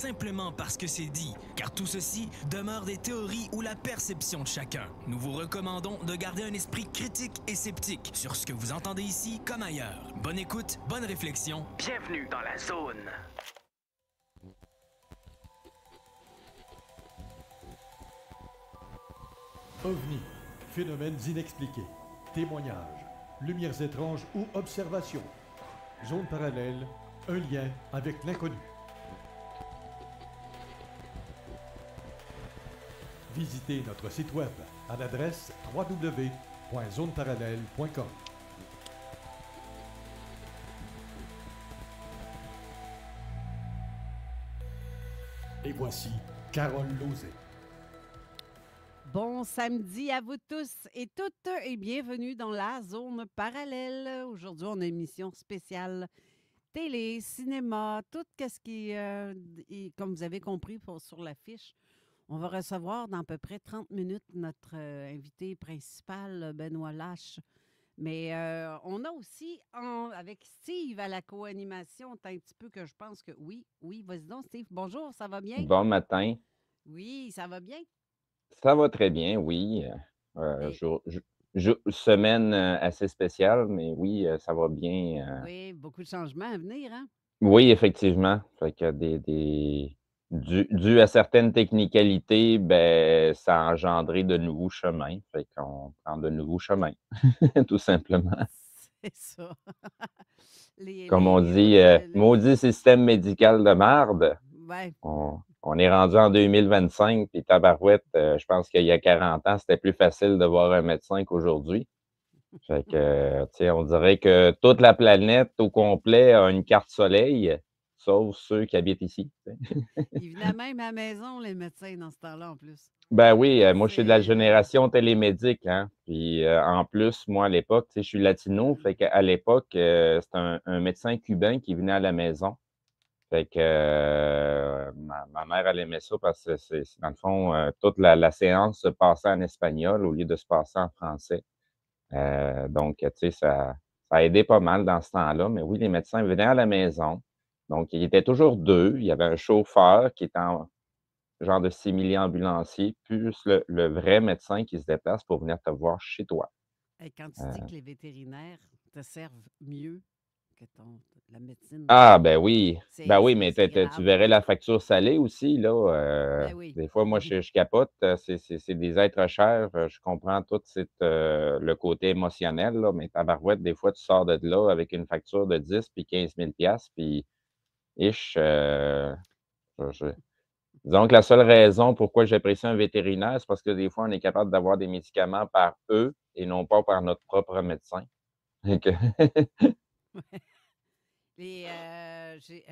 simplement parce que c'est dit, car tout ceci demeure des théories ou la perception de chacun. Nous vous recommandons de garder un esprit critique et sceptique sur ce que vous entendez ici comme ailleurs. Bonne écoute, bonne réflexion, bienvenue dans la zone. OVNI, phénomènes inexpliqués, témoignages, lumières étranges ou observations. Zone parallèle, un lien avec l'inconnu. Visitez notre site web à l'adresse www.zoneparallèle.com. Et voici Carole Lauzet. Bon samedi à vous tous et toutes et bienvenue dans la zone parallèle. Aujourd'hui, on a une émission spéciale télé, cinéma, tout ce qui est, comme vous avez compris sur l'affiche. On va recevoir dans à peu près 30 minutes notre invité principal, Benoît Lache. Mais on a aussi, avec Steve à la co-animation, un petit peu que je pense que oui, vas-y donc Steve. Bonjour, ça va bien? Bon matin. Oui, ça va bien? Ça va très bien, oui. Et- Semaine assez spéciale, mais oui, ça va bien. oui, beaucoup de changements à venir, hein? Oui, effectivement. Fait que dû à certaines technicalités, ben, ça a engendré de nouveaux chemins. Fait qu'on prend de nouveaux chemins, tout simplement. C'est ça. Comme on dit, routes, maudit système médical de marde. ouais. On est rendu en 2025, puis tabarouette, je pense qu'il y a 40 ans, c'était plus facile de voir un médecin qu'aujourd'hui. Fait que, tu sais, on dirait que toute la planète au complet a une carte soleil, sauf ceux qui habitent ici, tu sais. Ils venaient même à la maison, les médecins, dans ce temps-là, en plus. Ben oui, moi, je suis de la C'est... génération télémédique, hein. Puis, en plus, moi, à l'époque, tu sais, je suis latino, fait qu'à l'époque, c'était un médecin cubain qui venait à la maison. Fait que ma mère, elle aimait ça parce que dans le fond, toute la séance se passait en espagnol au lieu de se passer en français. Donc, tu sais, ça a aidé pas mal dans ce temps-là. Mais oui, les médecins venaient à la maison. Donc, il était toujours deux. Il y avait un chauffeur qui était en genre de simili-ambulancier, plus le vrai médecin qui se déplace pour venir te voir chez toi. Et quand tu dis que les vétérinaires te servent mieux que la médecine, Ah, ben oui. Ben c'est, oui, c'est, mais c'est tu grave. verrais la facture salée aussi, là. Ben oui. Des fois, moi, je capote. C'est des êtres chers. Je comprends tout le côté émotionnel, là, mais tabarouette, des fois, tu sors de là avec une facture de 10 puis 15 000 puis ish, je disons que la seule raison pourquoi j'apprécie un vétérinaire, c'est parce que des fois, on est capable d'avoir des médicaments par eux et non pas par notre propre médecin. Fait que Et c'est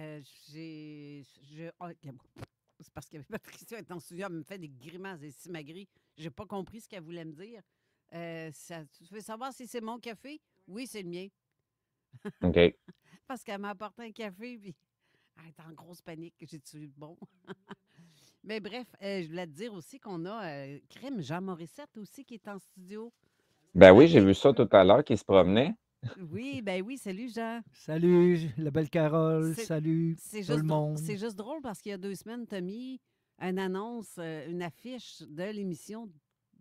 parce que Patricia est en studio, elle me fait des grimaces et simagrées. J'ai pas compris ce qu'elle voulait me dire. Tu veux savoir si c'est mon café? Oui, c'est le mien. OK. Parce qu'elle m'a apporté un café, puis elle est en grosse panique. J'ai-tu bon? Mais bref, je voulais te dire aussi qu'on a Crème Jean Morissette aussi qui est en studio. Ben Ça va oui, j'ai bien? vu ça tout à l'heure qui se promenait. Oui, ben oui, salut Jean. Salut, la belle Carole. C'est Salut, c'est tout le juste, monde. c'est juste drôle parce qu'il y a 2 semaines, tu as mis une annonce, une affiche de l'émission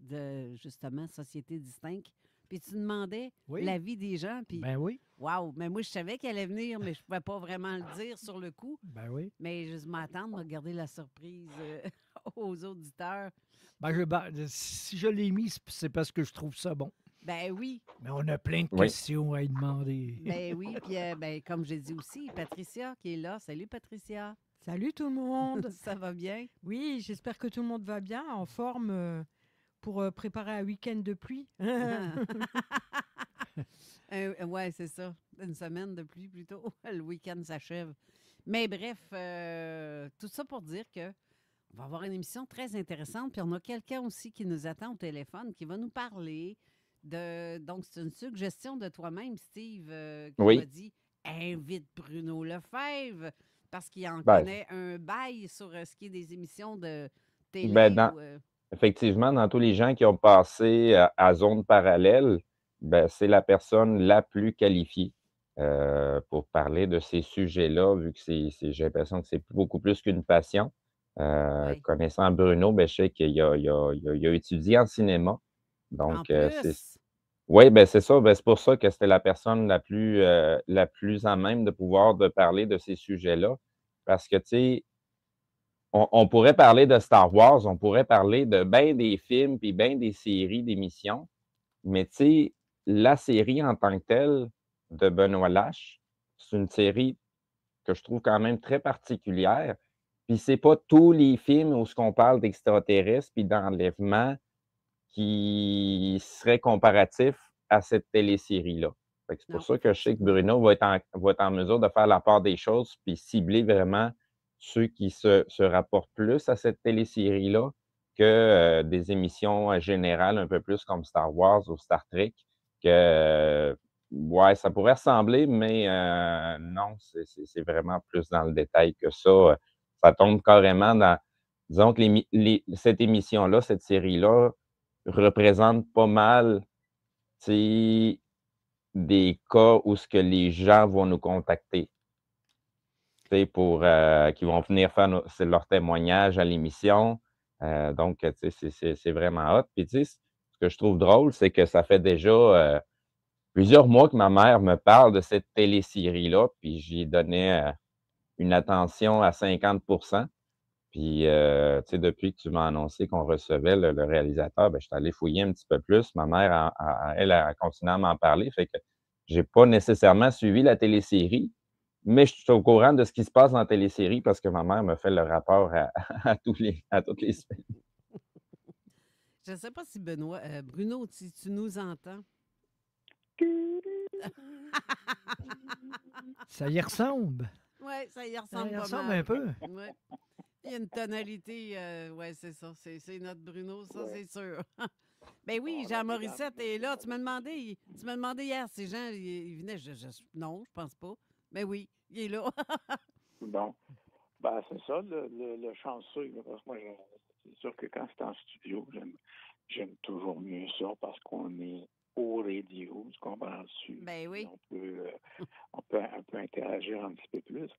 de, justement, Société Distincte. Puis tu demandais Oui, l'avis des gens. Puis, ben oui, waouh, mais moi, je savais qu'elle allait venir, mais je ne pouvais pas vraiment le dire sur le coup. ben oui. Mais je m'attends à garder la surprise aux auditeurs. Si je l'ai mis, c'est parce que je trouve ça bon. Ben oui, Mais on a plein de Oui. questions à y demander. ben oui. Puis, ben, comme j'ai dit aussi, Patricia qui est là. Salut, Patricia. Salut tout le monde. Ça va bien? Oui, j'espère que tout le monde va bien, en forme pour préparer un week-end de pluie. Oui, c'est ça. Une semaine de pluie plutôt. Le week-end s'achève. Mais bref, tout ça pour dire que on va avoir une émission très intéressante. Puis on a quelqu'un aussi qui nous attend au téléphone qui va nous parler de. Donc, c'est une suggestion de toi-même, Steve, qui m'a Oui. dit invite Bruno Lefebvre parce qu'il en Ben, connaît un bail sur ce qui est des émissions de ben, télé. effectivement, dans tous les gens qui ont passé à zone parallèle, ben, c'est la personne la plus qualifiée. pour parler de ces sujets-là, vu que j'ai l'impression que c'est beaucoup plus qu'une passion. Oui. Connaissant Bruno, ben, je sais qu'il a étudié en cinéma. En Donc, c'est plus, oui, ben, c'est ça. Ben, c'est pour ça que c'était la personne la plus à même de pouvoir de parler de ces sujets-là. Parce que, tu sais, on pourrait parler de Star Wars, on pourrait parler de bien des films, puis bien des séries d'émissions, mais tu sais, la série en tant que telle de Benoît Lache, c'est une série que je trouve quand même très particulière. Puis c'est pas tous les films où ce qu'on parle d'extraterrestres puis d'enlèvement qui seraient comparatifs à cette télésérie-là. Fait que c'est pour non, ça que je sais que effectivement. Bruno va être en mesure de faire la part des choses puis cibler vraiment ceux qui se rapportent plus à cette télésérie-là que, des émissions, générales un peu plus comme Star Wars ou Star Trek que, ouais, ça pourrait ressembler, mais, non, c'est vraiment plus dans le détail que ça, ça tombe carrément dans disons que cette émission-là, cette série-là représente pas mal, tu sais, des cas où ce que les gens vont nous contacter, tu sais, pour, qui vont venir faire c'est leur témoignage à l'émission. Donc, tu sais, c'est vraiment hot. Puis, tu sais, ce que je trouve drôle, c'est que ça fait déjà, plusieurs mois que ma mère me parle de cette télésérie-là, puis j'y donnais, une attention à 50. Puis, tu sais, depuis que tu m'as annoncé qu'on recevait le réalisateur, ben, je suis allé fouiller un petit peu plus. Ma mère, elle a continué à m'en parler, fait que j'ai pas nécessairement suivi la télésérie, mais je suis au courant de ce qui se passe dans la télésérie parce que ma mère me fait le rapport à à toutes les semaines. Je ne sais pas si Benoît, Bruno, si tu nous entends. Ça y ressemble. Oui, ça y Ça ressemble y pas ressemble mal. un peu. Ouais. Il y a une tonalité, oui, c'est ça. C'est notre Bruno, ça, Ouais. c'est sûr. Ben oui, Bon, Jean alors, mesdames, Morissette est là. Tu m'as messieurs, demandé hier si Jean, il venait. Non, je pense pas. Ben oui, il est là. bon, ben, c'est ça, le chanceux. Là, parce que moi, c'est sûr que quand c'est en studio, j'aime toujours mieux ça parce qu'on est au radio, tu comprends dessus. Ben Puis oui. on peut un peu interagir un petit peu plus.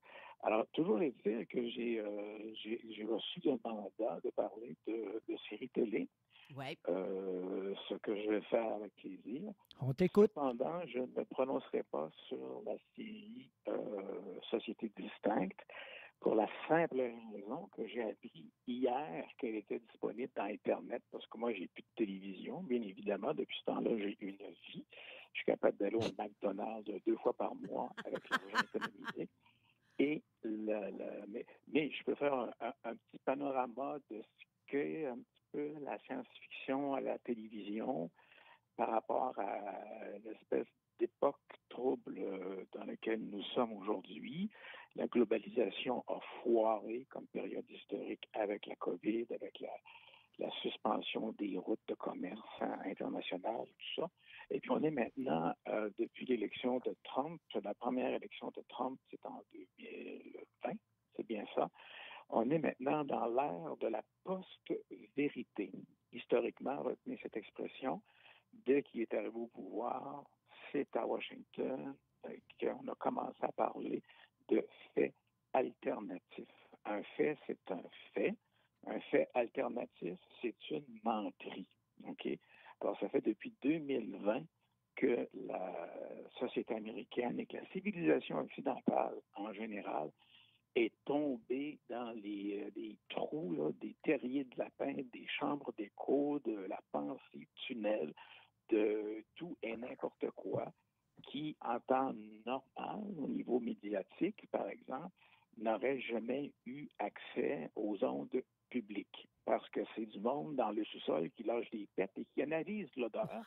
Alors, toujours est-il que j'ai reçu le mandat de parler de séries télé, Ouais. ce que je vais faire avec plaisir. On t'écoute. Cependant, je ne me prononcerai pas sur la série Société distincte pour la simple raison que j'ai appris hier qu'elle était disponible dans Internet parce que moi, j'ai plus de télévision. Bien évidemment, depuis ce temps-là, j'ai une vie. Je suis capable d'aller au McDonald's 2 fois par mois avec l'argent économisé. Et mais je peux faire un petit panorama de ce qu'est un petit peu la science-fiction à la télévision par rapport à l'espèce d'époque trouble dans laquelle nous sommes aujourd'hui. La globalisation a foiré comme période historique avec la COVID, avec la suspension des routes de commerce internationales, tout ça. Et puis on est maintenant, depuis l'élection de Trump, la première élection de Trump, c'est en 2020, c'est bien ça. On est maintenant dans l'ère de la post-vérité. Historiquement, retenez cette expression. Dès qu'il est arrivé au pouvoir, c'est à Washington qu'on a commencé à parler de faits alternatifs. Un fait, c'est un fait. Un fait alternatif, c'est une menterie. OK? Alors, ça fait depuis 2020 que la société américaine et que la civilisation occidentale en général est tombée dans des trous, là, des terriers de lapin, des chambres d'écho, de la pensée tunnel, de tout et n'importe quoi qui, en temps normal, au niveau médiatique, par exemple, n'aurait jamais eu accès aux ondes publiques. Parce que c'est du monde dans le sous-sol qui lâche des pets et qui analyse l'odeur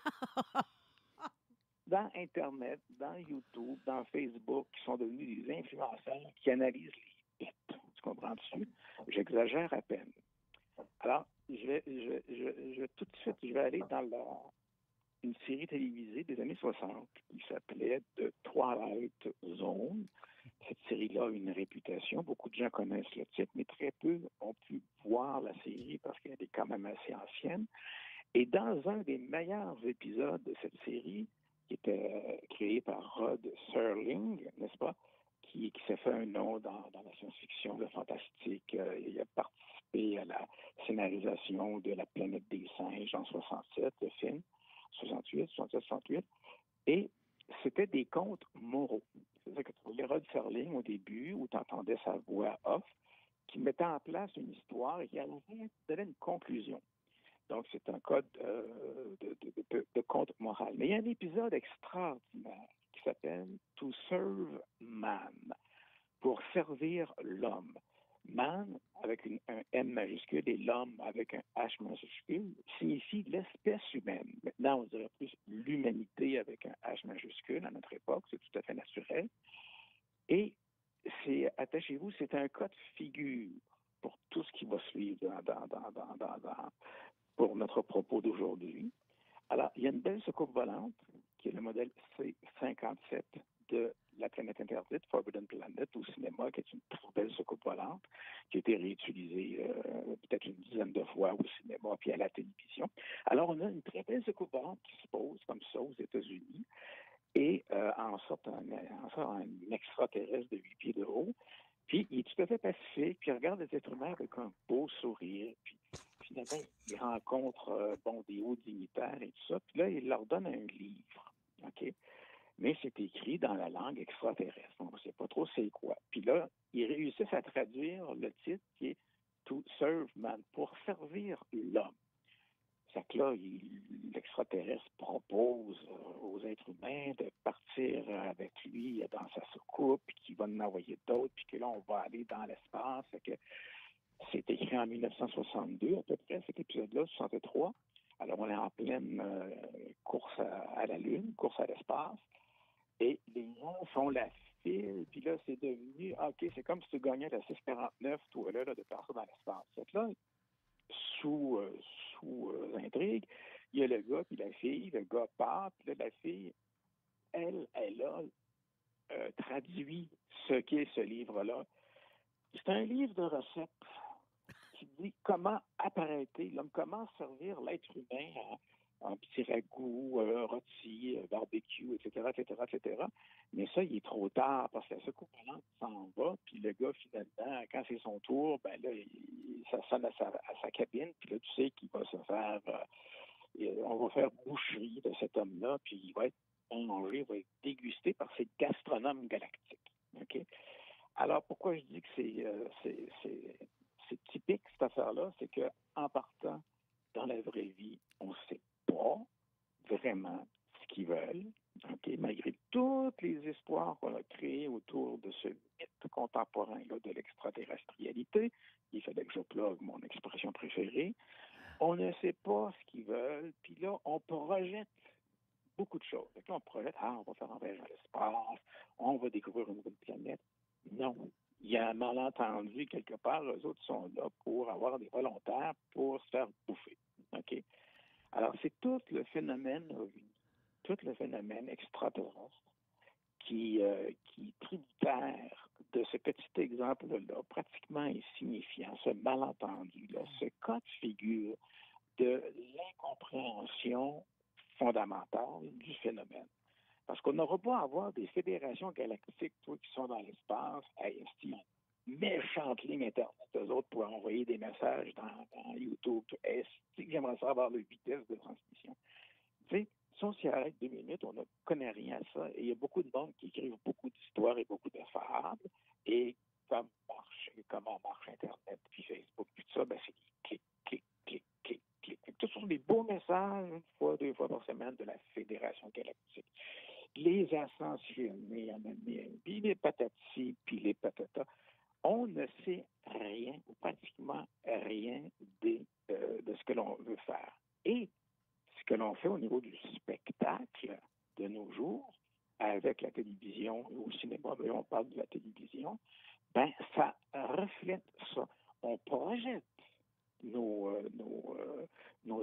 dans Internet, dans YouTube, dans Facebook, qui sont devenus des influenceurs qui analysent les pets. Tu comprends-tu? J'exagère à peine. Alors, tout de suite, je vais aller dans une série télévisée des années 60 qui s'appelait The Twilight Zone. Cette série-là a une réputation. Beaucoup de gens connaissent le titre, mais très peu ont pu voir la série parce qu'elle est quand même assez ancienne. Et dans un des meilleurs épisodes de cette série, il qui était créé par Rod Serling, n'est-ce pas, qui s'est fait un nom dans la science-fiction, le fantastique. Il a participé à la scénarisation de La planète des singes en 67, le film, 68, 67, 68. Et c'était des contes moraux. C'est-à-dire que tu voyais Rod Serling au début, où tu entendais sa voix off, qui mettait en place une histoire et qui donnait une conclusion. Donc, c'est un code de conte moral. Mais il y a un épisode extraordinaire qui s'appelle « To serve man », pour servir l'homme. Man, avec un M majuscule, et l'homme, avec un H majuscule, signifie l'espèce humaine. Maintenant, on dirait plus l'humanité avec un H majuscule à notre époque, c'est tout à fait naturel. Et attachez-vous, c'est un cas de figure pour tout ce qui va suivre pour notre propos d'aujourd'hui. Alors, il y a une belle soucoupe volante, qui est le modèle C-57 de La planète interdite, Forbidden Planet, au cinéma, qui est une très belle soucoupe volante, qui a été réutilisée peut-être une dizaine de fois au cinéma puis à la télévision. Alors, on a une très belle soucoupe volante qui se pose comme ça aux États-Unis et en sort un extraterrestre de 8 pieds de haut. Puis, il est tout à fait pacifique, puis il regarde les êtres humains avec un beau sourire, puis finalement, il rencontre des hauts dignitaires et tout ça, puis là, il leur donne un livre, OK? Mais c'est écrit dans la langue extraterrestre, on ne sait pas trop c'est quoi. Puis là, ils réussissent à traduire le titre qui est « To serve man », pour servir l'homme. C'est que là, l'extraterrestre propose aux êtres humains de partir avec lui dans sa soucoupe, puis qu'il va en envoyer d'autres, puis que là, on va aller dans l'espace. C'est écrit en 1962, à peu près, cet épisode-là, 63. Alors, on est en pleine course à la Lune, course à l'espace. Et les gens font la file, puis là, c'est devenu, OK, c'est comme si tu gagnais la 649, toi, là, de partir dans l'espace. C'est que là, sous intrigue, il y a le gars puis la fille. Le gars part, puis là, la fille, elle a traduit ce qu'est ce livre-là. C'est un livre de recettes qui dit comment apprêter l'homme, comment servir l'être humain en petit ragoût, rôti, barbecue, etc., etc., etc. Mais ça, il est trop tard parce que la soucoupe volante s'en va, puis le gars, finalement, quand c'est son tour, ben là, ça sonne à sa cabine, puis là, tu sais qu'il va se faire... on va faire boucherie de cet homme-là, puis il va être mangé, il va être dégusté par ces gastronomes galactiques. OK? Alors, pourquoi je dis que c'est typique, cette affaire-là, c'est qu'en partant dans la vraie vie, on ne sait pas vraiment ce qu'ils veulent, okay? Malgré toutes les histoires qu'on a créées autour de ce mythe contemporain-là de l'extraterrestrialité. Il fallait que je plug mon expression préférée. On ne sait pas ce qu'ils veulent, puis là, on projette beaucoup de choses. Donc là, on projette, on va faire un voyage dans l'espace, on va découvrir une nouvelle planète. Non. Il y a un malentendu quelque part. Eux autres sont là pour avoir des volontaires pour se faire bouffer. OK? Alors, c'est tout le phénomène extraterrestre qui est tributaire de ce petit exemple-là, pratiquement insignifiant, ce malentendu-là, ce cas de figure de l'incompréhension fondamentale du phénomène. Parce qu'on n'aura pas à avoir des fédérations galactiques, qui sont dans l'espace, à esti méchante ligne Internet, eux autres, pour envoyer des messages dans YouTube. Est-ce que j'aimerais savoir la vitesse de transmission? Tu sais, si on s'y arrête 2 minutes, on ne connaît rien à ça. Et il y a beaucoup de monde qui écrivent beaucoup d'histoires et beaucoup de fables. Et comment marche Internet, puis Facebook, puis tout ça, ben c'est clic, clic, clic, clic, clic. Ce sont des beaux messages, 1 fois, 2 fois par semaine, de la Fédération galactique. Les ascensionnés, puis les patatis, puis les patatas. On ne sait rien, ou pratiquement rien de ce que l'on veut faire. Et ce que l'on fait au niveau du spectacle de nos jours, avec la télévision, au cinéma, mais on parle de la télévision, ben ça reflète ça. On projette nos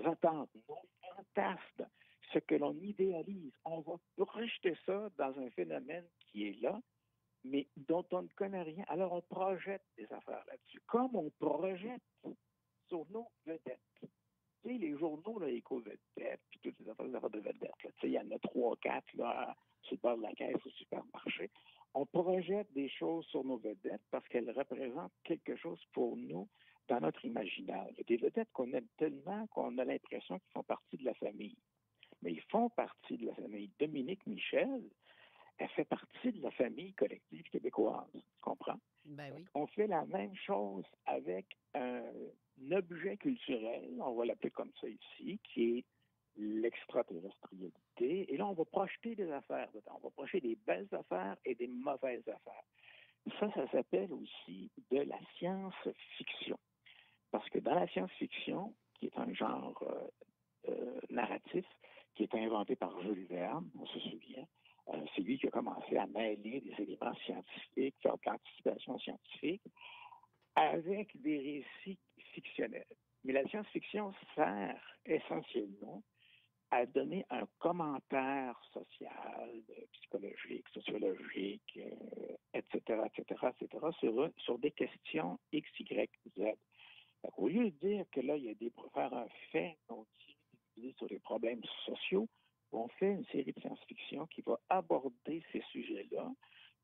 attentes, nos fantasmes, ce que l'on idéalise. On va projeter ça dans un phénomène qui est là, mais dont on ne connaît rien. Alors, on projette des affaires là-dessus, comme on projette sur nos vedettes. Tu sais, les journaux, là, Éco-Vedette, puis toutes ces affaires. parle d'affaires de vedettes. Là. Il y en a 3, 4 là, sur le bord de la caisse au supermarché. On projette des choses sur nos vedettes parce qu'elles représentent quelque chose pour nous dans notre imaginaire. Il y a des vedettes qu'on aime tellement qu'on a l'impression qu'ils font partie de la famille. Mais ils font partie de la famille. Dominique Michel, elle fait partie de la famille collective québécoise. Tu comprends? Ben oui. On fait la même chose avec un objet culturel, on va l'appeler comme ça ici, qui est l'extraterrestrialité. Et là, on va projeter des affaires dedans. On va projeter des belles affaires et des mauvaises affaires. Ça s'appelle aussi de la science-fiction. Parce que dans la science-fiction, qui est un genre narratif, qui est inventé par Jules Verne, on se souvient, c'est lui qui a commencé à mêler des éléments scientifiques, faire de l'anticipation scientifique, avec des récits fictionnels. Mais la science-fiction sert essentiellement à donner un commentaire social, psychologique, sociologique, etc., sur des questions X, Y, Z. Au lieu de dire que là, il y a des pour faire un fait sur les problèmes sociaux, on fait une série de science-fiction qui va aborder ces sujets-là,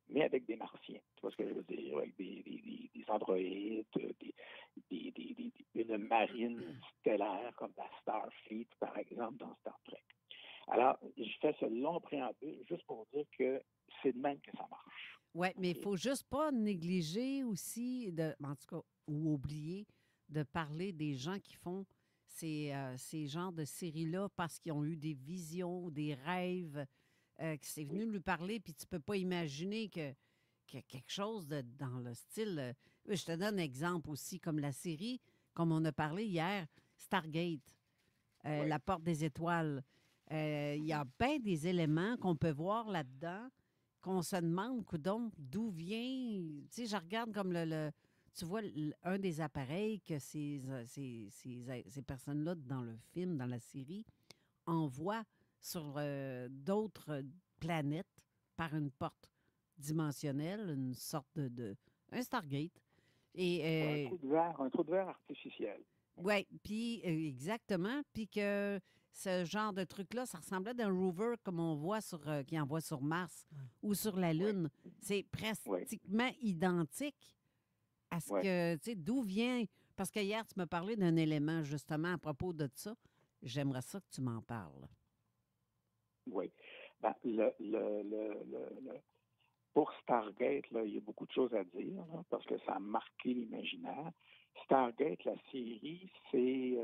mais avec des martiens. Tu vois ce que je veux dire? Avec des androïdes, une marine stellaire comme la Starfleet, par exemple, dans Star Trek. Alors, je fais ce long préambule juste pour dire que c'est de même que ça marche. Oui, mais il ne faut juste pas négliger aussi, en tout cas, ou oublier de parler des gens qui font ces genres de séries-là parce qu'ils ont eu des visions, des rêves, que c'est venu lui parler, puis tu peux pas imaginer que quelque chose dans le style. Je te donne un exemple aussi, comme la série, comme on a parlé hier, Stargate, La Porte des Étoiles. Il y a bien des éléments qu'on peut voir là-dedans, qu'on se demande, coudonc, d'où vient. Tu sais, je regarde comme tu vois, un des appareils que ces personnes-là, dans le film, dans la série, envoient sur d'autres planètes par une porte dimensionnelle, une sorte un Stargate. Et, un trou de verre artificiel. Oui, puis exactement. Puis que ce genre de truc-là, ça ressemblait à un rover comme on voit qui envoie sur Mars ou sur la Lune. C'est pratiquement identique à ce que, tu sais, d'où vient. Parce que hier, tu m'as parlé d'un élément justement à propos de ça. J'aimerais ça que tu m'en parles. Oui. Ben, pour Stargate, là, il y a beaucoup de choses à dire là, parce que ça a marqué l'imaginaire. Stargate, la série, c'est,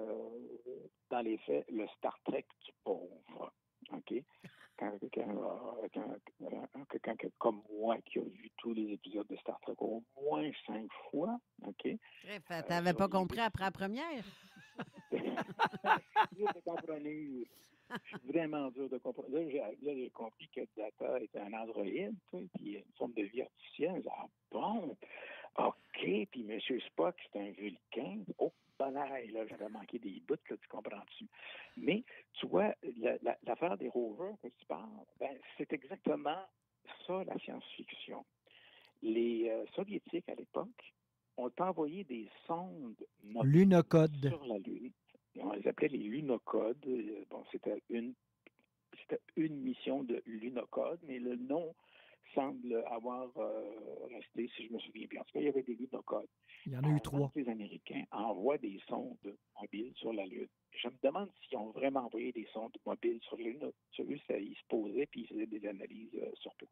dans les faits, le Star Trek du pauvre. OK? Quand quelqu'un comme moi qui a vu tous les épisodes de Star Trek au moins 5 fois, OK? Tu n'avais pas compris après la première? Dur de comprendre. Je suis vraiment dur de comprendre. Là, j'ai compris que Data était un androïde, puis une forme de vie artificielle. Ah bon? OK. Puis M. Spock, c'est un vulcain. Oh, là, j'avais manqué des bouts, là, tu comprends-tu? Mais, tu vois, l'affaire des rovers que tu parles, ben, c'est exactement ça, la science-fiction. Les Soviétiques, à l'époque, ont envoyé des sondes Lunocode sur la Lune. On les appelait les lunocodes. Bon, c'était une mission de lunocode, mais le nom semble avoir resté, si je me souviens bien. En tout cas, il y avait des lunocodes. Il y en a eu 3. Les Américains envoient des sondes mobiles sur la Lune. Je me demande s'ils ont vraiment envoyé des sondes mobiles sur la Lune. Sur eux, ils se posaient puis ils faisaient des analyses sur place.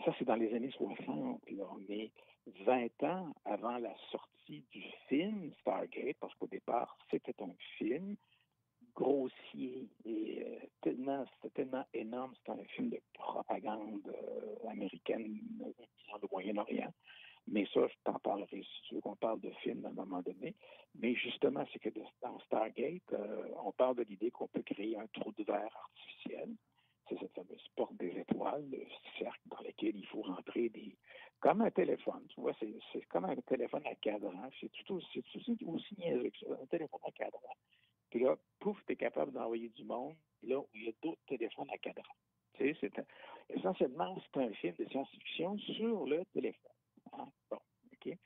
Ça, c'est dans les années 60, là. Mais 20 ans avant la sortie du film Stargate, parce qu'au départ, c'était un film grossier et c'était tellement énorme, c'était un film de propagande américaine dans le Moyen-Orient. Mais ça, je t'en parlerai si tu veux qu'on parle de film à un moment donné. Mais justement, c'est que dans Stargate, on parle de l'idée qu'on peut créer un trou de verre artificiel. C'est cette fameuse porte des étoiles, le cercle dans lequel il faut rentrer comme un téléphone, tu vois, c'est comme un téléphone à cadran. C'est tout aussi niaiseux que ça, un téléphone à cadran. Puis là, pouf, tu es capable d'envoyer du monde là où il y a d'autres téléphones à cadran. Tu sais, essentiellement, c'est un film de science-fiction sur le téléphone. Hein? Bon, OK.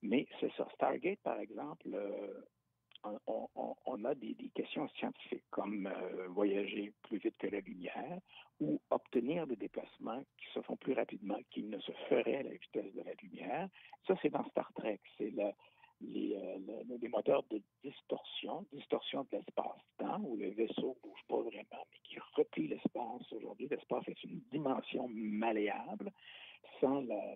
Mais c'est ça. Stargate, par exemple, on a des questions scientifiques comme voyager plus vite que la lumière ou obtenir des déplacements qui se font plus rapidement qu'ils ne se feraient à la vitesse de la lumière. Ça, c'est dans Star Trek. C'est les moteurs de distorsion de l'espace-temps, où le vaisseau ne bouge pas vraiment, mais qui replie l'espace. Aujourd'hui, l'espace est une dimension malléable. Sans la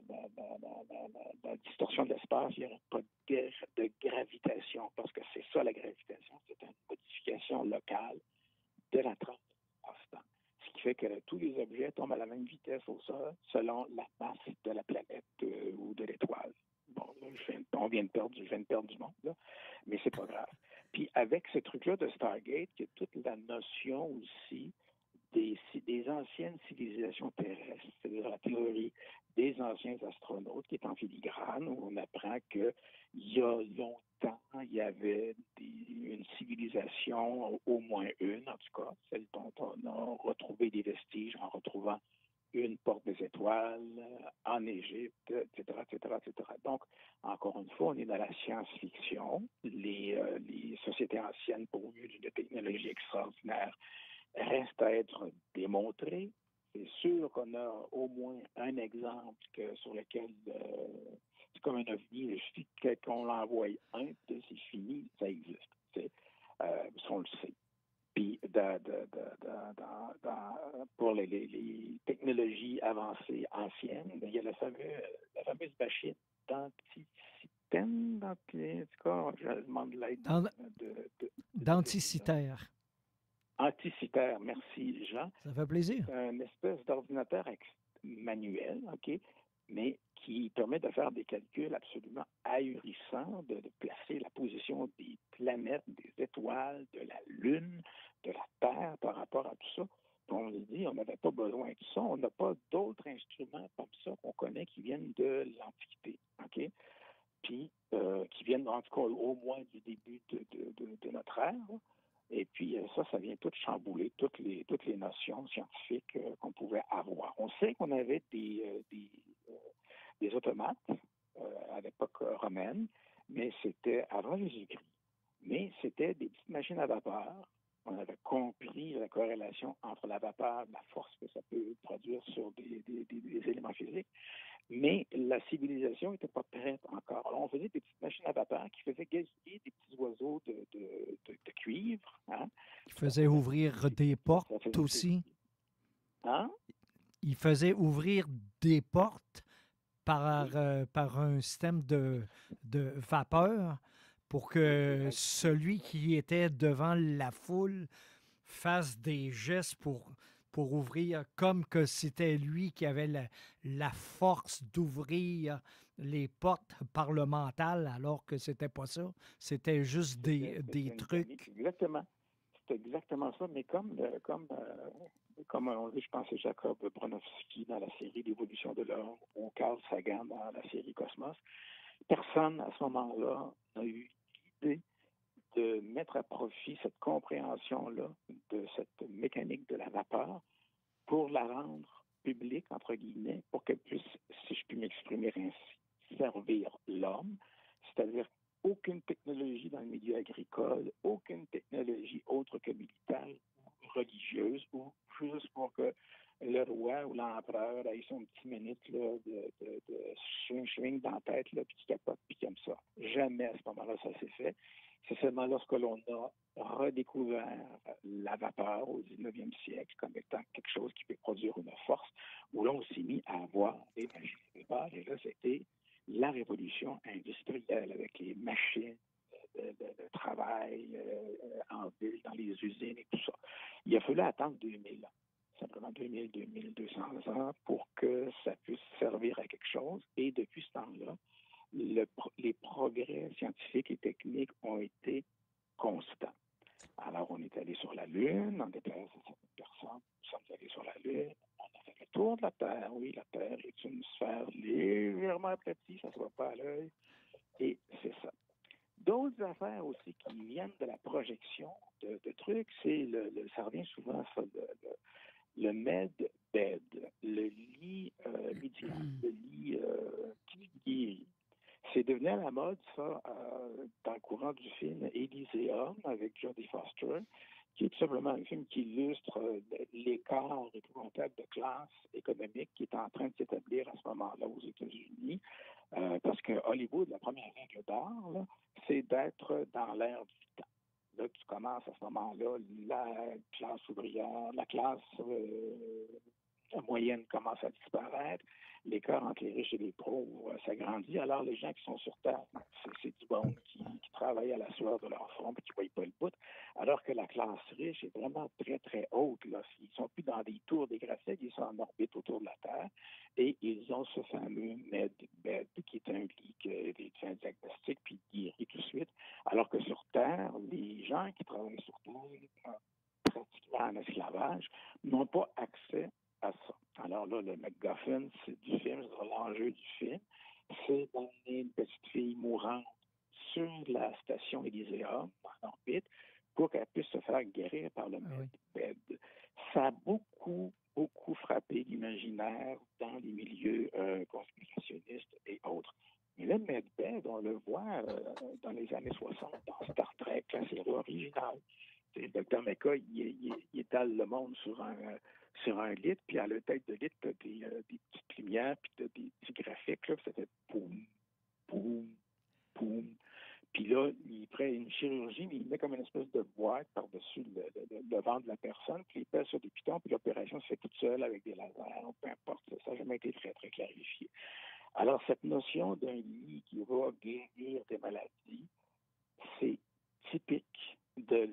distorsion de l'espace, il n'y aurait pas de gravitation, parce que c'est ça la gravitation, c'est une modification locale de la trempe de l'espace-temps. Ce qui fait que tous les objets tombent à la même vitesse au sol selon la masse de la planète ou de l'étoile. Bon, là, je viens de perdre du monde, là, mais c'est pas grave. Puis avec ce truc-là de Stargate, il y a toute la notion aussi des anciennes civilisations terrestres, c'est-à-dire la théorie des anciens astronautes qui est en filigrane, où on apprend qu'il y a longtemps, il y avait une civilisation, au moins une en tout cas, celle dont on a retrouvé des vestiges en retrouvant une porte des étoiles en Égypte, etc., etc., etc. Donc, encore une fois, on est dans la science-fiction. Les sociétés anciennes pourvues d'une technologie extraordinaire restent à être démontrées. C'est sûr qu'on a au moins un exemple sur lequel c'est comme un ovni, il suffit qu'on l'envoie un, puis c'est fini, ça existe. Ça, on le sait. Puis pour les technologies avancées anciennes, il y a la fameuse machine d'anticitène, en tout cas, je demande l'aide D'anticitaire. Anticitaire, merci Jean. Ça fait plaisir. C'est une espèce d'ordinateur manuel, OK, mais qui permet de faire des calculs absolument ahurissants, de placer la position des planètes, des étoiles, de la Lune, de la Terre par rapport à tout ça. Puis on le dit, on n'avait pas besoin de ça. On n'a pas d'autres instruments comme ça qu'on connaît qui viennent de l'Antiquité, OK? Puis qui viennent en tout cas au moins du début de notre ère. Et puis ça vient tout chambouler toutes les notions scientifiques qu'on pouvait avoir. On sait qu'on avait des automates à l'époque romaine, mais c'était avant Jésus-Christ. Mais c'était des petites machines à vapeur. On avait compris la corrélation entre la vapeur et la force que ça peut produire sur des éléments physiques. Mais la civilisation n'était pas prête encore. Alors, on faisait des petites machines à vapeur qui faisaient gazouiller des petits oiseaux de cuivre. Hein? Qui faisaient ouvrir des portes aussi. Hein? Il faisait ouvrir des portes par un système de vapeur pour que celui qui était devant la foule fasse des gestes pour ouvrir, comme que c'était lui qui avait la force d'ouvrir les portes par le mental, alors que c'était pas ça. C'était juste des trucs. Exactement. C'est exactement ça, mais comme on dit, je pense, c'est Jacob Bronowski dans la série L'évolution de l'homme ou Carl Sagan dans la série Cosmos, personne à ce moment-là n'a eu l'idée de mettre à profit cette compréhension-là de cette mécanique de la vapeur pour la rendre publique, entre guillemets, pour qu'elle puisse, si je puis m'exprimer ainsi, servir l'homme, c'est-à-dire aucune technologie dans le milieu agricole, aucune technologie autre que militaire ou religieuse, ou juste pour que le roi ou l'empereur ait son petit minute là, de swing dans la tête, là, puis qui capote, puis comme ça. Jamais à ce moment-là, ça s'est fait. C'est seulement lorsque l'on a redécouvert la vapeur au 19e siècle comme étant quelque chose qui peut produire une force, où l'on s'est mis à avoir des machines de vapeur. Et là, c'était la révolution industrielle avec les machines de travail en ville, dans les usines et tout ça. Il a fallu attendre 2000 ans, simplement 2000, 2200 ans pour que ça puisse servir à quelque chose. Et depuis ce temps-là, les progrès scientifiques et techniques ont été constants. Alors, on est allé sur la Lune, en déplace à certaines personnes, nous sommes allés sur la Lune, on a fait le tour de la Terre. Oui, la Terre est une sphère légèrement aplatie, ça ne se voit pas à l'œil, et c'est ça. D'autres affaires aussi qui viennent de la projection de trucs, c'est ça revient souvent, ça, le med-bed, le lit médical, le lit qui guérit. C'est devenu à la mode, ça, dans le courant du film Elysium avec Jodie Foster, qui est tout simplement un film qui illustre l'écart épouvantable de classe économique qui est en train de s'établir à ce moment-là aux États-Unis. Parce que Hollywood, la première règle d'art, là, c'est d'être dans l'air du temps. Là, tu commences à ce moment-là, la classe ouvrière, la classe moyenne commence à disparaître, l'écart entre les riches et les pauvres s'agrandit. Alors, les gens qui sont sur Terre, c'est du monde qui travaillent à la sueur de leur front et qui ne voient pas le bout. Alors que la classe riche est vraiment très, très haute. Là. Ils ne sont plus dans des tours des gratte-ciels, ils sont en orbite autour de la Terre. Et ils ont ce fameux medbed qui est un lit qui fait un diagnostic puis guérit tout de suite. Alors que sur Terre, les gens qui travaillent sur Terre, pratiquement en esclavage, n'ont pas accès à ça. Alors là, le MacGuffin, c'est du film, c'est l'enjeu du film, c'est d'emmener une petite fille mourante sur la station Elysium, en orbite, pour qu'elle puisse se faire guérir par le medbed. Ça a beaucoup frappé l'imaginaire dans les milieux conspirationnistes et autres. Mais le medbed, on le voit dans les années 60 dans Star Trek, la série originale. Le Dr. Mecha, il étale le monde sur un lit, puis à la tête de lit, tu as des petites lumières, puis tu as des petits graphiques, là, puis ça fait poum, poum, poum. Puis là, il ferait une chirurgie, mais il met comme une espèce de boîte par-dessus le ventre de la personne, puis il pèse sur des pitons, puis l'opération se fait toute seule avec des lasers, peu importe. Ça n'a jamais été très, très clarifié. Alors, cette notion d'un lit qui va guérir des maladies, c'est typique de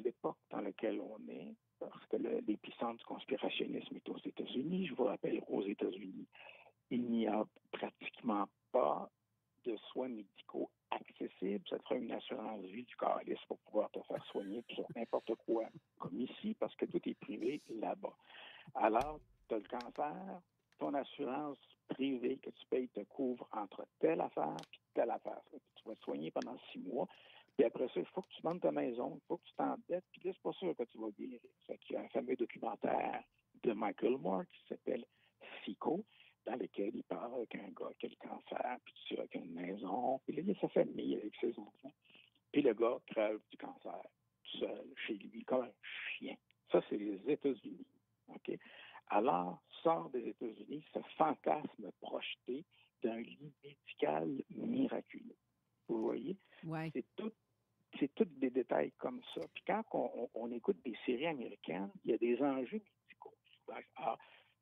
l'époque dans laquelle on est, parce que l'épicentre du conspirationnisme est aux États-Unis. Je vous rappelle, aux États-Unis, il n'y a pratiquement pas de soins médicaux accessibles. Ça te fera une assurance vie du calice pour pouvoir te faire soigner sur n'importe quoi, comme ici, parce que tout est privé là-bas. Alors, tu as le cancer, ton assurance privée que tu payes te couvre entre telle affaire et telle affaire. Tu vas te soigner pendant 6 mois. Puis après ça, il faut que tu vendes ta maison, il faut que tu t'endettes, puis là, c'est pas sûr que tu vas guérir. Il y a un fameux documentaire de Michael Moore qui s'appelle Psycho, dans lequel il parle qu'un gars qui a le cancer, puis tu avec une maison, puis là, il y a sa famille avec ses enfants. Puis le gars crève du cancer, tout seul, chez lui, comme un chien. Ça, c'est les États-Unis. OK? Alors, sort des États-Unis ce fantasme projeté d'un lit médical miraculeux. Vous voyez? Ouais. C'est tous des détails comme ça. Puis quand on écoute des séries américaines, il y a des enjeux médicaux.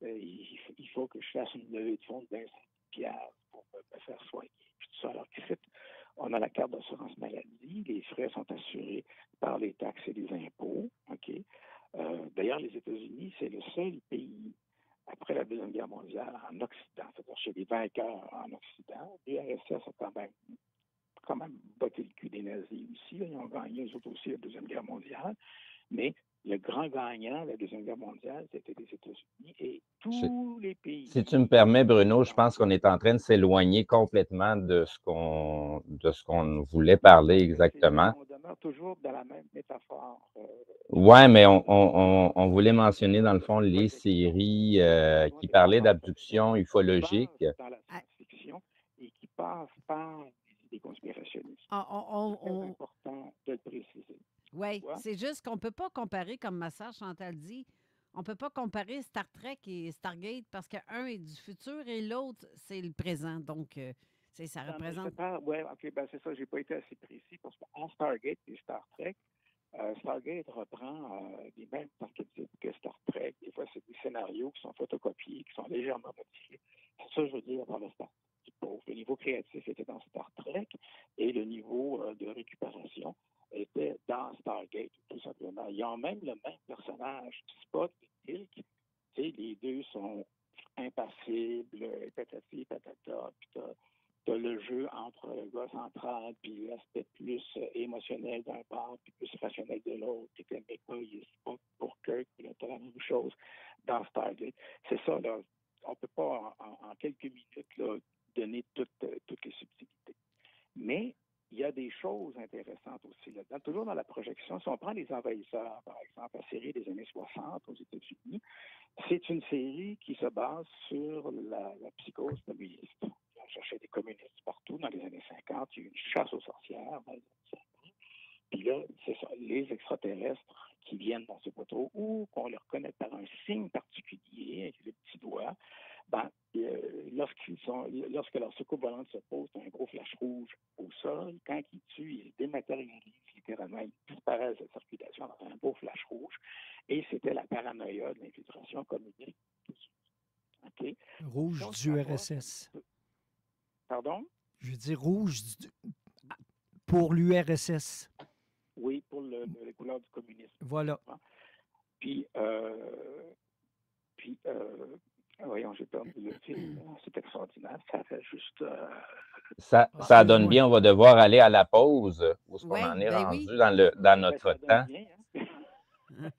Il faut que je fasse une levée de fonds de 25 piastres pour me faire soigner. Puis tout ça. Alors qu'ici, on a la carte d'assurance maladie, les frais sont assurés par les taxes et les impôts. OK? D'ailleurs, les États-Unis, c'est le seul pays, après la Deuxième Guerre mondiale, en Occident, c'est-à-dire chez les vainqueurs en Occident. L'URSS a quand même botté le cul des nazis aussi. Là. Ils ont gagné, eux autres aussi, la Deuxième Guerre mondiale. Mais le grand gagnant de la Deuxième Guerre mondiale, c'était les États-Unis et tous les pays. Si tu me permets, Bruno, je pense qu'on est en train de s'éloigner complètement de ce qu'on voulait parler exactement. On demeure toujours dans la même métaphore. Oui, mais on voulait mentionner, dans le fond, les séries qui parlaient d'abduction ufologique. Dans la science-fiction et qui passent par des conspirationnistes. C'est important de le préciser. Oui, c'est juste qu'on ne peut pas comparer, comme ma sœur Chantal dit, on ne peut pas comparer Star Trek et Stargate parce qu'un est du futur et l'autre, c'est le présent. Donc, ça représente... Oui, OK, ben c'est ça, je n'ai pas été assez précis parce qu'en Stargate et Star Trek, Stargate reprend les mêmes archétypes que Star Trek. Des fois, c'est des scénarios qui sont photocopiés, qui sont légèrement modifiés. C'est ça, je veux dire, dans le Star Trek. Le niveau créatif était dans Star Trek et le niveau de récupération était dans Stargate, tout simplement. Ils ont même le même personnage, Spock et Tilk. Les deux sont impassibles, patati, patata, puis t'as le jeu entre le gars central puis l'aspect plus émotionnel d'un part puis plus rationnel de l'autre. Puis le Mecha, il est Spock pour Kirk, puis là, t'as la même chose dans Stargate. C'est ça, là. On peut pas, en quelques minutes, là, donner toutes les subtilités. Mais il y a des choses intéressantes aussi là-dedans. Toujours dans la projection, si on prend Les Envahisseurs, par exemple, la série des années 60 aux États-Unis, c'est une série qui se base sur la psychose communiste. On cherchait des communistes partout dans les années 50, il y a eu une chasse aux sorcières dans les années 50. Puis là, c'est ça, les extraterrestres qui viennent dans ce poteau ou qu'on les reconnaît par un signe particulier, avec le petit doigt, lorsque leur soucoupe volante se pose, c'est un gros flash rouge au sol. Quand ils tuent, ils dématérialisent littéralement, ils disparaissent de la circulation dans un beau flash rouge. Et c'était la paranoïa de l'infiltration communique. Okay. Rouge Donc, du RSS. Pardon? Je veux dire rouge pour l'URSS. Oui, pour les couleurs du communisme. Voilà. Puis voyons, j'ai perdu le fil. C'est extraordinaire. Ça fait juste... Ça donne bien. On va devoir aller à la pause où est-ce qu'on Ouais, en est ben rendu oui. dans notre ça donne temps. bien, hein?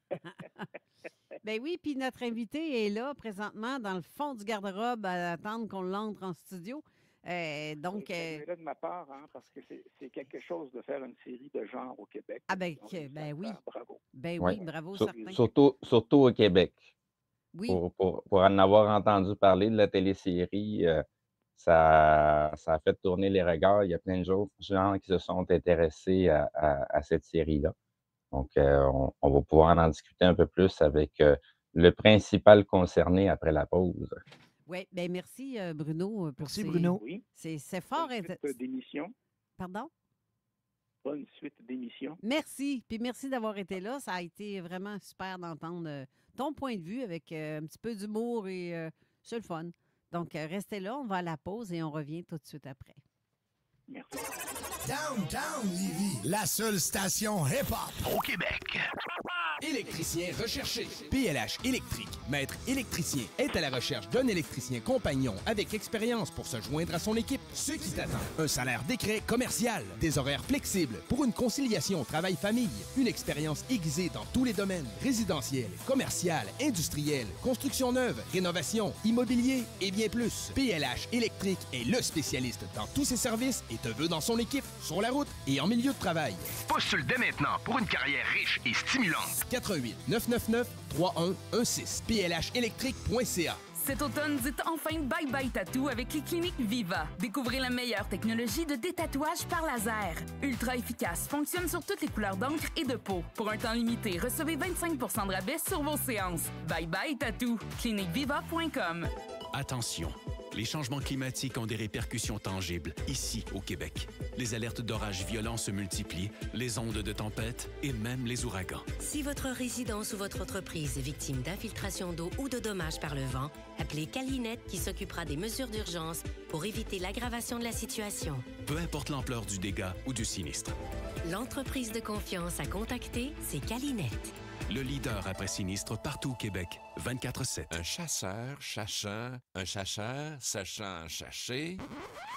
Ben oui, puis notre invité est là présentement dans le fond du garde-robe à attendre qu'on l'entre en studio. Donc, Là de ma part, hein, parce que c'est quelque chose de faire une série de genre au Québec. ah ben, Ils ont réussi à le oui. faire. Bravo. Ben Ouais. oui, bravo, certain. Surtout au Québec. Oui, Pour en avoir entendu parler de la télésérie, ça a fait tourner les regards. Il y a plein de gens qui se sont intéressés à cette série-là. Donc, on va pouvoir en discuter un peu plus avec le principal concerné après la pause. oui. Ben merci, Bruno. Pour Merci, Bruno. Oui. C'est fort. Bonne suite d'émission. Pardon? Bonne suite d'émission. Merci. Puis merci d'avoir été là. Ça a été vraiment super d'entendre ton point de vue avec un petit peu d'humour et c'est le fun. Donc, restez là. On va à la pause et on revient tout de suite après. Merci. Downtown Lévis, la seule station hip-hop au Québec. Électricien recherché. PLH Électrique, maître électricien, est à la recherche d'un électricien compagnon avec expérience pour se joindre à son équipe. Ce qui t'attend, un salaire décret commercial, des horaires flexibles pour une conciliation travail-famille, une expérience aiguisée dans tous les domaines, résidentiel, commercial, industriel, construction neuve, rénovation, immobilier et bien plus. PLH Électrique est le spécialiste dans tous ses services et te veut dans son équipe, sur la route et en milieu de travail. Postule dès maintenant pour une carrière riche et stimulante. 88 999 3116 plhélectrique.ca. Cet automne, dites enfin bye-bye tatou avec les cliniques Viva. Découvrez la meilleure technologie de détatouage par laser. Ultra efficace, fonctionne sur toutes les couleurs d'encre et de peau. Pour un temps limité, recevez 25 % de rabais sur vos séances. Bye-bye tatou. cliniqueviva.com. Attention, les changements climatiques ont des répercussions tangibles ici au Québec. Les alertes d'orages violents se multiplient, les ondes de tempête et même les ouragans. Si votre résidence ou votre entreprise est victime d'infiltration d'eau ou de dommages par le vent, appelez Calinette qui s'occupera des mesures d'urgence pour éviter l'aggravation de la situation. Peu importe l'ampleur du dégât ou du sinistre. L'entreprise de confiance à contacter, c'est Calinette. Le leader après sinistre partout au Québec, 24/7. Un chasseur chachant, un chacheur sachant chasser.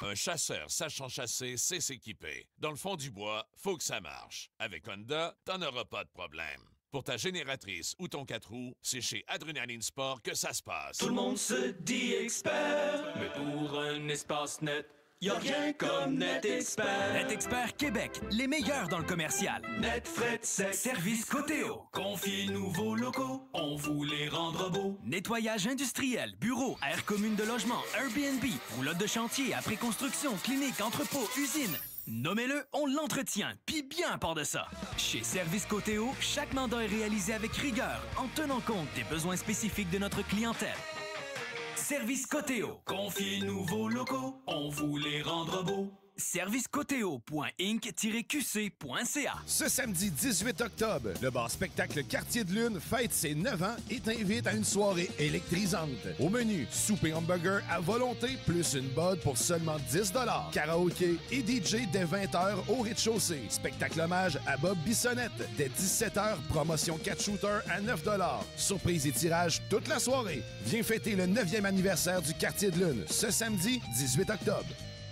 Un chasseur sachant chasser, c'est s'équiper. Dans le fond du bois, faut que ça marche. Avec Honda, t'en auras pas de problème. Pour ta génératrice ou ton 4 roues, c'est chez Adrenaline Sport que ça se passe. Tout le monde se dit expert, mais pour un espace net, y a rien comme NetExpert. NetExpert Québec, les meilleurs dans le commercial. Net, fret, sec, service Coteo. Confiez nouveaux locaux, on vous les rendra beaux. Nettoyage industriel, bureau, aire commune de logement, Airbnb, roulotte de chantier, après construction, clinique, entrepôt, usine. Nommez-le, on l'entretient, puis bien à part de ça. Chez Service Coteo, chaque mandat est réalisé avec rigueur, en tenant compte des besoins spécifiques de notre clientèle. Service Coteo. Confiez-nous vos locaux, on vous les rendra beaux. servicecoteo.inc-qc.ca. Ce samedi 18 octobre, le bar spectacle Quartier de Lune fête ses 9 ans et t'invite à une soirée électrisante. Au menu, souper hamburger à volonté plus une bod pour seulement 10 $. Karaoké et DJ dès 20h au rez-de-chaussée. Spectacle hommage à Bob Bissonnette. Dès 17h, promotion 4 shooters à 9 $. Surprise et tirage toute la soirée. Viens fêter le 9e anniversaire du Quartier de Lune ce samedi 18 octobre.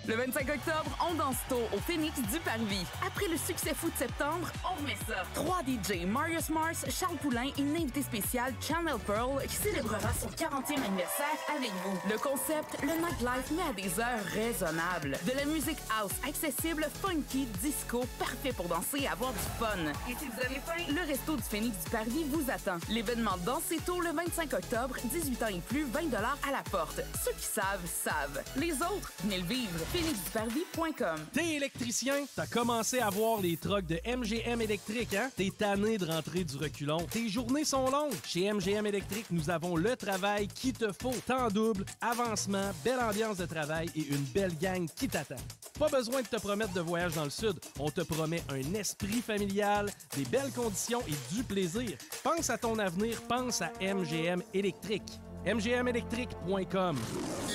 Le 25 octobre, on danse tôt au Phoenix du Parvis. Après le succès fou de septembre, on remet ça. 3 DJ, Marius Mars, Charles Poulain et une invitée spéciale, Channel Pearl, qui célébrera son 40e anniversaire avec vous. Le concept, le nightlife, mais à des heures raisonnables. De la musique house accessible, funky, disco, parfait pour danser et avoir du fun. Et si vous avez faim, le resto du Phoenix du Parvis vous attend. L'événement Danser tôt le 25 octobre, 18 ans et plus, 20 $ à la porte. Ceux qui savent, savent. Les autres, venez le vivre. phoenixduparvis.com. T'es électricien? T'as commencé à voir les trucks de MGM Électrique, hein? T'es tanné de rentrer du reculon. Tes journées sont longues. Chez MGM Électrique, nous avons le travail qu'il te faut. Temps double, avancement, belle ambiance de travail et une belle gang qui t'attend. Pas besoin de te promettre de voyage dans le sud. On te promet un esprit familial, des belles conditions et du plaisir. Pense à ton avenir, pense à MGM Électrique. mgmelectrique.com.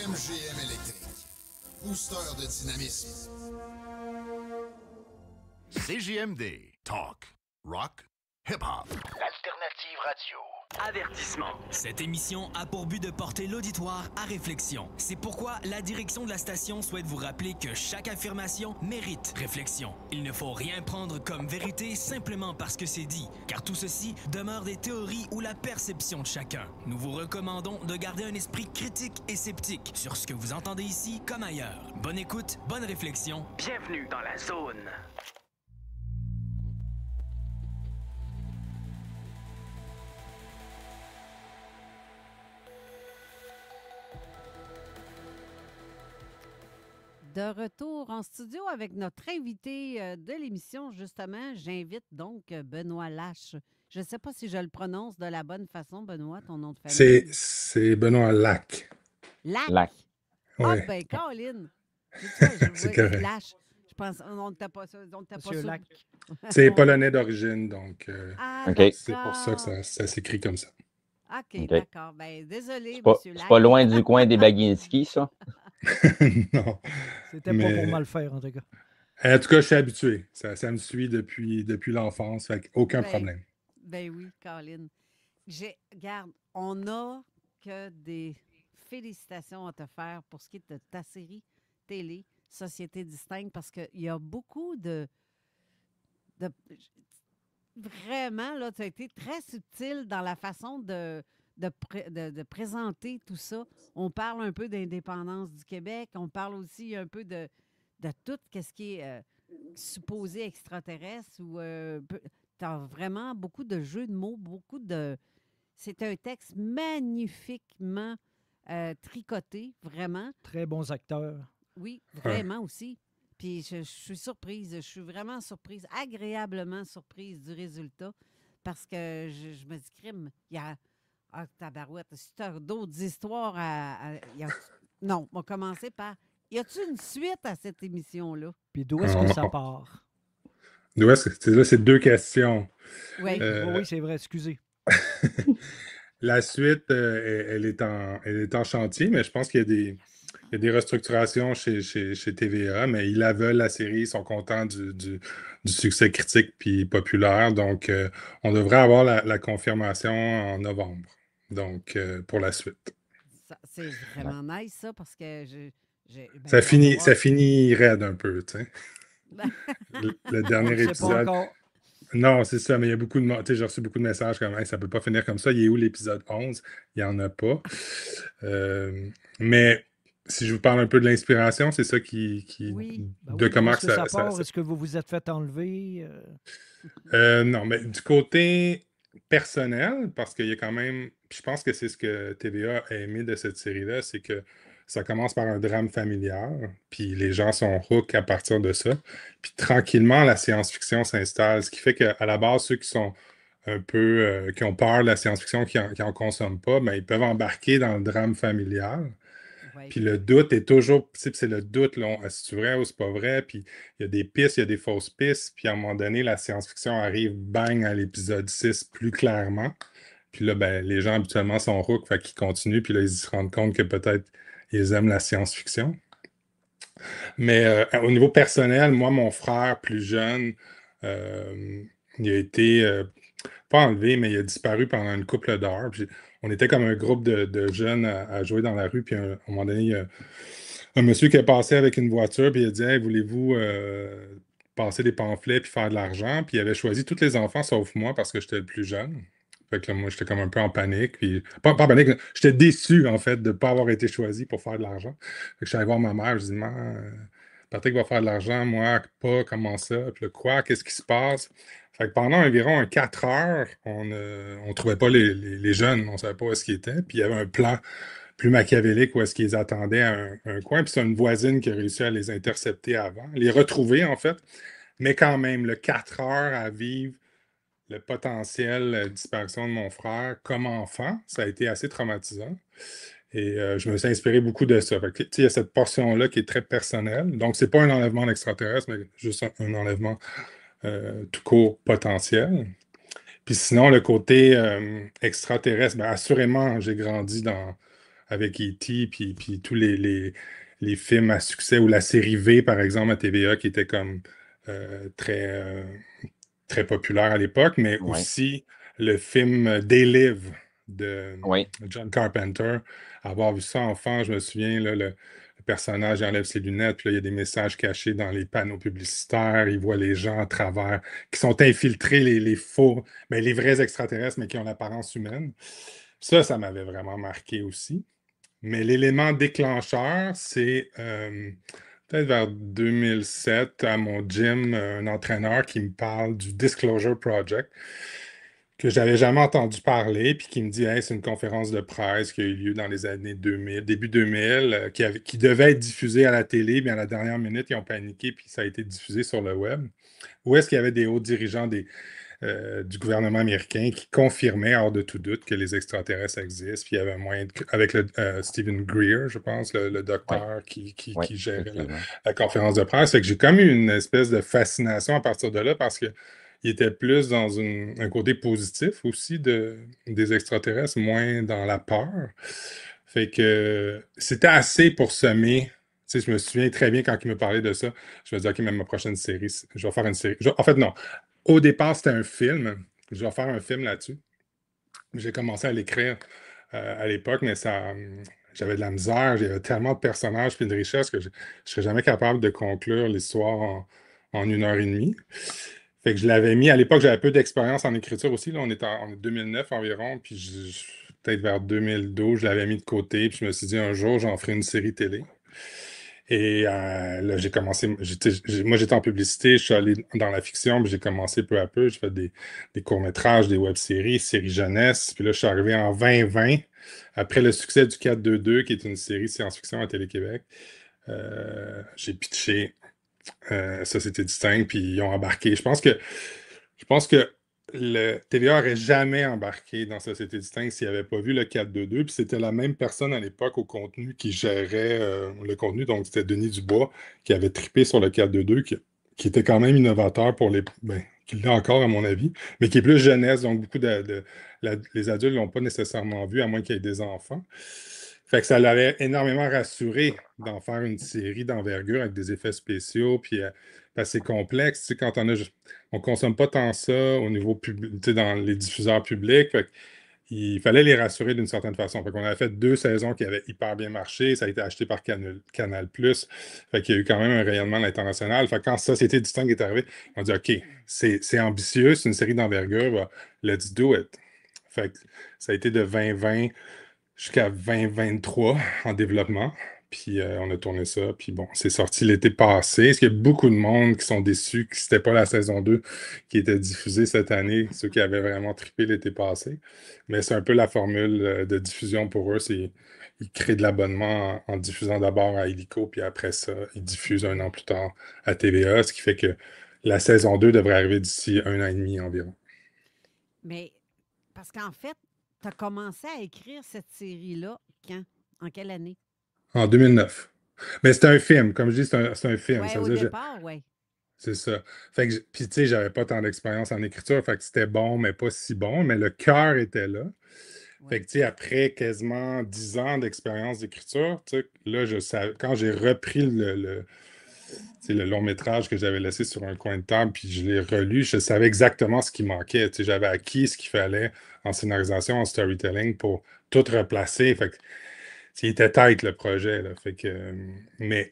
MGM Électrique. Booster de dynamisme. CJMD. Talk. Rock. Hip-hop. L'alternative radio. Avertissement. Cette émission a pour but de porter l'auditoire à réflexion. C'est pourquoi la direction de la station souhaite vous rappeler que chaque affirmation mérite réflexion. Il ne faut rien prendre comme vérité simplement parce que c'est dit, car tout ceci demeure des théories ou la perception de chacun. Nous vous recommandons de garder un esprit critique et sceptique sur ce que vous entendez ici comme ailleurs. Bonne écoute, bonne réflexion. Bienvenue dans la zone. De retour en studio avec notre invité de l'émission, justement. J'invite donc Benoît Lache. Je ne sais pas si je le prononce de la bonne façon, Benoît, ton nom de famille. C'est Benoît Lac. Lac? Ah, Ouais. ben, Caroline. C'est correct. Lache. Je pense, on ne t'a pas ça. Monsieur Lac. C'est polonais d'origine, donc Ah, OK. c'est pour ça que ça s'écrit comme ça. OK, OK. d'accord. Ben, désolé, C'est pas, Monsieur Lac. c'est pas loin du coin des Baginski, ça? Non. C'était pas pour mal faire, en tout cas. En tout cas, je suis habitué. Ça me suit depuis l'enfance, fait aucun problème. Ben oui, Caroline. Regarde, on n'a que des félicitations à te faire pour ce qui est de ta série télé, Société distincte, parce qu'il y a beaucoup de vraiment, là, tu as été très subtil dans la façon de présenter tout ça. On parle un peu d'indépendance du Québec, on parle aussi un peu de tout ce qui est supposé extraterrestre. Tu as vraiment beaucoup de jeux de mots, c'est un texte magnifiquement tricoté, vraiment. Très bons acteurs. Oui, vraiment aussi. Puis je suis surprise, je suis vraiment surprise, agréablement surprise du résultat, parce que je me dis, crime, il y a... Ah, tabarouette, si tu as d'autres histoires Non, on va commencer par... Y a-t-il une suite à cette émission-là? Puis d'où est-ce que ça part? D'où est-ce que... Là, c'est deux questions. Oui, oui, c'est vrai, excusez. La suite, elle est en chantier, mais je pense qu'il y a des restructurations chez TVA, mais ils la veulent, la série, ils sont contents du succès critique puis populaire. Donc, on devrait avoir la confirmation en novembre. Donc, pour la suite. C'est vraiment nice, ça, parce que ça finit raide un peu, tu sais. Le dernier épisode. Non, c'est ça, mais il y a beaucoup de... Tu sais, j'ai reçu beaucoup de messages comme hey, « ça peut pas finir comme ça, il est où l'épisode 11? » Il n'y en a pas. Mais si je vous parle un peu de l'inspiration, c'est ça Oui. de comment que ça part. Est-ce que vous vous êtes fait enlever? Non, mais du côté personnel, parce qu'il y a quand même... Je pense que c'est ce que TVA a aimé de cette série-là, c'est que ça commence par un drame familial, puis les gens sont hook à partir de ça. Puis tranquillement, la science-fiction s'installe, ce qui fait qu'à la base, ceux qui sont un peu... qui ont peur de la science-fiction, qui en consomment pas, ben, ils peuvent embarquer dans le drame familial. Puis le doute est toujours... C'est le doute, là, c'est vrai ou c'est pas vrai? Puis il y a des pistes, il y a des fausses pistes. Puis à un moment donné, la science-fiction arrive, bang, à l'épisode 6 plus clairement. Puis là, ben, les gens habituellement sont hook, fait qu'ils continuent. Puis là, ils se rendent compte que peut-être ils aiment la science-fiction. Mais au niveau personnel, moi, mon frère plus jeune, il a été... pas enlevé, mais il a disparu pendant une couple d'heures. Puis on était comme un groupe de jeunes à jouer dans la rue. Puis à un moment donné, il y a un monsieur qui est passé avec une voiture. Puis il a dit hey, voulez-vous passer des pamphlets puis faire de l'argent? Puis il avait choisi tous les enfants sauf moi parce que j'étais le plus jeune. Fait que là, moi, j'étais comme un peu en panique. Puis, pas en panique, j'étais déçu, en fait, de ne pas avoir été choisi pour faire de l'argent. Fait que je suis allé voir ma mère. Je dis Patrick va faire de l'argent, moi, pas, comment ça? Puis là, quoi? Qu'est-ce qui se passe? Fait que pendant environ 4 heures, on ne trouvait pas les jeunes, on ne savait pas où est-ce qu'ils étaient. Puis il y avait un plan. plus machiavélique où est-ce qu'ils attendaient à un coin. Puis c'est une voisine qui a réussi à les intercepter avant, les retrouver en fait. Mais quand même, le 4 heures à vivre le potentiel disparition de mon frère comme enfant, ça a été assez traumatisant. Et je me suis inspiré beaucoup de ça. Fait que, il y a cette portion-là qui est très personnelle. Donc, c'est pas un enlèvement d'extraterrestre, mais juste un enlèvement tout court potentiel. Puis sinon, le côté extraterrestre, ben, assurément, j'ai grandi avec E.T. puis tous les films à succès ou la série V, par exemple, à TVA, qui était comme très, très populaire à l'époque, mais aussi le film They Live de John Carpenter. Avoir vu ça enfant, je me souviens, là, le personnage enlève ses lunettes, puis là, il y a des messages cachés dans les panneaux publicitaires, il voit les gens à travers, qui sont infiltrés, les faux, ben, les vrais extraterrestres, mais qui ont l'apparence humaine. Ça m'avait vraiment marqué aussi. Mais l'élément déclencheur, c'est peut-être vers 2007, à mon gym, un entraîneur qui me parle du Disclosure Project, que j'avais jamais entendu parler, puis qui me dit hey, c'est une conférence de presse qui a eu lieu dans les années 2000, début 2000, qui devait être diffusée à la télé, mais à la dernière minute, ils ont paniqué, puis ça a été diffusé sur le web. Où est-ce qu'il y avait des hauts dirigeants du gouvernement américain qui confirmaient, hors de tout doute, que les extraterrestres existent, puis il y avait un moyen, avec Stephen Greer, je pense, le docteur qui gérait la conférence de presse. Fait que j'ai comme eu une espèce de fascination à partir de là, parce que il était plus dans un côté positif aussi des extraterrestres, moins dans la peur. Fait que c'était assez pour semer. Tu sais, je me souviens très bien quand il me parlait de ça. Je me disais, OK, même ma prochaine série, je vais faire une série. En fait, non. Au départ, c'était un film. Je vais faire un film là-dessus. J'ai commencé à l'écrire à l'époque, mais j'avais de la misère. J'avais tellement de personnages et de richesses que je ne serais jamais capable de conclure l'histoire en 1 heure et demie. Fait que je l'avais mis. À l'époque, j'avais peu d'expérience en écriture aussi. Là, on est en 2009 environ, puis peut-être vers 2012, je l'avais mis de côté, puis je me suis dit un jour, j'en ferai une série télé. Et là, j'ai commencé. Moi, j'étais en publicité, je suis allé dans la fiction, puis j'ai commencé peu à peu. J'ai fait des courts-métrages, des web-séries, séries jeunesse. Puis là, je suis arrivé en 2020, après le succès du 4-2-2, qui est une série science-fiction à Télé-Québec. J'ai pitché Société Distincte, puis ils ont embarqué. Je pense que le TVA n'aurait jamais embarqué dans Société Distincte s'il n'avait pas vu le 4-2-2. Puis c'était la même personne à l'époque au contenu qui gérait le contenu. Donc c'était Denis Dubois qui avait trippé sur le 4-2-2, qui était quand même innovateur pour qui l'est encore à mon avis, mais qui est plus jeunesse. Donc beaucoup les adultes ne l'ont pas nécessairement vu, à moins qu'il y ait des enfants. Fait que ça l'avait énormément rassuré d'en faire une série d'envergure avec des effets spéciaux, puis assez complexe. Tu sais, quand on ne consomme pas tant ça au niveau public, tu sais, dans les diffuseurs publics. Fait il fallait les rassurer d'une certaine façon. Fait qu'on avait fait 2 saisons qui avaient hyper bien marché. Ça a été acheté par Canal+. Fait qu'il y a eu quand même un rayonnement à l'international. Fait que quand Société Distincte est arrivée, on dit OK, c'est ambitieux, c'est une série d'envergure, let's do it. Fait que ça a été de 2020 jusqu'à 2023 en développement. Puis on a tourné ça. Puis bon, c'est sorti l'été passé. Est-ce qu'il y a beaucoup de monde qui sont déçus que c'était pas la saison 2 qui était diffusée cette année, ceux qui avaient vraiment trippé l'été passé. Mais c'est un peu la formule de diffusion pour eux. Ils créent de l'abonnement en diffusant d'abord à Illico, puis après ça, ils diffusent 1 an plus tard à TVA, ce qui fait que la saison 2 devrait arriver d'ici 1 an et demi environ. Mais parce qu'en fait, tu as commencé à écrire cette série-là quand? En quelle année? En 2009. Mais c'est un film. Comme je dis, c'est un film. Oui, au départ, oui. C'est ça. Fait que, puis tu sais, j'avais pas tant d'expérience en écriture, fait que c'était bon, mais pas si bon, mais le cœur était là. Ouais. Fait que, tu sais, après quasiment 10 ans d'expérience d'écriture, tu sais, là, quand j'ai repris le long-métrage que j'avais laissé sur un coin de table, puis je l'ai relu, je savais exactement ce qui manquait. Tu sais, j'avais acquis ce qu'il fallait en scénarisation, en storytelling pour tout replacer. Fait que, il était tight, le projet. Là. Fait que, mais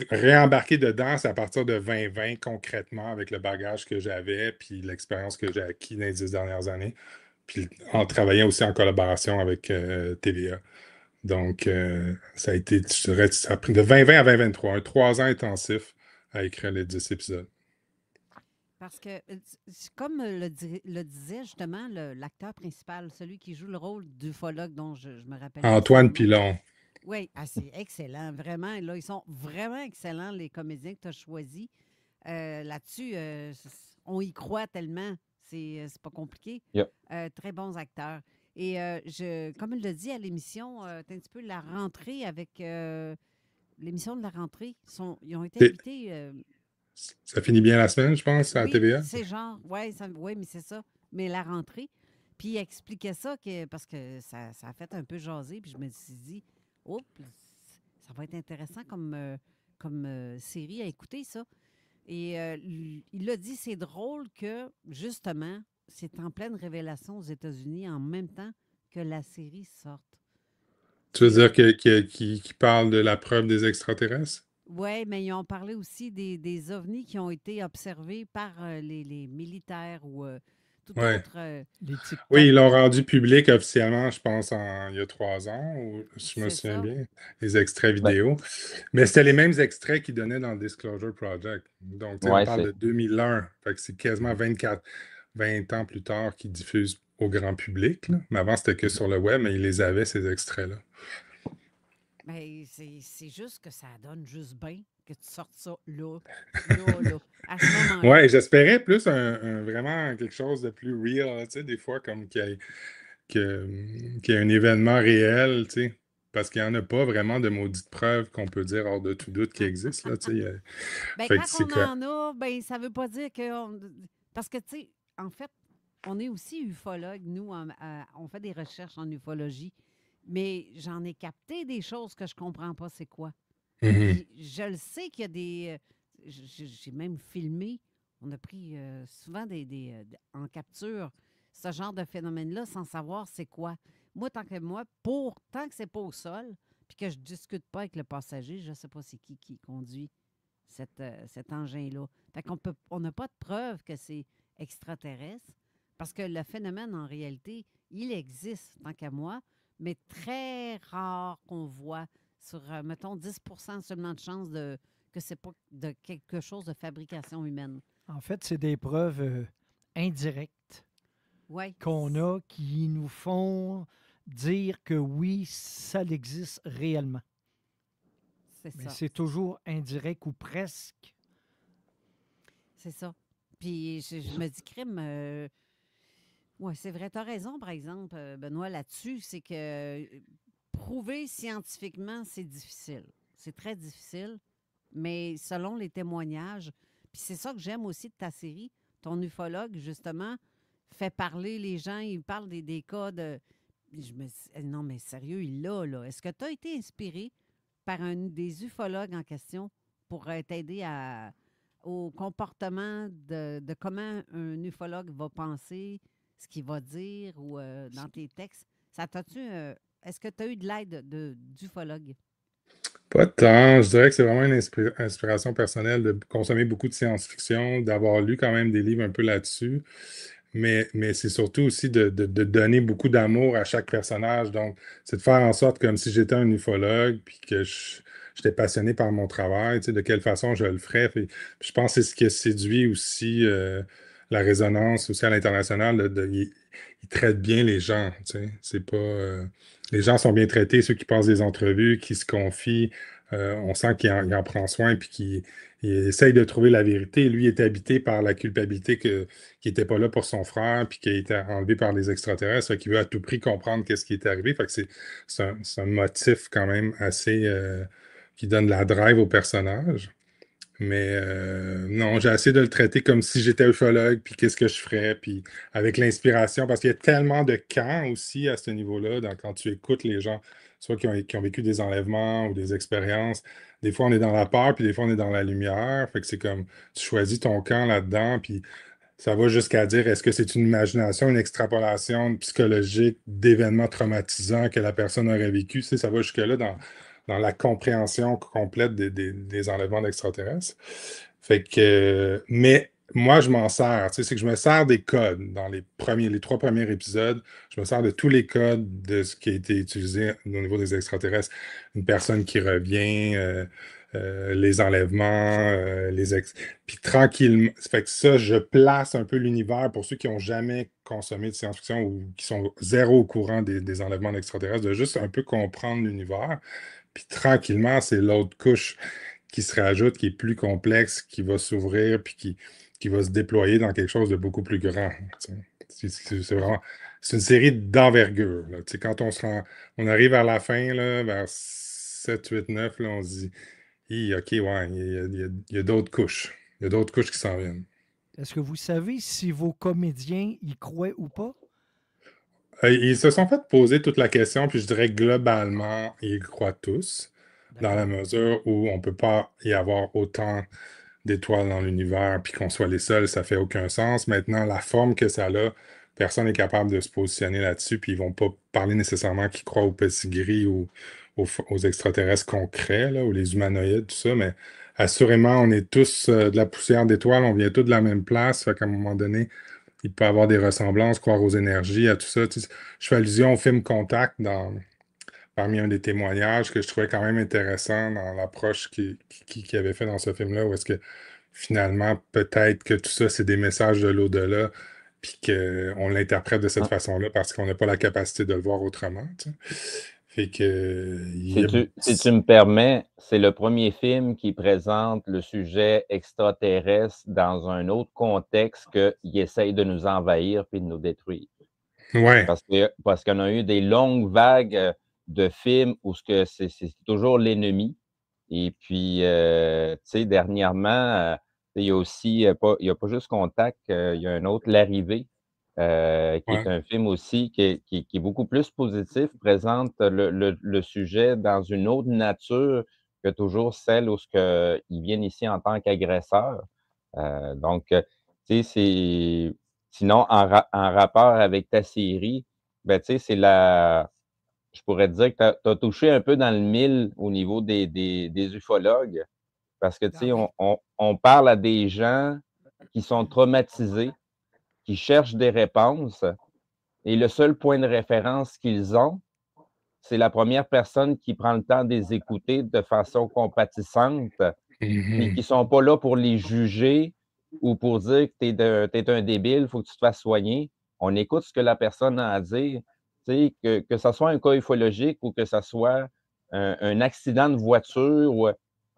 réembarquer dedans, c'est à partir de 2020, concrètement, avec le bagage que j'avais, puis l'expérience que j'ai acquis dans les 10 dernières années, puis en travaillant aussi en collaboration avec TVA. Donc, ça a été, je dirais, ça a pris de 2020 à 2023, 3 ans intensifs à écrire les 10 épisodes. Parce que, comme le disait justement l'acteur principal, celui qui joue le rôle d'ufologue dont je me rappelle. Antoine Pilon. Oui, c'est excellent, vraiment. Là, ils sont vraiment excellents, les comédiens que tu as choisis. Là-dessus, on y croit tellement. C'est pas compliqué. Yep. Très bons acteurs. Et comme il l'a dit à l'émission, t'as un petit peu la rentrée avec l'émission de la rentrée. Ils ont été Et invités. ça finit bien la semaine, je pense, à la Oui, TVA. c'est genre, ouais, mais c'est ça. Mais la rentrée. Puis il expliquait ça parce que ça a fait un peu jaser. Puis je me suis dit, oh, ça va être intéressant comme série à écouter, ça. Et il a dit, c'est drôle que, justement, c'est en pleine révélation aux États-Unis en même temps que la série sorte. Tu veux dire qu'il parle de la preuve des extraterrestres? Oui, mais ils ont parlé aussi des ovnis qui ont été observés par les militaires ou tout Ouais. autre. Oui, ils l'ont rendu public officiellement, je pense, il y a 3 ans, ou si je me C'est souviens ça. bien, les extraits Ben, vidéo. Mais c'était les mêmes extraits qu'ils donnaient dans le Disclosure Project. Donc, tu sais, on ouais, parle c'est de 2001. Fait que c'est quasiment 20 ans plus tard qu'ils diffusent au grand public, là. Mais avant, c'était que sur le web, mais ils les avaient, ces extraits-là. Mais c'est juste que ça donne juste bien que tu sortes ça là, à ce moment-là. Ouais, j'espérais plus vraiment quelque chose de plus real, tu sais, des fois, comme qu'il y ait un événement réel, tu sais, parce qu'il n'y en a pas vraiment de maudites preuves qu'on peut dire hors de tout doute qui existent, là, tu sais. Ben, Fait quand que c'est on quoi? en a, ben, ça veut pas dire que. Parce que, tu sais, en fait, on est aussi ufologue. Nous, on fait des recherches en ufologie. Mais j'en ai capté des choses que je comprends pas c'est quoi. Mhm. Puis je le sais qu'il y a des. J'ai même filmé. On a pris souvent en capture ce genre de phénomène-là sans savoir c'est quoi. Moi, tant que c'est pas au sol, puis que je discute pas avec le passager, je sais pas c'est qui conduit cet engin-là. Fait on n'a pas de preuve que c'est extraterrestre parce que le phénomène, en réalité, il existe, tant qu'à moi, mais très rare qu'on voit sur, mettons, 10 seulement de chance que c'est pas de quelque chose de fabrication humaine. En fait, c'est des preuves indirectes qu'on a qui nous font dire que oui, ça existe réellement. Mais ça. c'est toujours indirect ou presque. C'est ça. Puis je me dis, crime, oui, c'est vrai, tu as raison, par exemple, Benoît, là-dessus, c'est que prouver scientifiquement, c'est difficile. C'est très difficile, mais selon les témoignages, puis c'est ça que j'aime aussi de ta série, ton ufologue, justement, fait parler les gens, il parle des cas de... Je me dis, non, mais sérieux, il l'a, là. Est-ce que tu as été inspiré par un des ufologues en question pour t'aider au comportement de comment un ufologue va penser, ce qu'il va dire ou dans tes textes? Est-ce que tu as eu de l'aide d'ufologue? Pas tant. Je dirais que c'est vraiment une inspiration personnelle de consommer beaucoup de science-fiction, d'avoir lu quand même des livres un peu là-dessus. Mais c'est surtout aussi de donner beaucoup d'amour à chaque personnage. Donc, c'est de faire en sorte comme si j'étais un ufologue, puis que j'étais passionné par mon travail, tu sais, de quelle façon je le ferais. Puis je pense que c'est ce qui a séduit aussi la résonance aussi à l'international. Ils traitent bien les gens, tu sais. C'est pas... les gens sont bien traités, ceux qui passent des entrevues, qui se confient. On sent qu'il en prend soin, puis qu'il essaye de trouver la vérité. Lui, il est habité par la culpabilité qu'il n'était pas là pour son frère, puis qu'il a été enlevé par les extraterrestres. Fait qu'il veut à tout prix comprendre qu'est-ce qui est arrivé. Fait que c'est un motif quand même assez... qui donne de la drive au personnage. Mais non, j'ai essayé de le traiter comme si j'étais ufologue, puis qu'est-ce que je ferais, puis avec l'inspiration, parce qu'il y a tellement de camps aussi à ce niveau-là, quand tu écoutes les gens, soit qui ont vécu des enlèvements ou des expériences. Des fois, on est dans la peur, puis des fois, on est dans la lumière. Fait que c'est comme, tu choisis ton camp là-dedans, puis ça va jusqu'à dire, est-ce que c'est une imagination, une extrapolation psychologique d'événements traumatisants que la personne aurait vécu? Tu sais, ça va jusque-là dans la compréhension complète des enlèvements d'extraterrestres. Fait que, mais moi, je m'en sers. Tu sais, c'est que je me sers des codes dans les 3 premiers épisodes. Je me sers de tous les codes de ce qui a été utilisé au niveau des extraterrestres. Une personne qui revient, les enlèvements, Puis tranquillement, ça fait que ça, je place un peu l'univers pour ceux qui n'ont jamais consommé de science-fiction ou qui sont zéro au courant des enlèvements d'extraterrestres, de juste un peu comprendre l'univers. Puis tranquillement, c'est l'autre couche qui se rajoute, qui est plus complexe, qui va s'ouvrir, puis qui va se déployer dans quelque chose de beaucoup plus grand. C'est vraiment... C'est une série d'envergure. Là. Quand on arrive à la fin, là, vers 7, 8, 9, là, on se dit, OK, ouais, il y a d'autres couches. Il y a d'autres couches qui s'en viennent. Est-ce que vous savez si vos comédiens y croient ou pas? Ils se sont fait poser toute la question, puis je dirais globalement, ils y croient tous, dans la mesure où on ne peut pas y avoir autant d'étoiles dans l'univers, puis qu'on soit les seuls, ça fait aucun sens. Maintenant, la forme que ça a, personne n'est capable de se positionner là-dessus, puis ils ne vont pas parler nécessairement qu'ils croient aux petits gris ou aux extraterrestres concrets, là, ou les humanoïdes, tout ça, mais assurément, on est tous de la poussière d'étoiles, on vient tous de la même place, fait qu'à un moment donné, il peut y avoir des ressemblances, croire aux énergies, à tout ça. Je fais allusion au film Contact parmi un des témoignages que je trouvais quand même intéressant dans l'approche qu'il avait fait dans ce film-là, où est-ce que finalement, peut-être que tout ça, c'est des messages de l'au-delà, puis qu'on l'interprète de cette façon-là parce qu'on n'a pas la capacité de le voir autrement. Fait que, si tu me permets, c'est le premier film qui présente le sujet extraterrestre dans un autre contexte qu'il essaye de nous envahir puis de nous détruire. Ouais. Parce qu'on a eu des longues vagues de films où c'est toujours l'ennemi. Et puis, tu sais, dernièrement, il y a aussi, il n'y a pas juste Contact, il y a un autre, L'Arrivée, qui est un film aussi qui est beaucoup plus positif, présente le sujet dans une autre nature que toujours celle où ils viennent ici en tant qu'agresseurs. Donc, tu sais, sinon, en rapport avec ta série, ben, tu sais, je pourrais te dire que tu as touché un peu dans le mille au niveau des ufologues, parce que, tu sais, on parle à des gens qui sont traumatisés, qui cherchent des réponses, et le seul point de référence qu'ils ont, c'est la première personne qui prend le temps de les écouter de façon compatissante, et qui ne sont pas là pour les juger ou pour dire que tu es un débile, il faut que tu te fasses soigner. On écoute ce que la personne a à dire. Que ce soit un cas ufologique ou que ce soit un accident de voiture, ou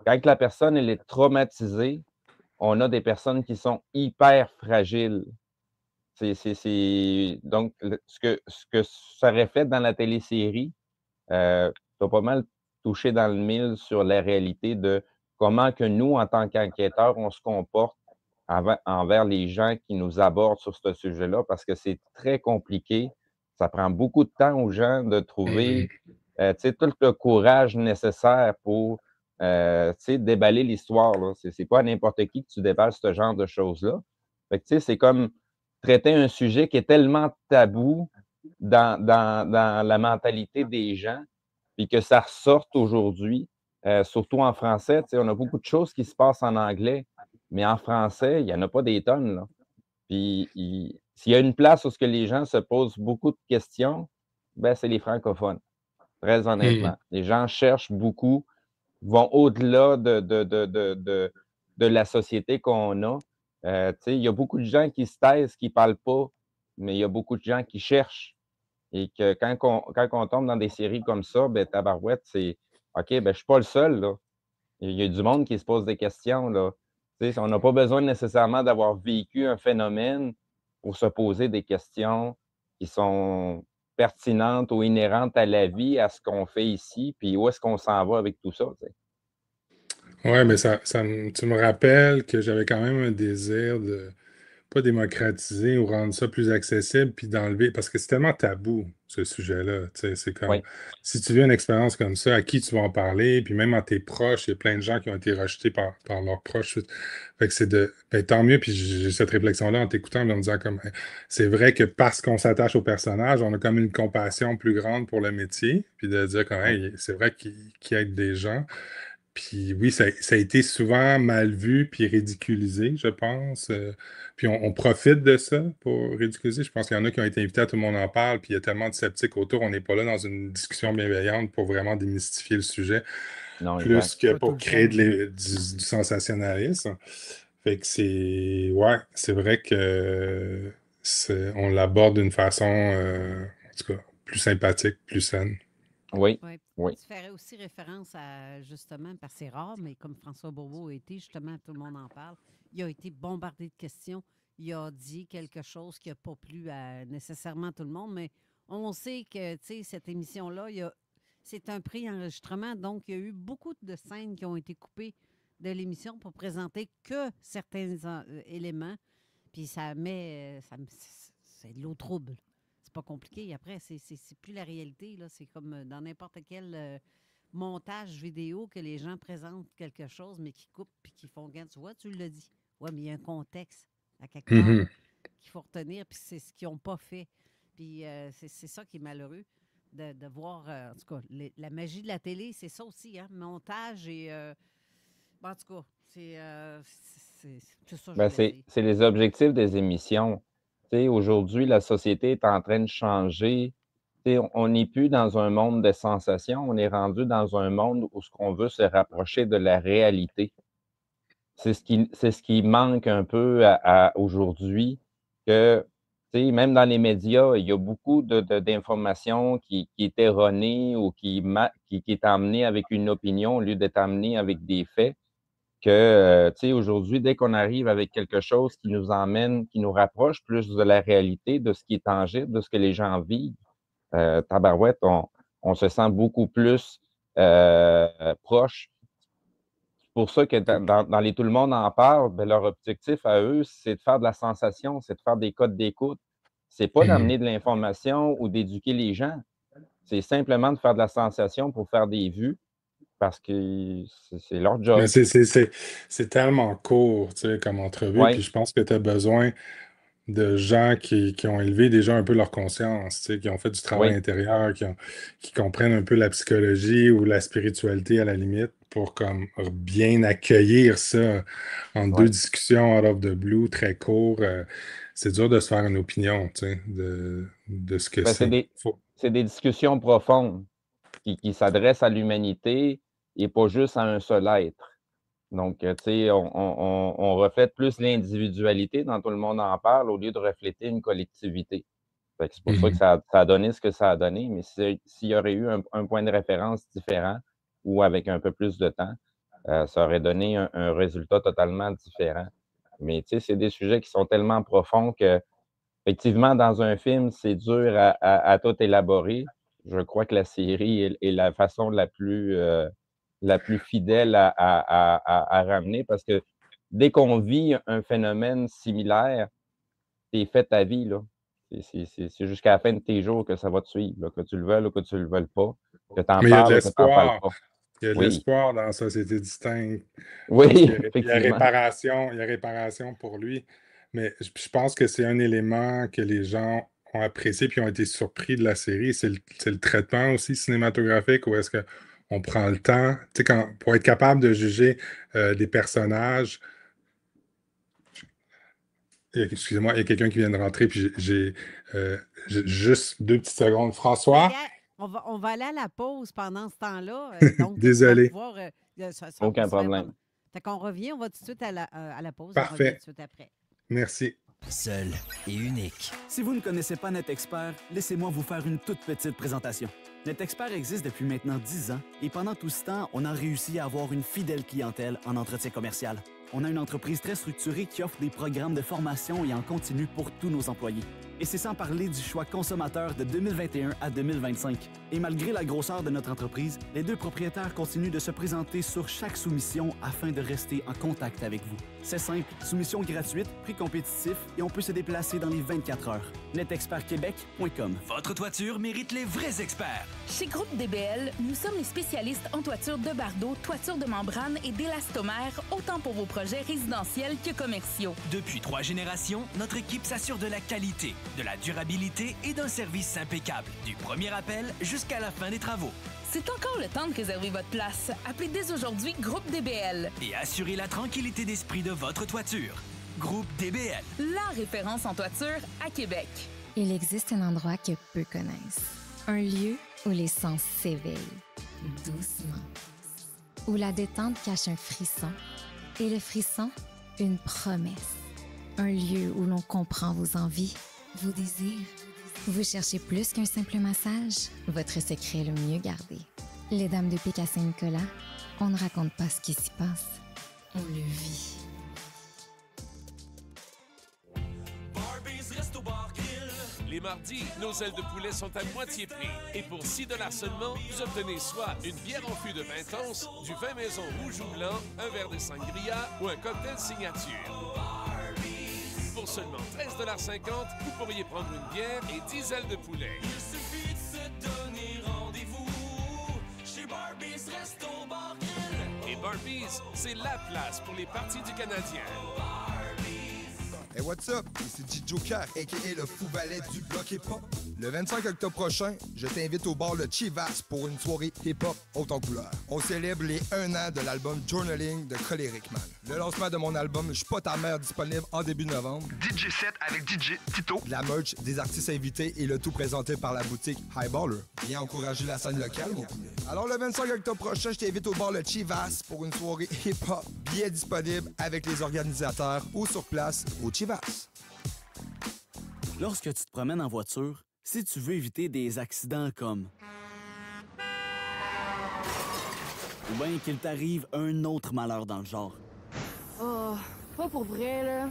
quand la personne elle est traumatisée, on a des personnes qui sont hyper fragiles. Donc, ce que ça reflète dans la télésérie, tu as pas mal touché dans le mille sur la réalité de comment que nous, en tant qu'enquêteurs, on se comporte envers les gens qui nous abordent sur ce sujet-là, parce que c'est très compliqué. Ça prend beaucoup de temps aux gens de trouver tout le courage nécessaire pour déballer l'histoire. C'est pas à n'importe qui que tu déballes ce genre de choses-là. Fait que, c'est comme traiter un sujet qui est tellement tabou dans la mentalité des gens, puis que ça ressorte aujourd'hui, surtout en français. On a beaucoup de choses qui se passent en anglais, mais en français, il n'y en a pas des tonnes. Là. Puis, s'il y a une place où les gens se posent beaucoup de questions, ben, c'est les francophones, très honnêtement. Les gens cherchent beaucoup, vont au-delà de la société qu'on a. Il y a beaucoup de gens qui se taisent, qui ne parlent pas, mais il y a beaucoup de gens qui cherchent. Et que quand on tombe dans des séries comme ça, ben, tabarouette, c'est OK, ben, je ne suis pas le seul. Là. Il y a du monde qui se pose des questions. Là. On n'a pas besoin nécessairement d'avoir vécu un phénomène pour se poser des questions qui sont pertinentes ou inhérentes à la vie, à ce qu'on fait ici, puis où est-ce qu'on s'en va avec tout ça. Oui, mais tu me rappelles que j'avais quand même un désir de pas démocratiser ou rendre ça plus accessible, puis d'enlever, parce que c'est tellement tabou, ce sujet-là. C'est comme, si tu vis une expérience comme ça, à qui tu vas en parler, puis même à tes proches, il y a plein de gens qui ont été rejetés par leurs proches. Fait que c'est tant mieux, puis j'ai cette réflexion-là en t'écoutant, en me disant comme, c'est vrai que parce qu'on s'attache au personnage, on a comme une compassion plus grande pour le métier, puis de dire comme, c'est vrai qu'il aide des gens. Puis oui, ça a été souvent mal vu puis ridiculisé, je pense. Puis on profite de ça pour ridiculiser. Je pense qu'il y en a qui ont été invités à Tout le monde en parle, puis il y a tellement de sceptiques autour. On n'est pas là dans une discussion bienveillante pour vraiment démystifier le sujet. Non, plus exact. que Pas tout pour le créer temps. du sensationnalisme. Fait que c'est vrai que on l'aborde d'une façon, en tout cas, plus sympathique, plus saine. Oui, Oui. oui. Tu ferais aussi référence à, justement, parce que c'est rare, mais comme François Bourbeau a été, justement, tout le monde en parle, il a été bombardé de questions. Il a dit quelque chose qui n'a pas plu à nécessairement tout le monde, mais on sait que, tu sais, cette émission-là, c'est un pré-enregistrement, donc il y a eu beaucoup de scènes qui ont été coupées de l'émission pour présenter que certains éléments, puis c'est de l'eau trouble. C'est pas compliqué. Après, c'est plus la réalité, là. C'est comme dans n'importe quel montage vidéo que les gens présentent quelque chose, mais qui coupent puis qui font « Tu vois, tu l'as dit. » Oui, mais il y a un contexte à quelque part qu'il faut retenir, puis c'est ce qu'ils n'ont pas fait. Puis c'est ça qui est malheureux, de voir, en tout cas, la magie de la télé, c'est ça aussi, hein? Montage et... en tout cas, c'est ça que je voulais dire. C'est les objectifs des émissions. Tu sais, aujourd'hui, la société est en train de changer. Tu sais, on n'est plus dans un monde de sensations, on est rendu dans un monde où ce qu'on veut se rapprocher de la réalité. C'est ce qui manque un peu aujourd'hui, que, tu sais, même dans les médias, il y a beaucoup d'informations qui est erronée ou qui est amenée avec une opinion au lieu d'être amenée avec des faits. Que, tu sais, aujourd'hui, dès qu'on arrive avec quelque chose qui nous emmène, qui nous rapproche plus de la réalité, de ce qui est tangible, de ce que les gens vivent, tabarouette, on se sent beaucoup plus proche. C'est pour ça que dans les Tout le monde en parle, ben, leur objectif à eux, c'est de faire de la sensation, c'est de faire des codes d'écoute. C'est pas d'amener de l'information ou d'éduquer les gens. C'est simplement de faire de la sensation pour faire des vues parce que c'est leur job. Mais c'est tellement court, tu sais, comme entrevue, Ouais. puis je pense que tu as besoin de gens qui ont élevé déjà un peu leur conscience, tu sais, qui ont fait du travail Oui. intérieur, qui comprennent un peu la psychologie ou la spiritualité à la limite pour comme bien accueillir ça en deux Ouais. discussions out of the blue, très court. C'est dur de se faire une opinion, tu sais, de ce que Ben, c'est. c'est des discussions profondes qui s'adressent à l'humanité et pas juste à un seul être. Donc, tu sais, on reflète plus l'individualité dans Tout le monde en parle au lieu de refléter une collectivité. Fait que c'est pour ça que ça a donné ce que ça a donné, mais s'il y aurait eu un point de référence différent ou avec un peu plus de temps, ça aurait donné un résultat totalement différent. Mais tu sais, c'est des sujets qui sont tellement profonds que, effectivement, dans un film, c'est dur à tout élaborer. Je crois que la série est la façon la plus fidèle à ramener parce que dès qu'on vit un phénomène similaire, t'es fait ta vie, là. C'est jusqu'à la fin de tes jours que ça va te suivre, là, que tu le veuilles ou que tu le veuilles pas, que tu en Mais il y a de parles ou que tu n'en parles l'espoir. pas. Il y a de Oui. l'espoir dans la société distincte. Oui, Parce qu'il y a effectivement. réparation pour lui. Mais je pense que c'est un élément que les gens ont apprécié puis ont été surpris de la série. C'est le traitement aussi cinématographique où est-ce qu'on prend le temps, tu sais, pour être capable de juger des personnages. Excusez-moi, il y a quelqu'un qui vient de rentrer, puis j'ai juste 2 petites secondes. François? On va aller à la pause pendant ce temps-là. Donc, Désolé. Aucun problème. Fait qu'on revient, on va tout de suite à la pause. Parfait. On revient tout de suite après. Merci. Seul et unique. Si vous ne connaissez pas NetExpert, laissez-moi vous faire une toute petite présentation. NetExpert existe depuis maintenant 10 ans et pendant tout ce temps, on a réussi à avoir une fidèle clientèle en entretien commercial. On a une entreprise très structurée qui offre des programmes de formation et en continu pour tous nos employés. Et c'est sans parler du choix consommateur de 2021 à 2025. Et malgré la grosseur de notre entreprise, les 2 propriétaires continuent de se présenter sur chaque soumission afin de rester en contact avec vous. C'est simple, soumission gratuite, prix compétitif et on peut se déplacer dans les 24 heures. NetExpertQuébec.com. Votre toiture mérite les vrais experts. Chez Groupe DBL, nous sommes les spécialistes en toiture de bardeaux, toiture de membrane et d'élastomère, autant pour vos projets résidentiels que commerciaux. Depuis 3 générations, notre équipe s'assure de la qualité, de la durabilité et d'un service impeccable, du premier appel jusqu'à la fin des travaux. C'est encore le temps de réserver votre place. Appelez dès aujourd'hui Groupe DBL. Et assurez la tranquillité d'esprit de votre toiture. Groupe DBL. La référence en toiture à Québec. Il existe un endroit que peu connaissent. Un lieu où les sens s'éveillent. Doucement. où la détente cache un frisson et le frisson, une promesse. Un lieu où l'on comprend vos envies, vos désirs. Vous cherchez plus qu'un simple massage? Votre secret est le mieux gardé. Les Dames de Pique à Saint-Nicolas, on ne raconte pas ce qui s'y passe, on le vit. Les mardis, nos ailes de poulet sont à moitié prix. Et pour 6 $ seulement, vous obtenez soit une bière en fût de 20 onces, du vin maison rouge ou blanc, un verre de sangria ou un cocktail signature. Pour seulement 13,50 $, vous pourriez prendre une bière et 10 ailes de poulet. Il suffit de se donner rendez-vous chez Barbies Resto Bar Grill. Et Barbies, c'est la place pour les parties du Canadien. Hey, what's up? C'est G Joker, a.k.a. le fou ballet du bloc hip-hop. Le 25 octobre prochain, je t'invite au bar Le Chivas pour une soirée hip-hop haute en couleur. On célèbre les 1 an de l'album Journaling de Choleric Man. Le lancement de mon album Je suis pas ta mère disponible en début novembre. DJ set avec DJ Tito. La merch, des artistes invités et le tout présenté par la boutique Highballer. Viens encourager la scène locale, mon poulet. Alors le 25 octobre prochain, je t'invite au bar Le Chivas pour une soirée hip-hop. Billets disponibles avec les organisateurs ou sur place au Chivas. Lorsque tu te promènes en voiture, si tu veux éviter des accidents comme... ou bien qu'il t'arrive un autre malheur dans le genre. Oh, pas pour vrai, là.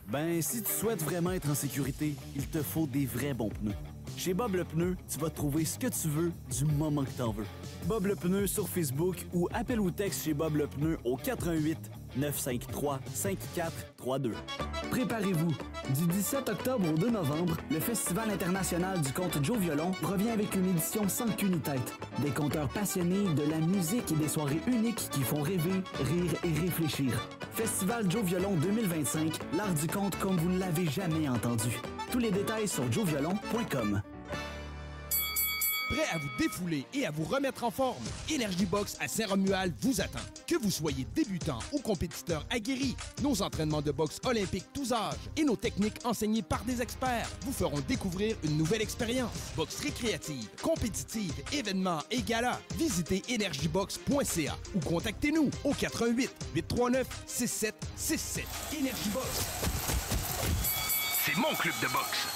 Ben, si tu souhaites vraiment être en sécurité, il te faut des vrais bons pneus. Chez Bob le Pneu, tu vas trouver ce que tu veux du moment que t'en veux. Bob le Pneu sur Facebook ou appelle ou texte chez Bob le Pneu au 88 953 5432. Préparez-vous. Du 17 octobre au 2 novembre, le Festival international du conte Joe Violon revient avec une édition sans queue ni tête. Des conteurs passionnés, de la musique et des soirées uniques qui font rêver, rire et réfléchir. Festival Joe Violon 2025, l'art du conte comme vous ne l'avez jamais entendu. Tous les détails sur joeviolon.com. Prêt à vous défouler et à vous remettre en forme? Energy Box à Saint-Romuald vous attend. Que vous soyez débutant ou compétiteur aguerri, nos entraînements de boxe olympique tous âges et nos techniques enseignées par des experts vous feront découvrir une nouvelle expérience. Boxe récréative, compétitive, événements et galas. Visitez energybox.ca ou contactez-nous au 88 839 6767. Energy Box. C'est mon club de boxe.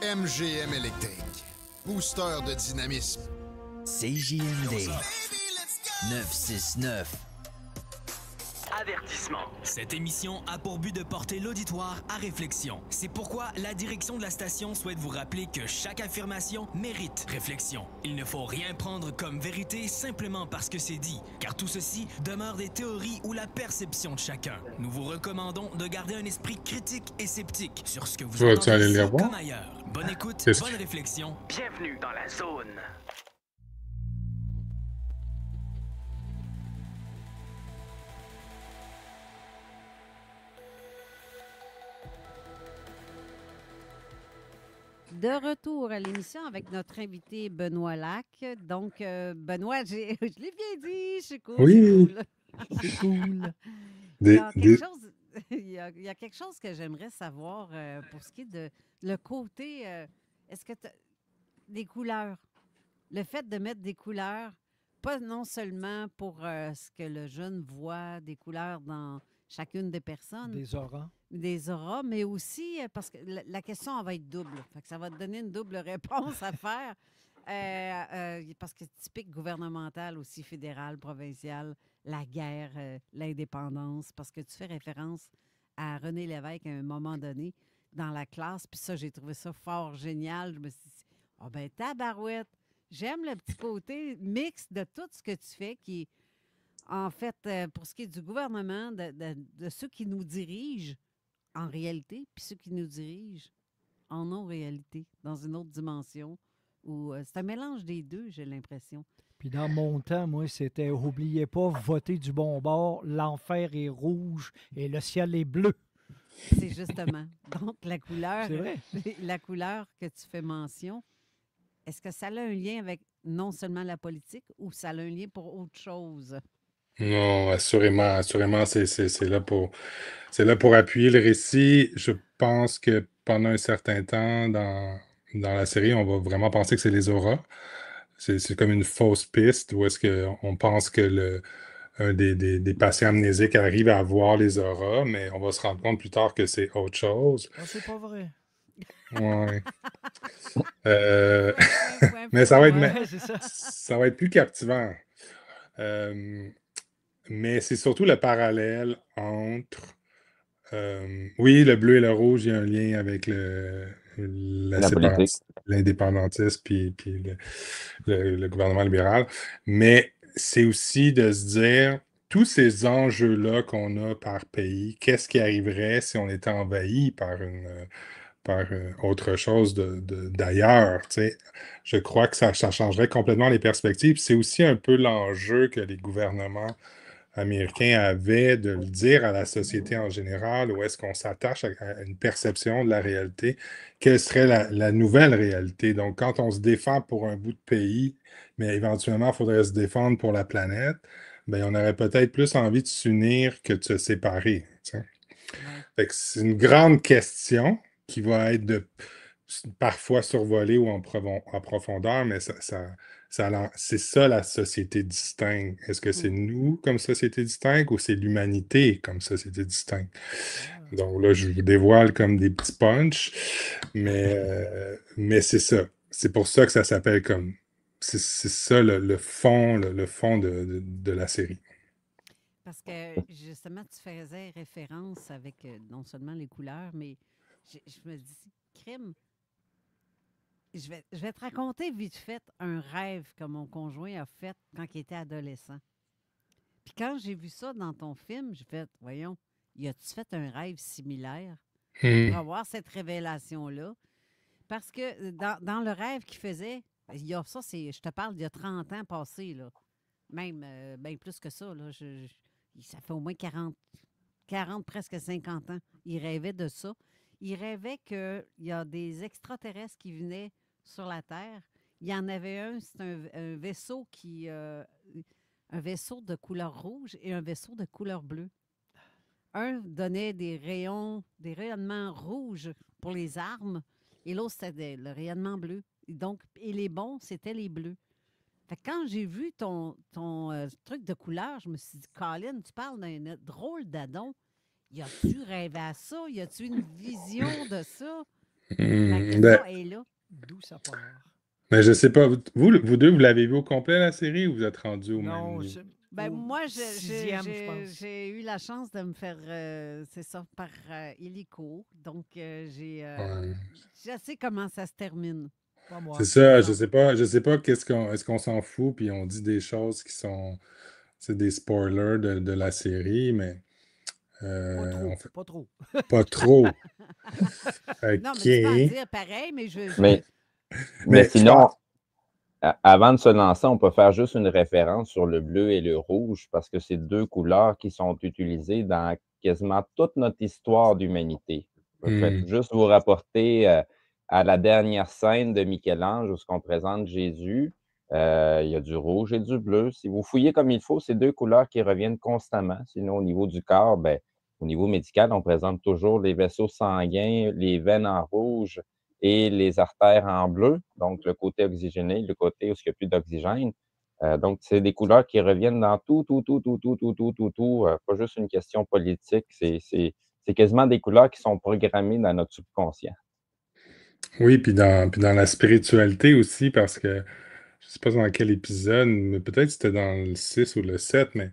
MGM électrique. Booster de dynamisme. CJMD 969. Avertissement. Cette émission a pour but de porter l'auditoire à réflexion. C'est pourquoi la direction de la station souhaite vous rappeler que chaque affirmation mérite réflexion. Il ne faut rien prendre comme vérité simplement parce que c'est dit, car tout ceci demeure des théories ou la perception de chacun. Nous vous recommandons de garder un esprit critique et sceptique sur ce que vous Vas-tu entendez aller ici les revoir? comme ailleurs. Bonne écoute, Qu'est-ce bonne que- réflexion. Bienvenue dans la zone. De retour à l'émission avec notre invité Benoît Lac. Donc, Benoît, je l'ai bien dit, c'est cool. Oui. C'est cool. Des- Il y a quelque des- chose, il y a quelque chose que j'aimerais savoir pour ce qui est de le côté. Est-ce que des couleurs, le fait de mettre des couleurs, pas non seulement pour ce que le jeune voit, des couleurs dans chacune des personnes. Des auras. Des auras, mais aussi parce que la question elle va être double. Fait que ça va te donner une double réponse à faire. Parce que c'est typique gouvernemental aussi, fédéral, provincial, la guerre, l'indépendance, parce que tu fais référence à René Lévesque à un moment donné dans la classe, puis ça, j'ai trouvé ça fort génial. Je me suis dit, oh ben tabarouette, j'aime le petit côté mixte de tout ce que tu fais qui est, en fait, pour ce qui est du gouvernement, de ceux qui nous dirigent en réalité, puis ceux qui nous dirigent en non-réalité, dans une autre dimension, où c'est un mélange des deux, j'ai l'impression. Puis dans mon temps, moi, c'était oubliez pas, votez du bon bord, l'enfer est rouge et le ciel est bleu. C'est justement. Donc, la couleur, C'est vrai. la couleur que tu fais mention, est-ce que ça a un lien avec non seulement la politique ou ça a un lien pour autre chose? Non, assurément, assurément, c'est là pour appuyer le récit. Je pense que pendant un certain temps dans la série, on va vraiment penser que c'est les auras. C'est comme une fausse piste où est-ce qu'on pense que un des patients amnésiques arrive à voir les auras, mais on va se rendre compte plus tard que c'est autre chose. Ah, c'est pas vrai. Ouais. Mais ça va être, Ouais, c'est ça. ça va être plus captivant. Mais c'est surtout le parallèle entre oui, le bleu et le rouge, il y a un lien avec La politique. l'indépendantisme puis le gouvernement libéral. Mais c'est aussi de se dire, tous ces enjeux-là qu'on a par pays, qu'est-ce qui arriverait si on était envahi par autre chose d'ailleurs, tu sais? Je crois que ça changerait complètement les perspectives. C'est aussi un peu l'enjeu que les gouvernements américain avait de le dire à la société en général, où est-ce qu'on s'attache à une perception de la réalité, quelle serait la nouvelle réalité. Donc, quand on se défend pour un bout de pays, mais éventuellement, il faudrait se défendre pour la planète, bien, on aurait peut-être plus envie de s'unir que de se séparer. Tu sais. Fait que c'est une grande question qui va être parfois survolée ou en profondeur, mais c'est ça la société distincte. Est-ce que c'est nous comme société distincte ou c'est l'humanité comme société distincte? Donc là, je vous dévoile comme des petits punchs, mais c'est ça. C'est pour ça que ça s'appelle comme... C'est ça le fond, le fond de la série. Parce que justement, tu faisais référence avec non seulement les couleurs, mais je me dis, crime, je vais te raconter vite fait un rêve que mon conjoint a fait quand il était adolescent. Puis quand j'ai vu ça dans ton film, j'ai fait, voyons, y a-tu fait un rêve similaire pour avoir cette révélation-là? Parce que dans le rêve qu'il faisait, il y a ça, je te parle d'il y a 30 ans passés, là. Même bien plus que ça, là. Ça fait au moins 40, presque 50 ans. Il rêvait de ça. Il rêvait qu'il y a des extraterrestres qui venaient sur la Terre. Il y en avait un, c'est un vaisseau un vaisseau de couleur rouge et un vaisseau de couleur bleue. Un donnait des rayonnements rouges pour les armes et l'autre, c'était le rayonnement bleu. Et les bons, c'était les bleus. Fait que quand j'ai vu ton truc de couleur, je me suis dit, Colin, tu parles d'un drôle d'adon. Y a-tu rêvé à ça? Y a-tu une vision de ça? La question est là. D'où ça part? Mais je sais pas, vous deux, vous l'avez vu au complet, la série, ou vous êtes rendus au même niveau? Moi, sixième, je pense. j'ai eu la chance de me faire, c'est ça, par illico. Donc, j'ai je sais comment ça se termine. Pas moi. C'est ça, je sais pas est-ce qu'on s'en fout, puis on dit des choses qui sont, c'est des spoilers de la série, mais pas trop. Pas trop. Non, mais tu peux en dire pareil, mais mais sinon, avant de se lancer, on peut faire juste une référence sur le bleu et le rouge parce que c'est deux couleurs qui sont utilisées dans quasiment toute notre histoire d'humanité. Je vais juste vous rapporter à la dernière scène de Michel-Ange où on présente Jésus. Il y a du rouge et du bleu. Si vous fouillez comme il faut, c'est deux couleurs qui reviennent constamment. Sinon, au niveau du corps, au niveau médical, on présente toujours les vaisseaux sanguins, les veines en rouge et les artères en bleu, donc le côté oxygéné, le côté où il n'y a plus d'oxygène. Donc, c'est des couleurs qui reviennent dans tout, pas juste une question politique, c'est quasiment des couleurs qui sont programmées dans notre subconscient. Oui, puis dans la spiritualité aussi, parce que je ne sais pas dans quel épisode, mais peut-être c'était dans le 6 ou le 7, mais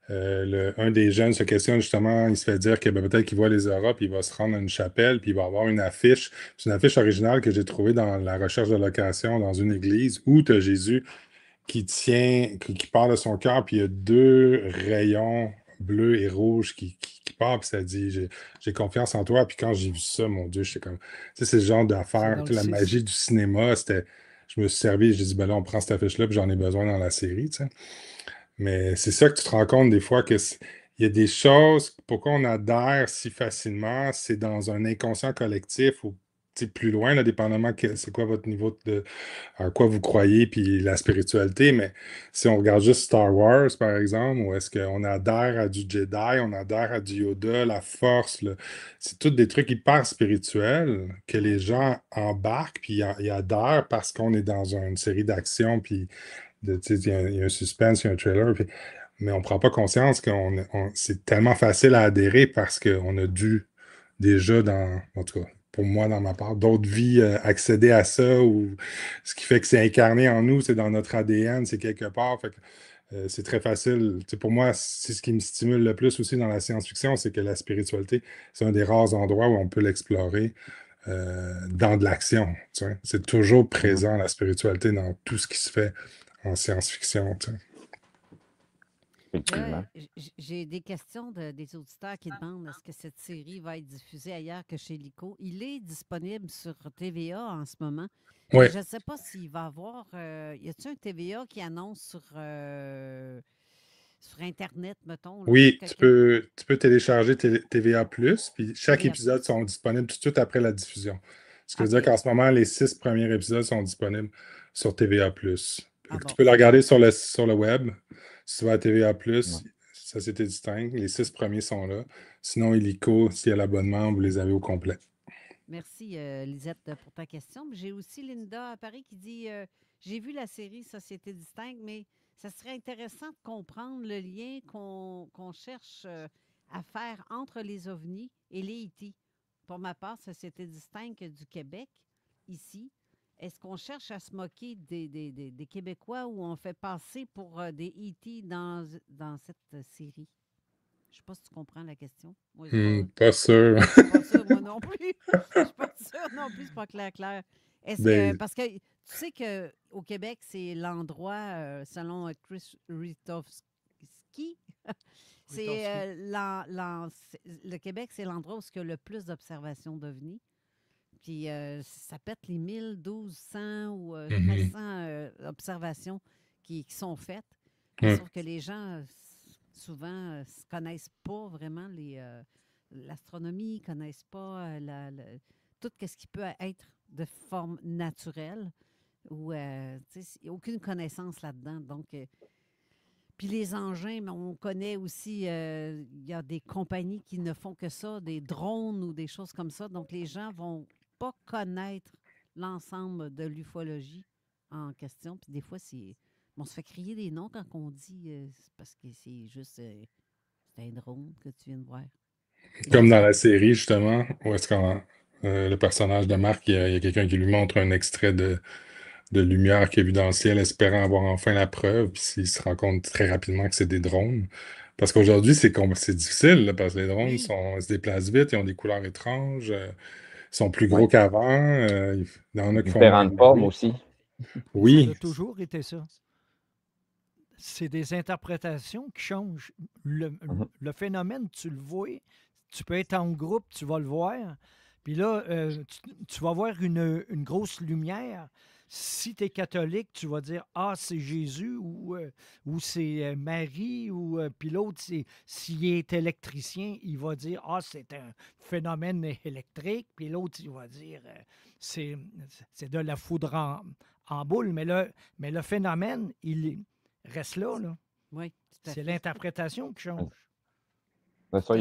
un des jeunes se questionne justement, il se fait dire que peut-être qu'il voit les auras, puis il va se rendre à une chapelle, puis il va avoir une affiche. C'est une affiche originale que j'ai trouvée dans la recherche de location dans une église où tu as Jésus qui parle de son cœur, puis il y a deux rayons bleus et rouges qui partent, puis ça dit j'ai confiance en toi. Puis quand j'ai vu ça, mon Dieu, j'étais comme, tu sais, c'est le genre d'affaire, la magie du cinéma, c'était, je me suis servi, j'ai dit, ben là, on prend cette affiche-là, puis j'en ai besoin dans la série, tu sais. Mais c'est ça que tu te rends compte des fois que il y a des choses, pourquoi on adhère si facilement, c'est dans un inconscient collectif où plus loin, là, dépendamment c'est quoi votre niveau à quoi vous croyez, puis la spiritualité. Mais si on regarde juste Star Wars, par exemple, où est-ce qu'on adhère à du Jedi, on adhère à du Yoda, la Force, c'est tous des trucs hyper spirituels que les gens embarquent, puis ils adhèrent parce qu'on est dans une série d'actions, puis il y a un suspense, il y a un trailer, mais on ne prend pas conscience que c'est tellement facile à adhérer parce qu'on a dû déjà, en tout cas, pour moi, dans ma part, d'autres vies accéder à ça, ou ce qui fait que c'est incarné en nous, c'est dans notre ADN, c'est quelque part. Fait que, c'est très facile. Pour moi, c'est ce qui me stimule le plus aussi dans la science-fiction, c'est que la spiritualité, c'est un des rares endroits où on peut l'explorer dans de l'action. C'est toujours présent, la spiritualité, dans tout ce qui se fait en science-fiction. J'ai des questions des auditeurs qui demandent est-ce que cette série va être diffusée ailleurs que chez Lico. Il est disponible sur TVA en ce moment. Ouais. Je ne sais pas s'il va y avoir. Y a-t-il un TVA qui annonce sur Internet, mettons? Là, oui, tu peux télécharger TVA+, puis chaque TVA+. épisode sont disponibles tout de suite après la diffusion. Ce qui veut dire qu'en ce moment, les 6 premiers épisodes sont disponibles sur TVA+. Tu peux le regarder sur le web. Si tu vas à TVA+, Société Distincte, les 6 premiers sont là. Sinon, Illico, s'il y a l'abonnement, vous les avez au complet. Merci, Lisette, pour ta question. J'ai aussi Linda à Paris qui dit j'ai vu la série Société Distincte, mais ça serait intéressant de comprendre le lien qu'on cherche à faire entre les ovnis et les E.T. Pour ma part, Société Distincte du Québec, ici. Est-ce qu'on cherche à se moquer des Québécois ou on fait passer pour des E.T. dans cette série? Je ne sais pas si tu comprends la question. Moi, pas sûr. Je ne suis pas sûre, moi non plus. Je ne suis pas sûre non plus, c'est pas clair. Parce que tu sais qu'au Québec, c'est l'endroit, selon Chris Ritowski, le Québec, c'est l'endroit où il y a le plus d'observations d'OVNI. Puis ça pète les 1000, 1200 ou 1300 observations qui sont faites. Sauf que les gens, souvent, ne connaissent pas vraiment l'astronomie, ne connaissent pas tout ce qui peut être de forme naturelle. Ou il n'y a aucune connaissance là-dedans. Donc, puis les engins, mais on connaît aussi, il y a des compagnies qui ne font que ça, des drones ou des choses comme ça. Donc, les gens vont pas connaître l'ensemble de l'ufologie en question. Puis des fois, on se fait crier des noms quand on dit parce que c'est juste c'est un drone que tu viens de voir. Comme dans la série, justement, où est-ce que le personnage de Marc, il y a quelqu'un qui lui montre un extrait de lumière qu'il a vu dans le ciel, espérant avoir enfin la preuve, puis il se rend compte très rapidement que c'est des drones. Parce qu'aujourd'hui, c'est difficile, là, parce que les drones se déplacent vite, ils ont des couleurs étranges. Ils sont plus gros qu'avant. Il y en a qui font différentes formes aussi. Oui. Ça a toujours été ça. C'est des interprétations qui changent. Le phénomène, tu le vois, tu peux être en groupe, tu vas le voir. Puis là, tu vas voir une grosse lumière. Si tu es catholique, tu vas dire « Ah, c'est Jésus » ou c'est Marie. Puis l'autre, s'il est électricien, il va dire « Ah, c'est un phénomène électrique ». Puis l'autre, il va dire « C'est de la foudre en boule ». Mais le phénomène, il reste là. Oui, c'est l'interprétation qui change. C'est ça,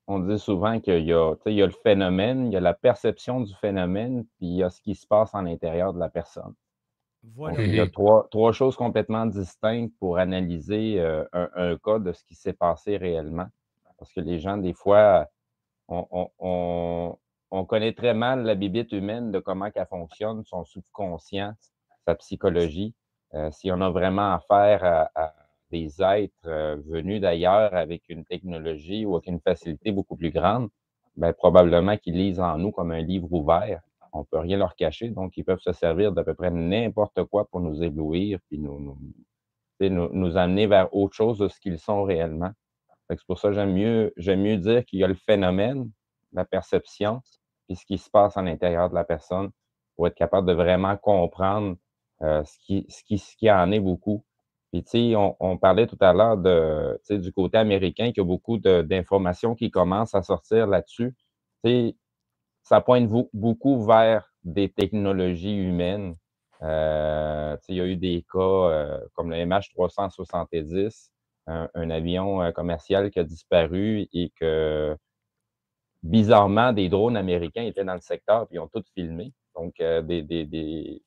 on dit souvent qu'il y a le phénomène, il y a la perception du phénomène, puis il y a ce qui se passe en l'intérieur de la personne. Voilà. Donc, il y a trois choses complètement distinctes pour analyser un cas de ce qui s'est passé réellement. Parce que les gens, des fois, on connaît très mal la bibite humaine, de comment elle fonctionne, son subconscient, sa psychologie. Si on a vraiment affaire à des êtres venus d'ailleurs avec une technologie ou avec une facilité beaucoup plus grande, bien, probablement qu'ils lisent en nous comme un livre ouvert. On ne peut rien leur cacher, donc ils peuvent se servir d'à peu près n'importe quoi pour nous éblouir puis nous amener vers autre chose de ce qu'ils sont réellement. C'est pour ça que j'aime mieux dire qu'il y a le phénomène, la perception, puis ce qui se passe à l'intérieur de la personne pour être capable de vraiment comprendre ce qui en est beaucoup. Puis, tu sais, on parlait tout à l'heure du côté américain, qu'il y a beaucoup d'informations qui commencent à sortir là-dessus. Tu sais, ça pointe beaucoup vers des technologies humaines. Il y a eu des cas comme le MH370, un avion commercial qui a disparu et que, bizarrement, des drones américains étaient dans le secteur puis ils ont tout filmé. Donc, puis,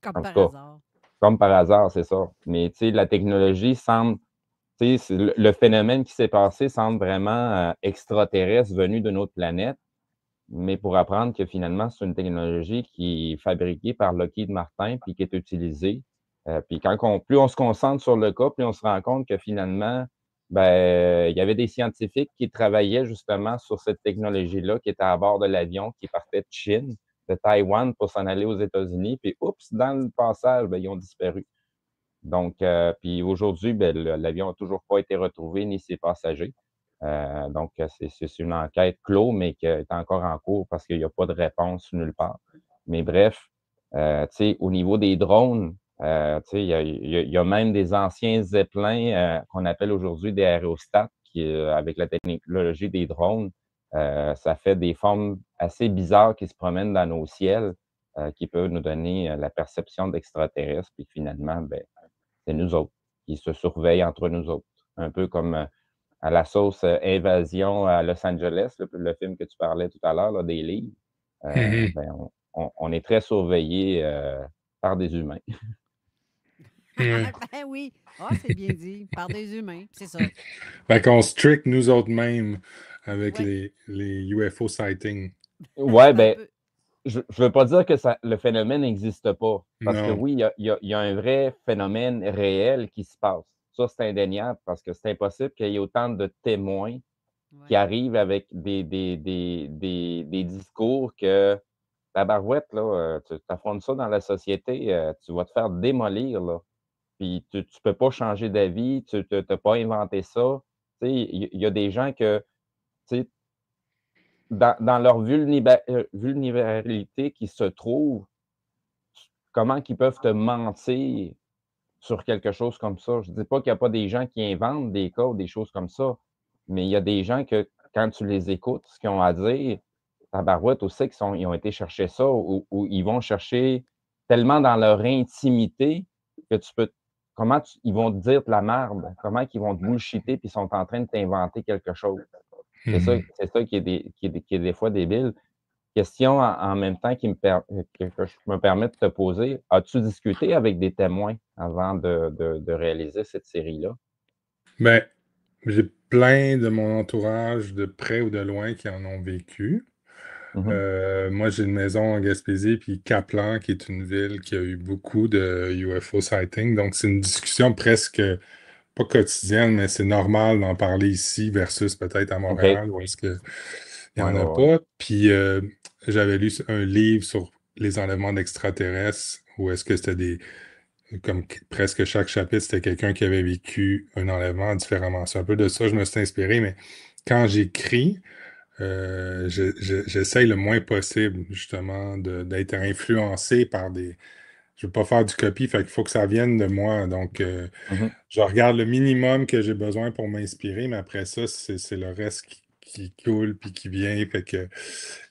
Comme en par tout cas, hasard. comme par hasard, c'est ça. Mais la technologie semble, le phénomène qui s'est passé semble vraiment extraterrestre venu d'une autre planète. Mais pour apprendre que finalement, c'est une technologie qui est fabriquée par Lockheed Martin puis qui est utilisée. Puis plus on se concentre sur le cas, plus on se rend compte que finalement, ben, il y avait des scientifiques qui travaillaient justement sur cette technologie-là, qui était à bord de l'avion, qui partait de Chine, de Taïwan pour s'en aller aux États-Unis. Puis, oups, dans le passage, ben, ils ont disparu. Donc, puis aujourd'hui, ben, l'avion n'a toujours pas été retrouvé, ni ses passagers. Donc, c'est une enquête clos, mais qui est encore en cours parce qu'il n'y a pas de réponse nulle part. Mais bref, au niveau des drones, il y a même des anciens zeppelins qu'on appelle aujourd'hui des aérostats qui, avec la technologie des drones, ça fait des formes assez bizarres qui se promènent dans nos ciels, qui peuvent nous donner la perception d'extraterrestres. Puis finalement, ben, c'est nous autres qui se surveillent entre nous autres. Un peu comme à la sauce Invasion à Los Angeles, le film que tu parlais tout à l'heure, là, des livres. Ben, on est très surveillés par des humains. Ouais. Ben oui. Ah, c'est bien dit. Par des humains, c'est ça. Fait qu'on se trick nous autres mêmes avec Ouais. les UFO sightings. Ouais, ben, je veux pas dire que le phénomène n'existe pas. Parce que Non. oui, il y a un vrai phénomène réel qui se passe. Ça, c'est indéniable parce que c'est impossible qu'il y ait autant de témoins qui arrivent avec des discours que tabarouette, là, tu affrontes ça dans la société, tu vas te faire démolir, là. Puis tu peux pas changer d'avis, tu n'as pas inventé ça. Tu sais, il y a des gens que, tu sais, dans leur vulnérabilité qui se trouve, comment qu'ils peuvent te mentir sur quelque chose comme ça? Je dis pas qu'il y a pas des gens qui inventent des cas ou des choses comme ça, mais il y a des gens que, quand tu les écoutes, ce qu'ils ont à dire, tabarouette, aussi ils ont été chercher ça ou ils vont chercher tellement dans leur intimité que ils vont te dire de la merde, comment qu'ils vont te bullshiter puis ils sont en train de t'inventer quelque chose. C'est ça qui est des fois débile. Question en même temps que je me permets de te poser, as-tu discuté avec des témoins avant de réaliser cette série-là? Ben, j'ai plein de mon entourage, de près ou de loin, qui en ont vécu. Moi, j'ai une maison en Gaspésie, puis Caplan, qui est une ville qui a eu beaucoup de UFO sightings. Donc, c'est une discussion presque pas quotidienne, mais c'est normal d'en parler ici versus peut-être à Montréal, où est-ce qu'il n'y en a pas. Puis, j'avais lu un livre sur les enlèvements d'extraterrestres, où est-ce que c'était comme presque chaque chapitre, c'était quelqu'un qui avait vécu un enlèvement différemment. C'est un peu de ça, je me suis inspiré, mais quand j'écris, j'essaye le moins possible, justement, d'être influencé par des... Je veux pas faire du copie, fait qu'il faut que ça vienne de moi. Donc, je regarde le minimum que j'ai besoin pour m'inspirer, mais après ça, c'est le reste qui coule puis qui vient. Fait que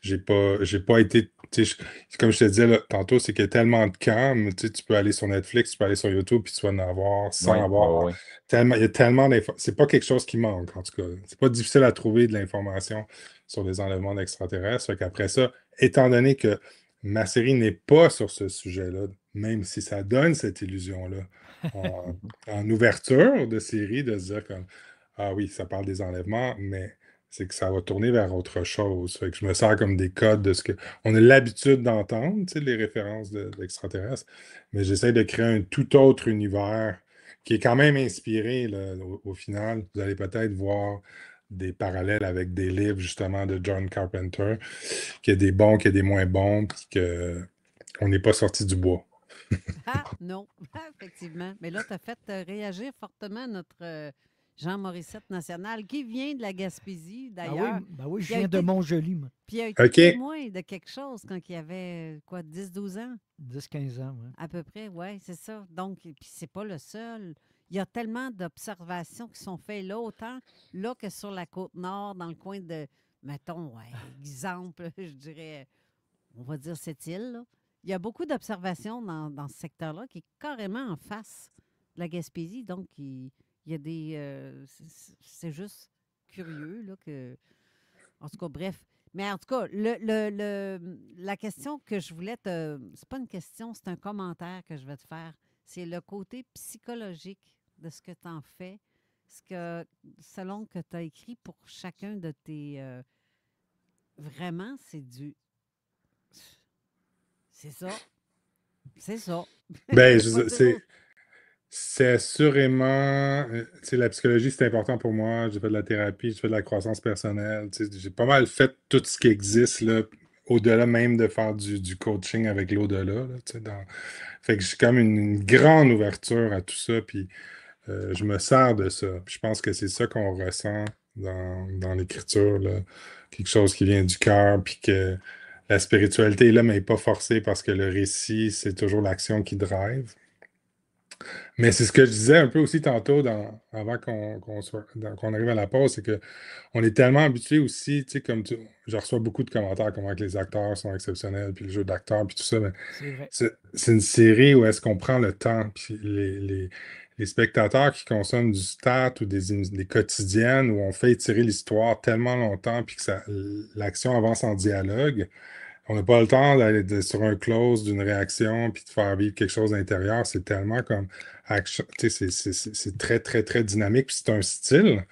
j'ai pas été... Comme je te disais là, tantôt, c'est qu'il y a tellement de cams. Tu peux aller sur Netflix, tu peux aller sur YouTube, puis tu vas en avoir sans avoir... Tellement, il y a tellement d'informations. C'est pas quelque chose qui manque, en tout cas. C'est pas difficile à trouver de l'information sur les enlèvements d'extraterrestres. Fait qu'après ça, étant donné que ma série n'est pas sur ce sujet-là, même si ça donne cette illusion-là, en ouverture de série, de se dire comme ah oui, ça parle des enlèvements, mais c'est que ça va tourner vers autre chose. Fait que je me sers comme des codes de ce que on a l'habitude d'entendre, les références d'extraterrestres, mais j'essaie de créer un tout autre univers qui est quand même inspiré, là, au final. Vous allez peut-être voir des parallèles avec des livres, justement, de John Carpenter, qu'il y a des bons, qu'il y a des moins bons, puis qu'on n'est pas sorti du bois. Ah, non, effectivement. Mais là, tu as fait réagir fortement notre Jean Morissette National, qui vient de la Gaspésie, d'ailleurs. Ben oui, je viens de Montjoli, moi. Puis il a été témoin de quelque chose quand il avait, 10-12 ans? 10-15 ans, oui. À peu près, oui, c'est ça. Donc, puis c'est pas le seul. Il y a tellement d'observations qui sont faites là, autant là que sur la Côte-Nord, dans le coin de mettons, exemple, je dirais, on va dire cette île, là. Il y a beaucoup d'observations dans ce secteur-là qui est carrément en face de la Gaspésie. Donc, il y a des... c'est juste curieux, là, que... En tout cas, bref. Mais en tout cas, la question que je voulais te... C'est pas une question, c'est un commentaire que je vais te faire. C'est le côté psychologique de ce que tu en fais, selon que tu as écrit pour chacun de tes... vraiment, c'est du... C'est ça. C'est ça. Ben, Pas dire c'est... autre. C'est assurément, tu sais, la psychologie, c'est important pour moi. J'ai fait de la thérapie, j'ai fait de la croissance personnelle. Tu sais, j'ai pas mal fait tout ce qui existe, là, au-delà même de faire du coaching avec l'au-delà, là, tu sais, fait que j'ai comme une grande ouverture à tout ça, puis je me sers de ça. Puis je pense que c'est ça qu'on ressent dans l'écriture, là. Quelque chose qui vient du cœur, puis que la spiritualité est là, mais n'est pas forcée parce que le récit, c'est toujours l'action qui drive. Mais c'est ce que je disais un peu aussi tantôt avant qu'on arrive à la pause, c'est qu'on est tellement habitué aussi, tu sais, je reçois beaucoup de commentaires comment que les acteurs sont exceptionnels, puis le jeu d'acteur, puis tout ça, mais C'est vrai. c'est une série où est-ce qu'on prend le temps, puis les spectateurs qui consomment du stat ou des quotidiennes où on fait étirer l'histoire tellement longtemps, puis que l'action avance en dialogue. On n'a pas le temps d'aller sur un close d'une réaction puis de faire vivre quelque chose d'intérieur. C'est tellement comme action. Tu sais, c'est très, très, très dynamique. Puis c'est un style.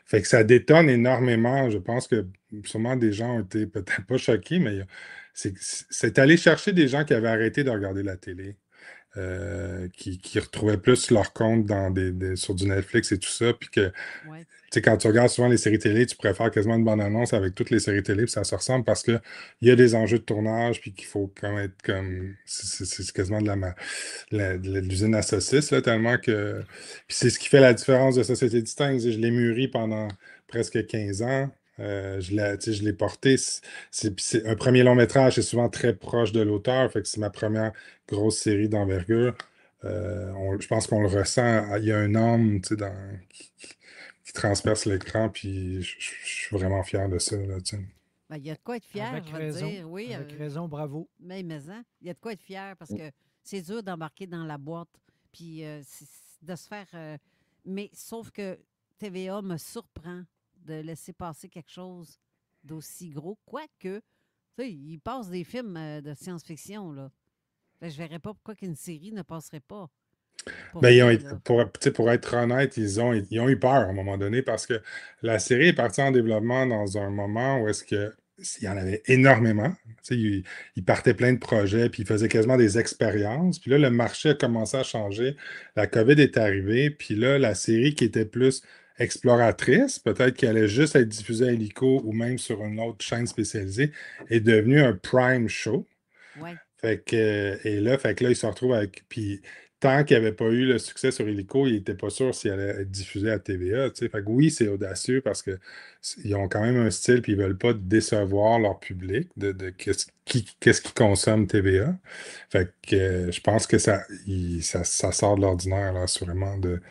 Fait que ça détonne énormément. Je pense que sûrement des gens ont été peut-être pas choqués, mais c'est aller chercher des gens qui avaient arrêté de regarder la télé. Qui retrouvaient plus leur compte sur du Netflix et tout ça, puis que tu sais, quand tu regardes souvent les séries télé, tu préfères quasiment une bande-annonce avec toutes les séries télé, puis ça se ressemble parce qu'il y a des enjeux de tournage, puis qu'il faut quand même être comme... C'est quasiment de l'usine à saucisses, là, tellement que... Puis c'est ce qui fait la différence de Société Distincte. Je l'ai mûri pendant presque 15 ans. Je l'ai porté. C'est un premier long métrage, c'est souvent très proche de l'auteur, fait que c'est ma première grosse série d'envergure. Je pense qu'on le ressent. Il y a un homme, tu sais, qui transperce l'écran, puis je suis vraiment fier de ça, là, tu sais. Ben, il y a de quoi être fier, Avec je vais te raison. dire. Oui, Avec raison, bravo. mais hein, il y a de quoi être fier parce que c'est dur d'embarquer dans la boîte puis de se faire... mais sauf que TVA me surprend de laisser passer quelque chose d'aussi gros, quoique, tu sais, ils passent des films de science-fiction, là. Ben, je verrais pas pourquoi qu'une série ne passerait pas. Pour Ben, vrai, là. tu sais, pour être honnête, ils ont eu peur à un moment donné parce que la série est partie en développement dans un moment où est-ce que il y en avait énormément. Tu sais, ils partaient plein de projets, puis ils faisaient quasiment des expériences. Puis là, le marché a commencé à changer. La COVID est arrivée, puis là, la série qui était plus exploratrice, peut-être qu'elle allait juste être diffusée à Illico ou même sur une autre chaîne spécialisée, est devenue un prime show. Ouais. Fait que là, il se retrouve avec. Puis tant qu'il n'y avait pas eu le succès sur Illico, il n'était pas sûr s'il allait être diffusé à TVA. Tu sais. Fait que oui, c'est audacieux parce qu'ils ont quand même un style puis ils ne veulent pas décevoir leur public de qu'est-ce qu'ils consomment TVA. Fait que je pense que ça sort de l'ordinaire, là, assurément, de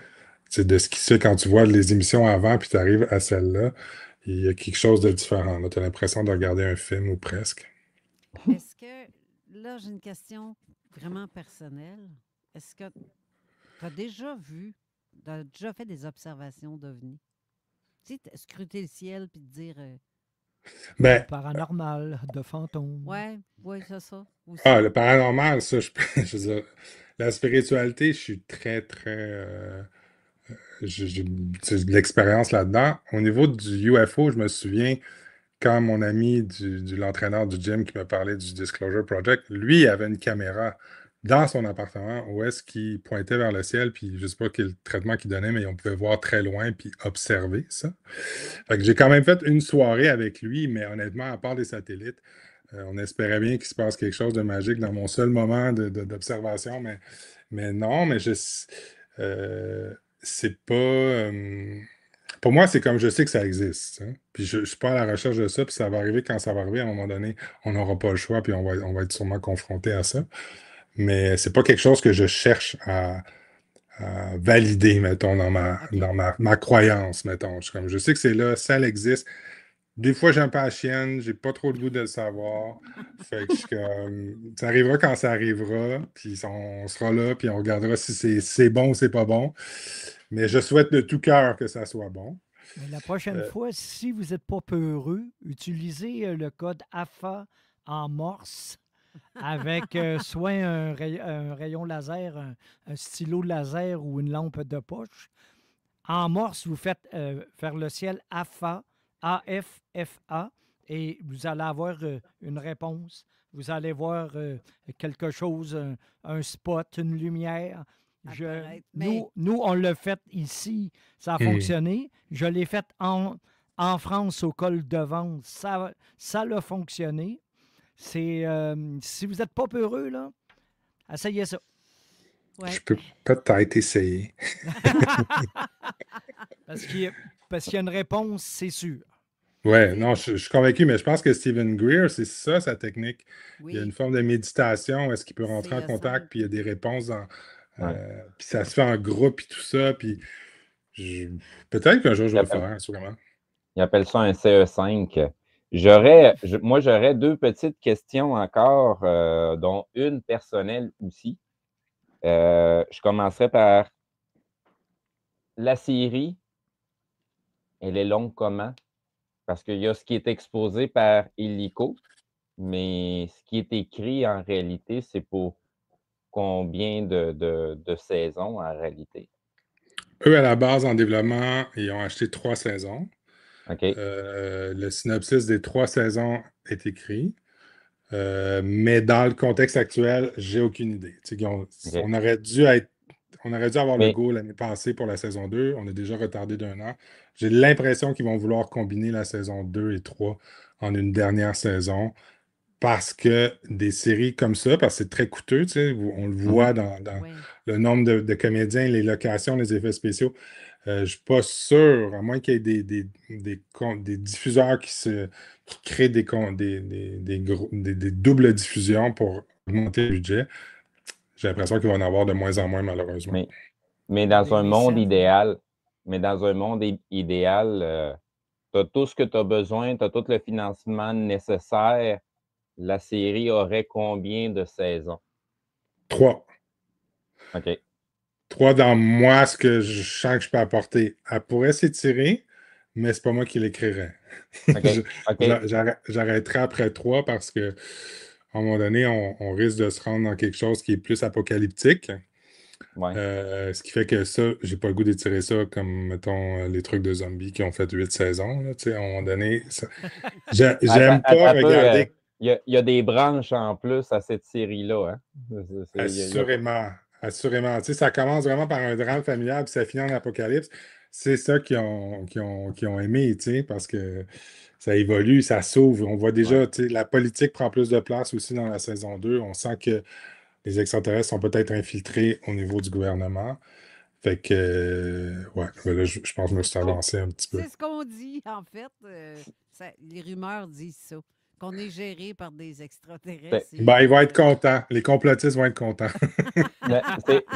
ce qui se fait quand tu vois les émissions avant puis tu arrives à celle-là. Il y a quelque chose de différent. Tu as l'impression de regarder un film ou presque. Est-ce que, là, j'ai une question vraiment personnelle. Est-ce que tu as déjà fait des observations d'OVNI? Tu sais, scruter le ciel puis te dire... Ben, paranormal, de fantômes. Oui, c'est ça. Aussi. Le paranormal, ça, je veux dire, la spiritualité, je suis très, très... j'ai de l'expérience là-dedans. Au niveau du UFO, je me souviens quand mon ami l'entraîneur du gym qui me parlait du Disclosure Project, lui, il avait une caméra dans son appartement où est-ce qu'il pointait vers le ciel, puis je ne sais pas quel traitement qu'il donnait, mais on pouvait voir très loin puis observer ça. Fait que j'ai quand même fait une soirée avec lui, mais honnêtement, à part des satellites, on espérait bien qu'il se passe quelque chose de magique dans mon seul moment d'observation, mais non, mais c'est pas... pour moi, c'est comme je sais que ça existe. Hein? Puis je ne suis pas à la recherche de ça, puis ça va arriver quand ça va arriver. À un moment donné, on n'aura pas le choix, puis on va être sûrement confronté à ça. Mais c'est pas quelque chose que je cherche à valider, mettons, dans ma croyance, mettons. Je sais que c'est là, ça existe. Des fois, j'aime pas la chienne, j'ai pas trop le goût de le savoir. Fait que je suis comme, ça arrivera quand ça arrivera, puis on sera là, puis on regardera si c'est bon ou c'est pas bon. Mais je souhaite de tout cœur que ça soit bon. Mais la prochaine fois, si vous n'êtes pas peureux, utilisez le code AFA en morse avec soit un rayon laser, un stylo laser ou une lampe de poche. En morse, vous faites vers le ciel AFA, AFFA, et vous allez avoir une réponse. Vous allez voir quelque chose, un spot, une lumière. Nous, on l'a fait ici, ça a fonctionné. Je l'ai fait en France au col de Vence, ça a fonctionné. Si vous n'êtes pas peureux, là, essayez ça. Ouais. Je peux peut-être essayer. Parce qu'il y a une réponse, c'est sûr. Ouais, non, je suis convaincu, mais je pense que Stephen Greer, c'est ça sa technique. Oui. Il y a une forme de méditation où est-ce qu'il peut rentrer en CSM. contact, puis il y a des réponses, puis ça se fait en groupe, puis tout ça, puis peut-être qu'un jour je vais le faire, sûrement. Il appelle ça un CE5. Moi, j'aurais deux petites questions encore, dont une personnelle aussi. Je commencerai par la série. Elle est longue comment? Parce qu'il y a ce qui est exposé par Illico, mais ce qui est écrit en réalité, c'est pour combien de saisons en réalité? Eux, à la base, en développement, ils ont acheté 3 saisons. OK. Le synopsis des 3 saisons est écrit. Mais dans le contexte actuel, j'ai aucune idée. On aurait dû avoir le go l'année passée pour la saison 2. On est déjà retardé d'1 an. J'ai l'impression qu'ils vont vouloir combiner la saison 2 et 3 en une dernière saison parce que des séries comme ça, parce que c'est très coûteux, on le voit dans le nombre de comédiens, les locations, les effets spéciaux. Je ne suis pas sûr, à moins qu'il y ait des diffuseurs qui créent des doubles diffusions pour augmenter le budget. J'ai l'impression qu'il va en avoir de moins en moins, malheureusement. Mais dans un monde idéal, tu as tout ce que tu as besoin, tu as tout le financement nécessaire. La série aurait combien de saisons? 3. OK. 3 dans moi, ce que je sens que je peux apporter. Elle pourrait s'étirer, mais c'est pas moi qui l'écrirais. Okay. J'arrêterai après 3 parce que à un moment donné, on risque de se rendre dans quelque chose qui est plus apocalyptique. Ouais. Ce qui fait que ça, j'ai pas le goût d'étirer ça comme, mettons, les trucs de zombies qui ont fait 8 saisons. Là, à un moment donné, j'aime pas regarder. Il y a des branches en plus à cette série-là. Hein? Assurément. Assurément. Ça commence vraiment par un drame familial puis ça finit en apocalypse. C'est ça qu'ils ont aimé, parce que ça évolue, ça s'ouvre. On voit déjà, la politique prend plus de place aussi dans la saison 2. On sent que les extraterrestres sont peut-être infiltrés au niveau du gouvernement. Fait que, là, je pense que je me suis avancé un petit peu. C'est ce qu'on dit, en fait. Les rumeurs disent ça. Qu'on est géré par des extraterrestres. Ils vont être contents. Les complotistes vont être contents.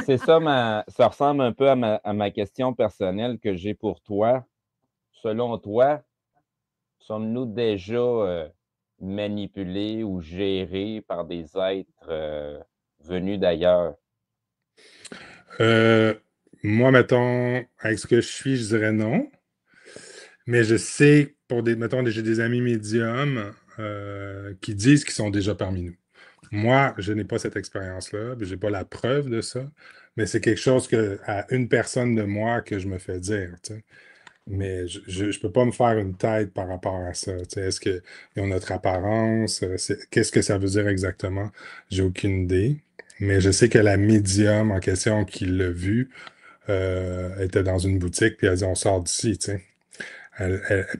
C'est ça, ça ressemble un peu à ma question personnelle que j'ai pour toi. Selon toi, sommes-nous déjà manipulés ou gérés par des êtres venus d'ailleurs? Moi, mettons, avec ce que je suis, je dirais non. Mais je sais, j'ai des amis médiums qui disent qu'ils sont déjà parmi nous. Moi, je n'ai pas cette expérience-là, je n'ai pas la preuve de ça, mais c'est quelque chose à une personne de moi que je me fais dire. Mais je ne peux pas me faire une tête par rapport à ça. Est-ce qu'ils ont notre apparence? Qu'est-ce que ça veut dire exactement? J'ai aucune idée. Mais je sais que la médium en question qui l'a vu était dans une boutique, puis elle a dit on sort d'ici.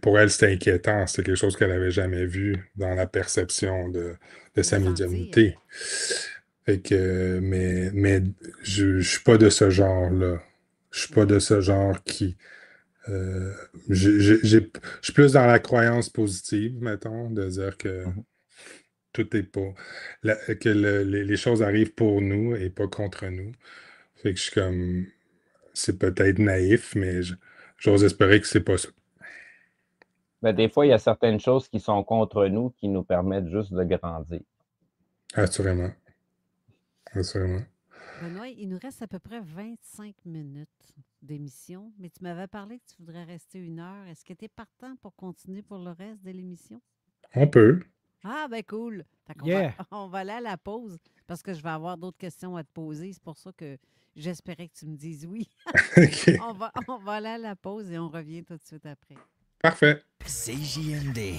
Pour elle, c'était inquiétant. C'était quelque chose qu'elle n'avait jamais vu dans la perception de sa médiumnité. Fait que, mais je ne suis pas de ce genre-là. Je ne suis pas de ce genre qui... je suis plus dans la croyance positive, mettons, de dire que tout est pas... que les choses arrivent pour nous et pas contre nous. Fait que je suis comme... C'est peut-être naïf, mais j'ose espérer que c'est pas ça. Ben, des fois, il y a certaines choses qui sont contre nous qui nous permettent juste de grandir. Assurément. Assurément. Benoît, il nous reste à peu près 25 minutes d'émission, mais tu m'avais parlé que tu voudrais rester 1 heure. Est-ce que tu es partant pour continuer pour le reste de l'émission? On peut. Ah, ben cool. Fait qu'on Yeah. on va aller à la pause parce que je vais avoir d'autres questions à te poser. C'est pour ça que j'espérais que tu me dises oui. OK. On va aller à la pause et on revient tout de suite après. Parfait. CJMD.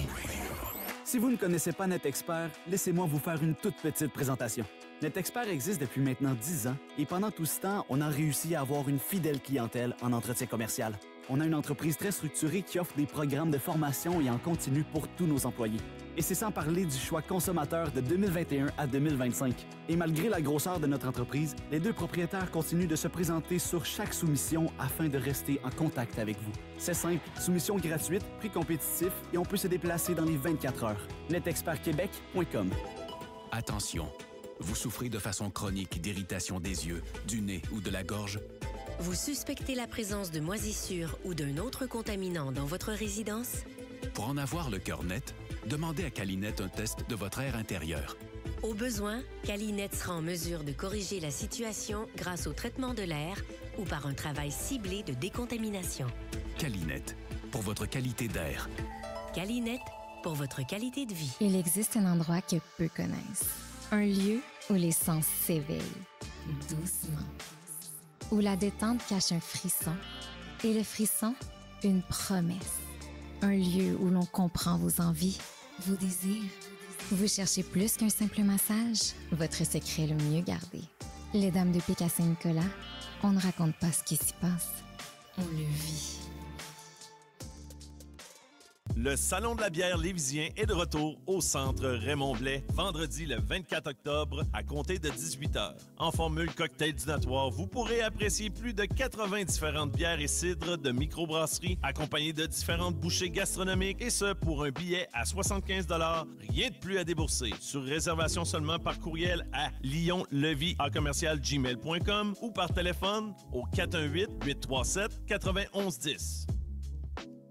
Si vous ne connaissez pas NetExpert, laissez-moi vous faire une toute petite présentation. NetExpert existe depuis maintenant 10 ans et pendant tout ce temps, on a réussi à avoir une fidèle clientèle en entretien commercial. On a une entreprise très structurée qui offre des programmes de formation et en continu pour tous nos employés. Et c'est sans parler du choix consommateur de 2021 à 2025. Et malgré la grosseur de notre entreprise, les 2 propriétaires continuent de se présenter sur chaque soumission afin de rester en contact avec vous. C'est simple, soumission gratuite, prix compétitif et on peut se déplacer dans les 24 heures. NetExpertQuébec.com. Attention, vous souffrez de façon chronique d'irritation des yeux, du nez ou de la gorge? Vous suspectez la présence de moisissures ou d'un autre contaminant dans votre résidence? Pour en avoir le cœur net, demandez à Calinette un test de votre air intérieur. Au besoin, Calinette sera en mesure de corriger la situation grâce au traitement de l'air ou par un travail ciblé de décontamination. Calinette, pour votre qualité d'air. Calinette, pour votre qualité de vie. Il existe un endroit que peu connaissent. Un lieu où les sens s'éveillent, doucement. Où la détente cache un frisson. Et le frisson, une promesse. Un lieu où l'on comprend vos envies, vos désirs. Vous cherchez plus qu'un simple massage? Votre secret le mieux gardé. Les Dames de Pique à Saint-Nicolas, on ne raconte pas ce qui s'y passe. On le vit. Le Salon de la bière lévisien est de retour au Centre Raymond-Blais, vendredi le 24 octobre à compter de 18h. En formule cocktail dînatoire, vous pourrez apprécier plus de 80 différentes bières et cidres de microbrasserie, accompagnées de différentes bouchées gastronomiques, et ce pour un billet à 75 $. Rien de plus à débourser. Sur réservation seulement par courriel à lyonlevy@gmail.com ou par téléphone au 418-837-9110.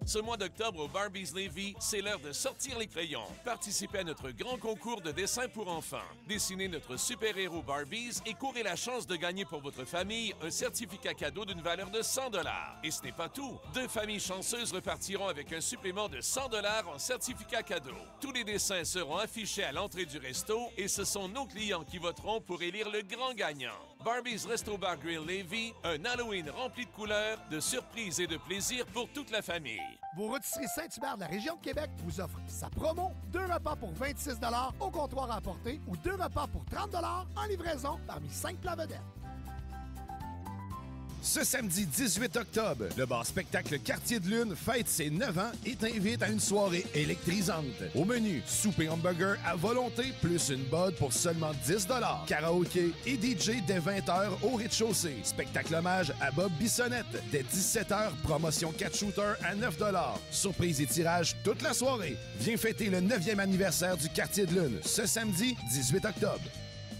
Ce mois d'octobre au Barbies Lévis, c'est l'heure de sortir les crayons. Participez à notre grand concours de dessin pour enfants. Dessinez notre super-héros Barbies et courez la chance de gagner pour votre famille un certificat cadeau d'une valeur de 100 $. Et ce n'est pas tout. 2 familles chanceuses repartiront avec un supplément de 100 $ en certificat cadeau. Tous les dessins seront affichés à l'entrée du resto et ce sont nos clients qui voteront pour élire le grand gagnant. Barbies Resto Bar Grill Lévis, un Halloween rempli de couleurs, de surprises et de plaisir pour toute la famille. Vos rôtisseries Saint-Hubert de la région de Québec vous offrent sa promo. 2 repas pour 26 $ au comptoir à emporter ou 2 repas pour 30 $ en livraison parmi 5 plats vedettes. Ce samedi 18 octobre, le bar spectacle Quartier de Lune fête ses 9 ans et t'invite à une soirée électrisante. Au menu, souper hamburger à volonté plus une bod pour seulement 10 $. Karaoké et DJ dès 20h au rez-de-chaussée. Spectacle hommage à Bob Bissonnette. Dès 17h, promotion 4 shooters à 9 $. Surprise et tirage toute la soirée. Viens fêter le 9e anniversaire du Quartier de Lune ce samedi 18 octobre.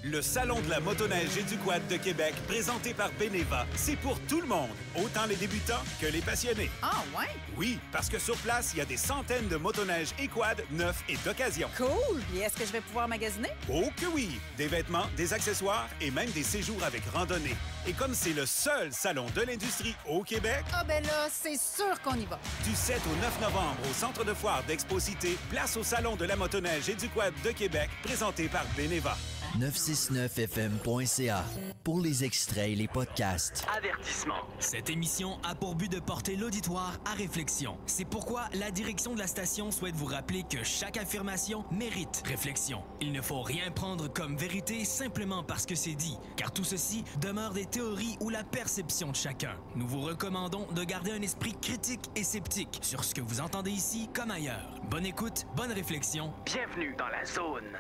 Le Salon de la motoneige et du quad de Québec, présenté par Beneva, c'est pour tout le monde, autant les débutants que les passionnés. Ah ouais? Oui, parce que sur place, il y a des centaines de motoneiges et quads neufs et d'occasion. Cool! Et est-ce que je vais pouvoir magasiner? Oh que oui! Des vêtements, des accessoires et même des séjours avec randonnée. Et comme c'est le seul salon de l'industrie au Québec... Ah ben là, c'est sûr qu'on y va! Du 7 au 9 novembre au Centre de foire d'Expo-Cité, place au Salon de la motoneige et du quad de Québec, présenté par Beneva. 969fm.ca pour les extraits et les podcasts. Avertissement. Cette émission a pour but de porter l'auditoire à réflexion. C'est pourquoi la direction de la station souhaite vous rappeler que chaque affirmation mérite réflexion. Il ne faut rien prendre comme vérité simplement parce que c'est dit, car tout ceci demeure des théories ou la perception de chacun. Nous vous recommandons de garder un esprit critique et sceptique sur ce que vous entendez ici comme ailleurs. Bonne écoute, bonne réflexion. Bienvenue dans la zone.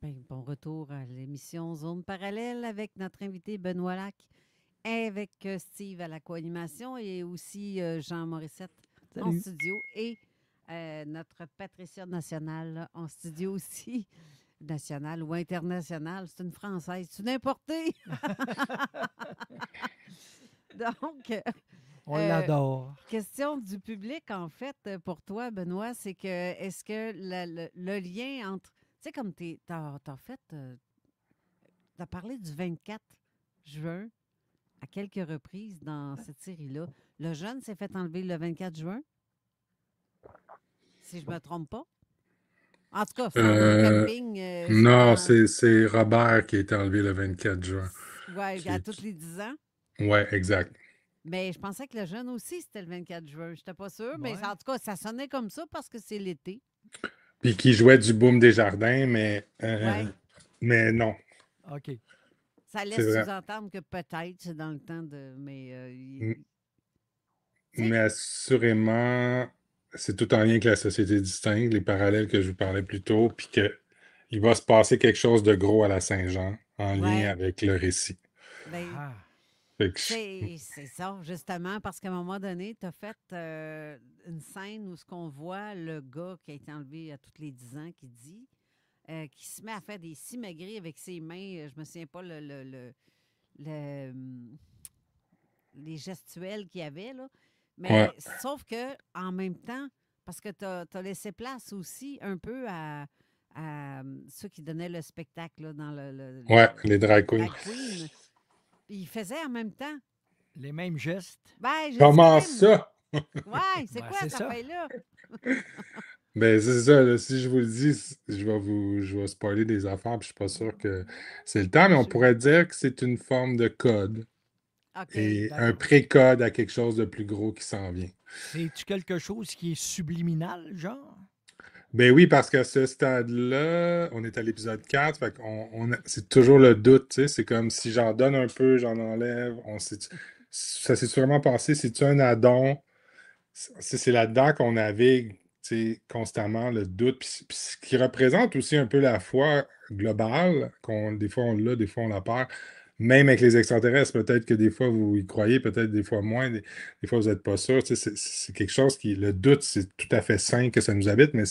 Ben, bon retour à l'émission Zone Parallèle avec notre invité Benoît Lac, avec Steve à la co-animation et aussi Jean Morissette en Salut. studio et notre Patricia nationale en studio aussi. Nationale ou internationale, c'est une Française. C'est une importée. Donc, On l'adore. question du public, en fait, pour toi, Benoît, c'est que est-ce que le lien entre. Tu sais, comme t'as fait. T'as parlé du 24 juin à quelques reprises dans cette série-là. Le jeune s'est fait enlever le 24 juin? Si je ne me trompe pas. En tout cas, le camping. Non, c'est Robert qui a été enlevé le 24 juin. Oui, à tous les 10 ans. Oui, exact. Mais je pensais que le jeune aussi, c'était le 24 juin. Je n'étais pas sûre, mais en tout cas, ça sonnait comme ça parce que c'est l'été. Puis qui jouait du Boom des Jardins, mais non. OK. Ça laisse sous-entendre que peut-être c'est dans le temps de. Mais assurément, c'est tout en lien avec la société distincte, les parallèles que je vous parlais plus tôt, puis qu'il va se passer quelque chose de gros à la Saint-Jean en lien avec le récit. C'est ça, justement, parce qu'à un moment donné, tu as fait une scène où ce qu'on voit le gars qui a été enlevé à tous les 10 ans qui dit, qui se met à faire des simagrées avec ses mains, je me souviens pas les gestuels qu'il y avait, là. Mais sauf que en même temps, parce que tu as laissé place aussi un peu à ceux qui donnaient le spectacle là, dans les drag queens. Ils faisaient en même temps. Les mêmes gestes. Comment ça? Ouais, c'est quoi cette affaire-là? Ben, c'est ça. Là, si je vous le dis, je vais spoiler des affaires, puis je suis pas sûr que c'est le temps, mais on pourrait dire que c'est une forme de code. Et un pré-code à quelque chose de plus gros qui s'en vient. C'est-tu quelque chose qui est subliminal, genre? Ben oui, parce qu'à ce stade-là, on est à l'épisode 4, fait c'est toujours le doute, tu sais. C'est comme si j'en donne un peu, j'en enlève. Ça s'est sûrement passé. C'est-tu un addon? C'est là-dedans qu'on navigue, tu sais, constamment, le doute. Puis ce qui représente aussi un peu la foi globale, des fois on l'a, des fois on la perd. Même avec les extraterrestres, peut-être que des fois vous y croyez, peut-être des fois moins, des fois vous n'êtes pas sûr. Tu sais, c'est quelque chose qui, le doute, c'est tout à fait sain que ça nous habite, mais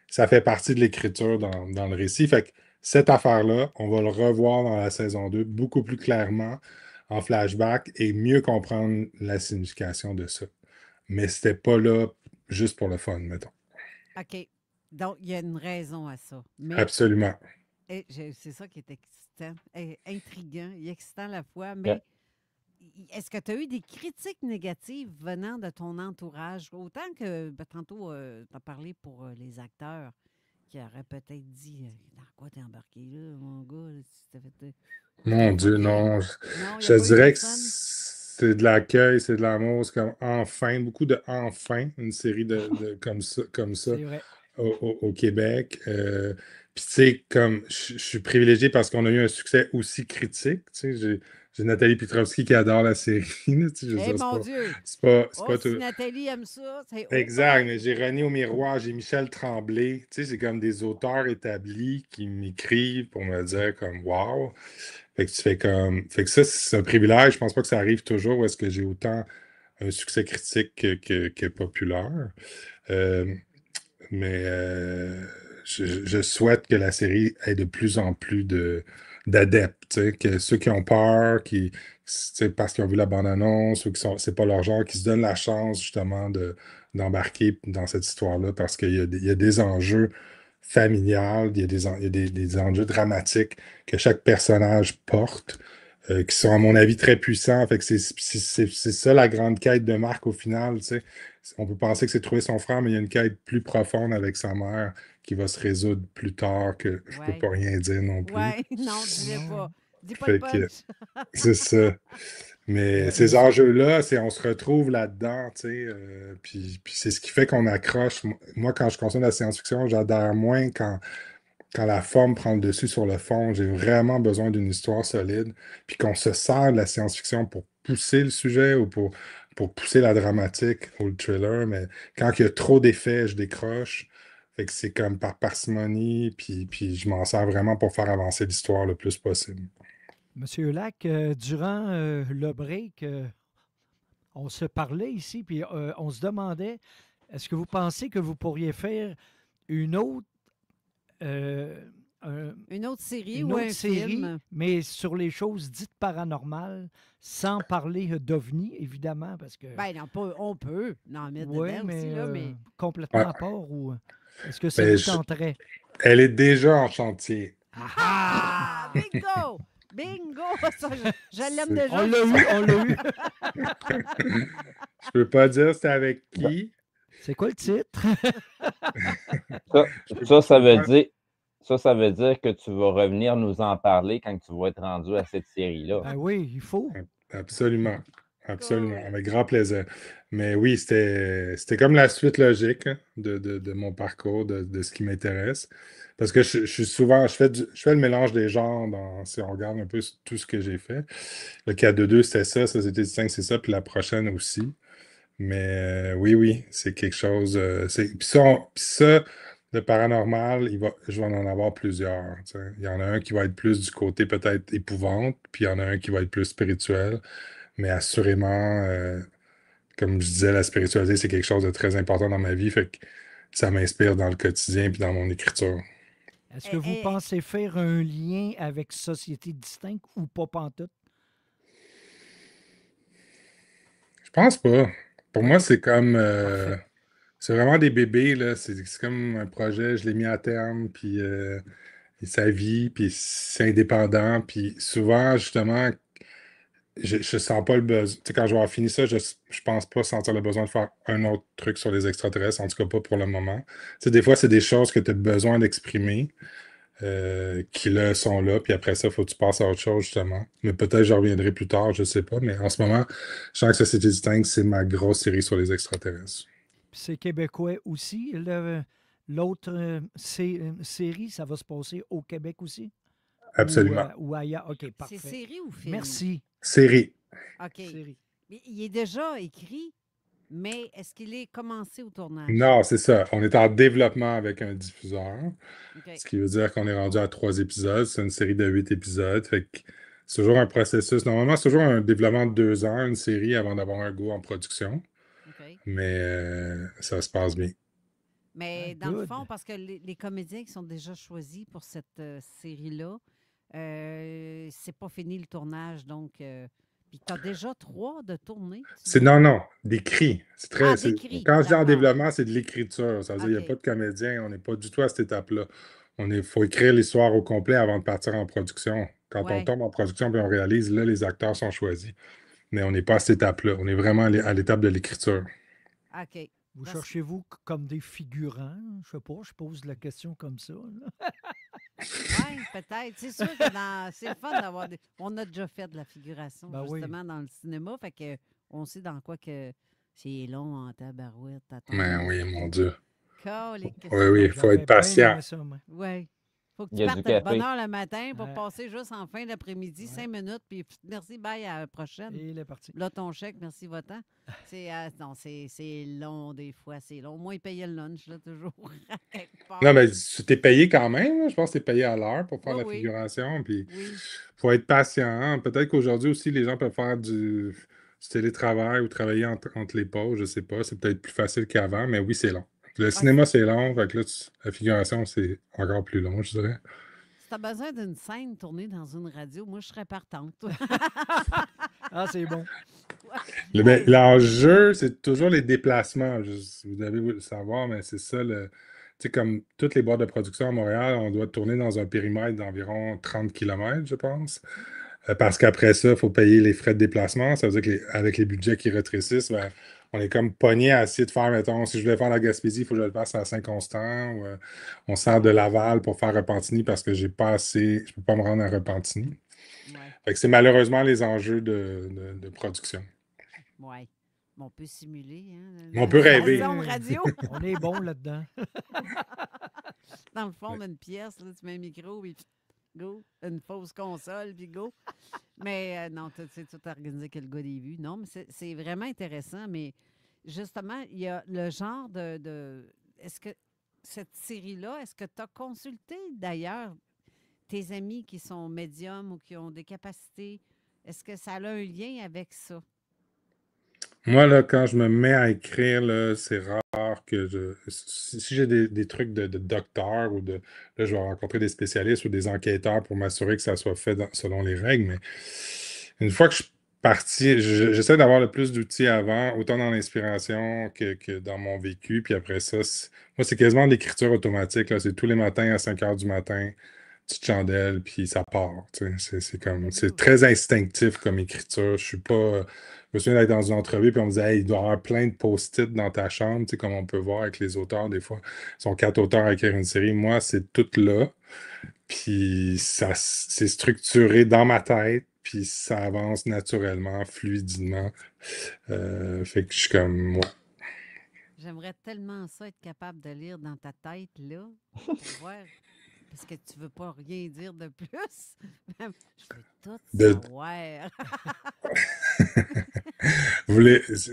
ça fait partie de l'écriture dans le récit. Fait que cette affaire-là, on va le revoir dans la saison 2 beaucoup plus clairement en flashback et mieux comprendre la signification de ça. Mais c'était pas là juste pour le fun, mettons. OK. Donc, il y a une raison à ça. Mais... Absolument. C'est ça qui est excitant, intriguant et excitant à la fois, mais est-ce que tu as eu des critiques négatives venant de ton entourage? Autant que, tantôt, tu as parlé pour les acteurs qui auraient peut-être dit « Dans quoi t'es embarqué là, mon gars? Là, si t'as fait, mon Dieu, non. Je dirais que c'est de l'accueil, c'est de l'amour, c'est comme enfin, beaucoup de enfin, une série de comme ça au Québec. Puis, tu sais, comme je suis privilégié parce qu'on a eu un succès aussi critique. Tu sais, j'ai Nathalie Petrovski qui adore la série. Là, tu sais, mon Dieu! C'est pas si Nathalie aime ça, c'est exact, mais j'ai René au miroir, j'ai Michel Tremblay. Tu sais, c'est comme des auteurs établis qui m'écrivent pour me dire comme « wow ». Fait que tu fais comme... Fait que ça, c'est un privilège. Je pense pas que ça arrive toujours où est-ce que j'ai autant un succès critique que populaire. Mais je souhaite que la série ait de plus en plus d'adeptes, que ceux qui ont peur, parce qu'ils ont vu la bande-annonce ou c'est pas leur genre, qui se donnent la chance justement d'embarquer dans cette histoire-là parce qu'il y a des enjeux familiales, il y a des enjeux dramatiques que chaque personnage porte, qui sont à mon avis très puissants. Fait que c'est ça la grande quête de Marc au final, tu sais. On peut penser que c'est trouver son frère, mais il y a une quête plus profonde avec sa mère qui va se résoudre plus tard, que je peux pas rien dire non plus. Oui, non, dis-le pas. Dis pas le punch. C'est ça. Mais ces enjeux-là, on se retrouve là-dedans, tu sais. Puis c'est ce qui fait qu'on accroche. Moi, quand je consomme la science-fiction, j'adhère moins quand la forme prend le dessus sur le fond. J'ai vraiment besoin d'une histoire solide. Puis qu'on se sert de la science-fiction pour pousser le sujet ou pour pousser la dramatique ou le thriller. Mais quand il y a trop d'effets, je décroche. Fait que c'est comme par parcimonie. Puis je m'en sers vraiment pour faire avancer l'histoire le plus possible. Monsieur Lac, durant le break, on se parlait ici, puis on se demandait Est-ce que vous pensez que vous pourriez faire une autre, Une autre série une ou autre un série, film? mais sur les choses dites paranormales, sans parler d'OVNI, évidemment, parce que... Ben, non, on peut en mettre Oui, dedans aussi, mais là, mais... complètement Ouais. à part, ou est-ce que ça Ben, vous tenterait? elle est déjà en chantier. Ah! Bingo! Bingo! Ça, je l'aime déjà. On l'a eu, on l'a eu. Je peux pas dire c'était avec qui. C'est quoi le titre? Ça veut dire... Ça veut dire que tu vas revenir nous en parler quand tu vas être rendu à cette série-là. Ben oui, il faut. Absolument. Absolument. Avec grand plaisir. Mais oui, c'était comme la suite logique hein, de mon parcours, de ce qui m'intéresse. Parce que je suis souvent, je fais le mélange des genres si on regarde un peu tout ce que j'ai fait. Le K22, c'était ça, Société du 5, c'est ça, puis la prochaine aussi. Mais oui, c'est quelque chose. Puis ça, le paranormal, je vais en avoir plusieurs. Tu sais. Il y en a un qui va être plus du côté peut-être épouvante, puis il y en a un qui va être plus spirituel. Mais assurément, comme je disais, la spiritualité, c'est quelque chose de très important dans ma vie. Fait que ça m'inspire dans le quotidien puis dans mon écriture. Est-ce que vous pensez faire un lien avec Société distincte ou pas pantoute? Je pense pas. Pour moi, c'est comme... c'est vraiment des bébés, là. C'est comme un projet, je l'ai mis à terme, puis sa vie, puis c'est indépendant. Puis souvent, justement, je sens pas le besoin. Tu sais, quand je vais avoir fini ça, je pense pas sentir le besoin de faire un autre truc sur les extraterrestres, en tout cas pas pour le moment. Tu sais, des fois, c'est des choses que tu as besoin d'exprimer, qui là, sont là, puis après ça, il faut que tu passes à autre chose, justement. Mais peut-être je reviendrai plus tard, je sais pas. Mais en ce moment, je sens que Société distincte, c'est ma grosse série sur les extraterrestres. Puis c'est québécois aussi. L'autre série, ça va se passer au Québec aussi? Absolument. Ou ailleurs? OK, parfait. C'est série ou film? Merci. Série. OK. Mais il est déjà écrit, mais est-ce qu'il est commencé au tournage? Non, c'est ça. On est en développement avec un diffuseur. OK. Ce qui veut dire qu'on est rendu à 3 épisodes. C'est une série de 8 épisodes. Fait que c'est toujours un processus. Normalement, c'est toujours un développement de 2 ans, une série, avant d'avoir un go en production. Mais ça se passe bien. Mais dans le fond, parce que les comédiens qui sont déjà choisis pour cette série-là, c'est pas fini le tournage, donc... Puis tu as déjà 3 de tournée? Non, d'écrit. C'est très. D'écrit. Quand je dis en développement, c'est de l'écriture. Ça veut dire qu'il n'y a pas de comédien, on n'est pas du tout à cette étape-là. Il faut écrire l'histoire au complet avant de partir en production. Quand on tombe en production et on réalise, là, les acteurs sont choisis. Mais on n'est pas à cette étape-là. On est vraiment à l'étape de l'écriture. OK. Vous cherchez-vous comme des figurants? Je sais pas, je pose la question comme ça. Oui, peut-être. C'est sûr que c'est le fun d'avoir des... On a déjà fait de la figuration, justement, dans le cinéma. Fait que on sait dans quoi que c'est long en tabarouette. Mais oui, mon Dieu. Oui, il faut être patient. Oui. Faut que tu partes de bonne heure le matin pour passer juste en fin d'après-midi, 5 minutes, puis merci, bye, à la prochaine. Et il est parti. Là, ton chèque, merci, va-t'en. C'est long des fois, c'est long. Moi, il payait le lunch, là, toujours. Non, mais tu t'es payé quand même. Là. Je pense que tu es payé à l'heure pour faire la figuration. Puis, faut être patient. Hein. Peut-être qu'aujourd'hui aussi, les gens peuvent faire du télétravail ou travailler entre les pauses, je sais pas. C'est peut-être plus facile qu'avant, mais oui, c'est long. Le cinéma, c'est long. Fait que là, la figuration, c'est encore plus long, je dirais. Si tu as besoin d'une scène tournée dans une radio, moi, je serais partante. Ah, c'est bon. L'enjeu, c'est toujours les déplacements. Vous devez le savoir, mais c'est ça. Tu sais, comme toutes les boîtes de production à Montréal, on doit tourner dans un périmètre d'environ 30 km, je pense. Parce qu'après ça, il faut payer les frais de déplacement. Ça veut dire qu'avec les budgets qui rétrécissent, ben, on est comme pogné à essayer de faire, mettons, si je voulais faire la Gaspésie, il faut que je le fasse à Saint-Constant. Ou, on sort de Laval pour faire Repentigny parce que j'ai pas assez, je peux pas me rendre à Repentigny. Fait que c'est malheureusement les enjeux de production. Oui. On peut simuler. Hein, on peut rêver. Radio. On est bon là-dedans. Dans le fond d'une pièce, là, tu mets un micro, puis go, une fausse console, puis go. Mais non, c'est tout organisé que le gars des vues. Non, mais c'est vraiment intéressant. Mais justement, il y a le genre de est-ce que cette série-là, est-ce que tu as consulté d'ailleurs tes amis qui sont médiums ou qui ont des capacités? Est-ce que ça a un lien avec ça? Moi, là, quand je me mets à écrire, là, c'est rare si j'ai des trucs de docteur ou là, je vais rencontrer des spécialistes ou des enquêteurs pour m'assurer que ça soit fait selon les règles. Mais une fois que je suis parti, j'essaie d'avoir le plus d'outils avant, autant dans l'inspiration que dans mon vécu. Puis après ça, moi, c'est quasiment de l'écriture automatique, là. C'est tous les matins à 5 heures du matin, petite chandelle, puis ça part. C'est très instinctif comme écriture. Je suis pas. Je me souviens d'être dans une entrevue, puis on me disait, hey, il doit y avoir plein de post-it dans ta chambre, comme on peut voir avec les auteurs, des fois. Ils sont 4 auteurs à écrire une série. Moi, c'est tout là. Puis c'est structuré dans ma tête, puis ça avance naturellement, fluidement. Fait que je suis comme, ouais. J'aimerais tellement ça être capable de lire dans ta tête, là, pour voir, parce que tu veux pas rien dire de plus. Je veux tout savoir.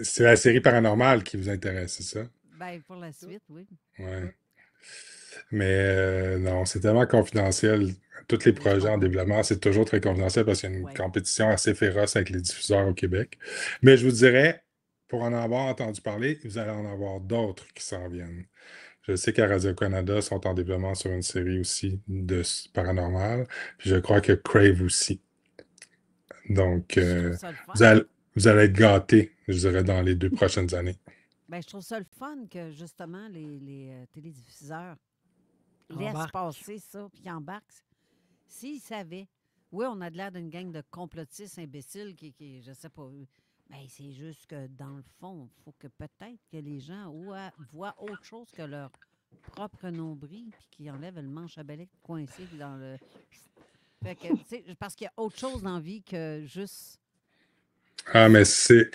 C'est la série paranormale qui vous intéresse, c'est ça? Ben, pour la suite, oui. Ouais. Mais non, c'est tellement confidentiel. Tous les projets en développement, c'est toujours très confidentiel parce qu'il y a une compétition assez féroce avec les diffuseurs au Québec. Mais je vous dirais, pour en avoir entendu parler, vous allez en avoir d'autres qui s'en viennent. Je sais qu'à Radio-Canada sont en développement sur une série aussi de paranormal. Puis je crois que Crave aussi. Donc, vous allez être gâtés, je dirais, dans les 2 prochaines années. Ben, je trouve ça le fun que, justement, les télédiffuseurs laissent passer ça, puis embarquent. S'ils savaient, oui, on a de l'air d'une gang de complotistes imbéciles qui je sais pas, ben, c'est juste que, dans le fond, il faut que peut-être que les gens voient autre chose que leur propre nombril, puis qu'ils enlèvent le manche à balai coincé dans le... Fait que, parce qu'il y a autre chose dans la vie que juste... Ah, mais c'est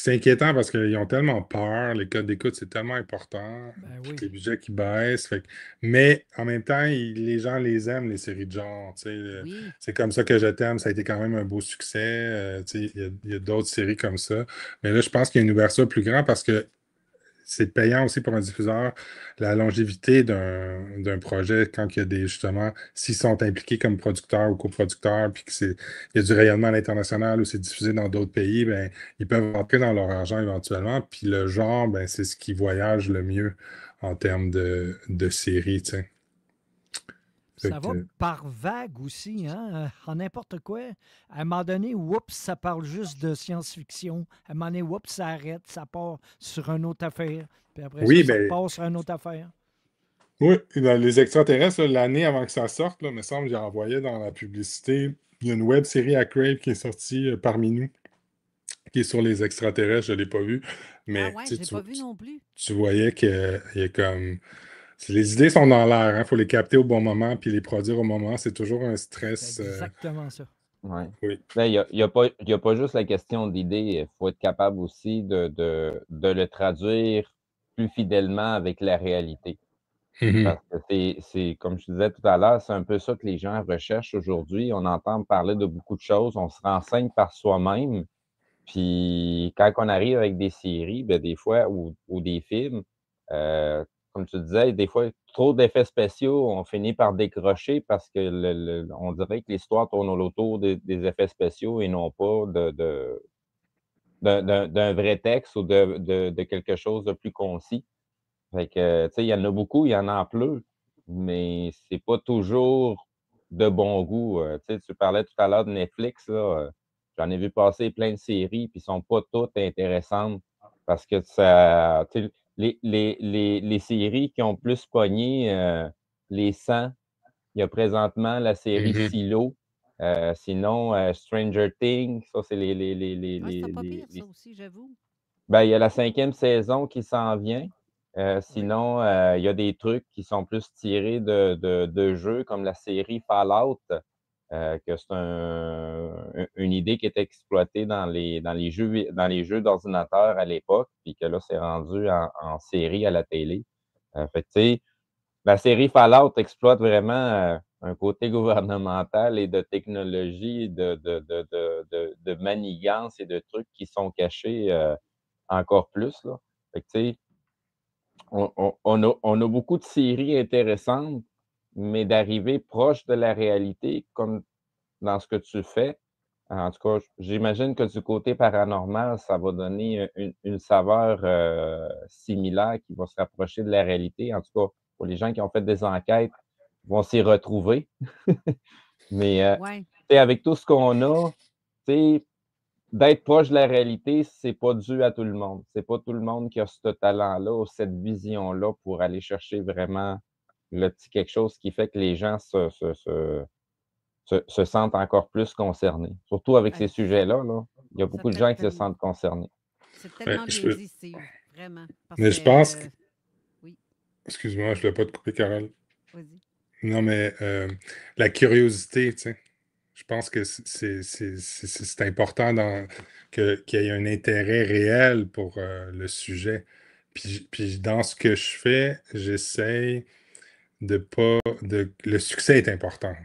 inquiétant parce qu'ils ont tellement peur. Les codes d'écoute, c'est tellement important. Oui. Les budgets qui baissent. Mais en même temps, les gens les aiment, les séries de genre. Oui. C'est comme ça que je t'aime. Ça a été quand même un beau succès. Il y a d'autres séries comme ça. Mais là, je pense qu'il y a une ouverture plus grande parce que c'est payant aussi pour un diffuseur, la longévité d'un projet quand il y a justement, s'ils sont impliqués comme producteurs ou coproducteurs, puis qu'il y a du rayonnement à l'international ou c'est diffusé dans d'autres pays, ben, ils peuvent rentrer dans leur argent éventuellement. Puis le genre, ben, c'est ce qui voyage le mieux en termes de séries, tu sais. Ça va par vague aussi, hein? En n'importe quoi. À un moment donné, oups, ça parle juste de science-fiction. À un moment donné, oups, ça arrête, ça part sur une autre affaire. Puis après ça part sur une autre affaire. Oui, dans les extraterrestres, l'année avant que ça sorte, il me semble, j'ai envoyé dans la publicité, il y a une web série à Crave qui est sortie parmi nous, qui est sur les extraterrestres, je ne l'ai pas vue. Mais je ne l'ai pas vu non plus. Tu voyais qu'il y a comme... Les idées sont dans l'air, il faut les capter au bon moment puis les produire au moment. C'est toujours un stress. C'est exactement ça. Ouais. Oui. Il n'y a pas juste la question d'idées. Il faut être capable aussi de le traduire plus fidèlement avec la réalité. Parce que c'est, comme je disais tout à l'heure, c'est un peu ça que les gens recherchent aujourd'hui. On entend parler de beaucoup de choses. On se renseigne par soi-même. Puis quand on arrive avec des séries, ben, des fois, ou des films, comme tu disais, des fois, trop d'effets spéciaux, on finit par décrocher parce que on dirait que l'histoire tourne autour des effets spéciaux et non pas d'un vrai texte ou de quelque chose de plus concis. Fait que, tu sais, il y en a beaucoup, il y en a en pleurs, mais c'est pas toujours de bon goût. Tu sais, tu parlais tout à l'heure de Netflix, là, j'en ai vu passer plein de séries, puis sont pas toutes intéressantes parce que ça, tu sais, les séries qui ont plus pogné, les 100, il y a présentement la série Silo, sinon Stranger Things, ça c'est c'est pas pire, ça aussi, j'avoue. Ben, il y a la 5e saison qui s'en vient. Sinon, il y a des trucs qui sont plus tirés de jeux comme la série Fallout, que c'est une idée qui était exploitée dans les jeux d'ordinateur à l'époque, puis que là, c'est rendu en série à la télé. Fait que, tu sais, la série Fallout exploite vraiment un côté gouvernemental et de technologie, de manigance et de trucs qui sont cachés encore plus, là. Fait que, tu sais, on a beaucoup de séries intéressantes, mais d'arriver proche de la réalité, comme dans ce que tu fais, En tout cas, j'imagine que du côté paranormal, ça va donner une saveur similaire qui va se rapprocher de la réalité. En tout cas, pour les gens qui ont fait des enquêtes, vont s'y retrouver. Mais Ouais. tu sais, avec tout ce qu'on a, tu sais, d'être proche de la réalité, c'est pas dû à tout le monde. C'est pas tout le monde qui a ce talent-là ou cette vision-là pour aller chercher vraiment le petit quelque chose qui fait que les gens se sentent encore plus concernés. Surtout avec ces sujets-là, là. Il y a Ça beaucoup de fait gens qui se tellement. sentent concernés. C'est Ouais, tellement je bien peux- dit, Steve. Vraiment. Parce Mais je pense que. que. Oui, Excuse-moi, je ne voulais pas te couper, Carole. vas-y. Non, mais la curiosité, tu sais. Je pense que c'est important qu'il y ait un intérêt réel pour le sujet. Puis dans ce que je fais, j'essaye de pas. Le succès est important.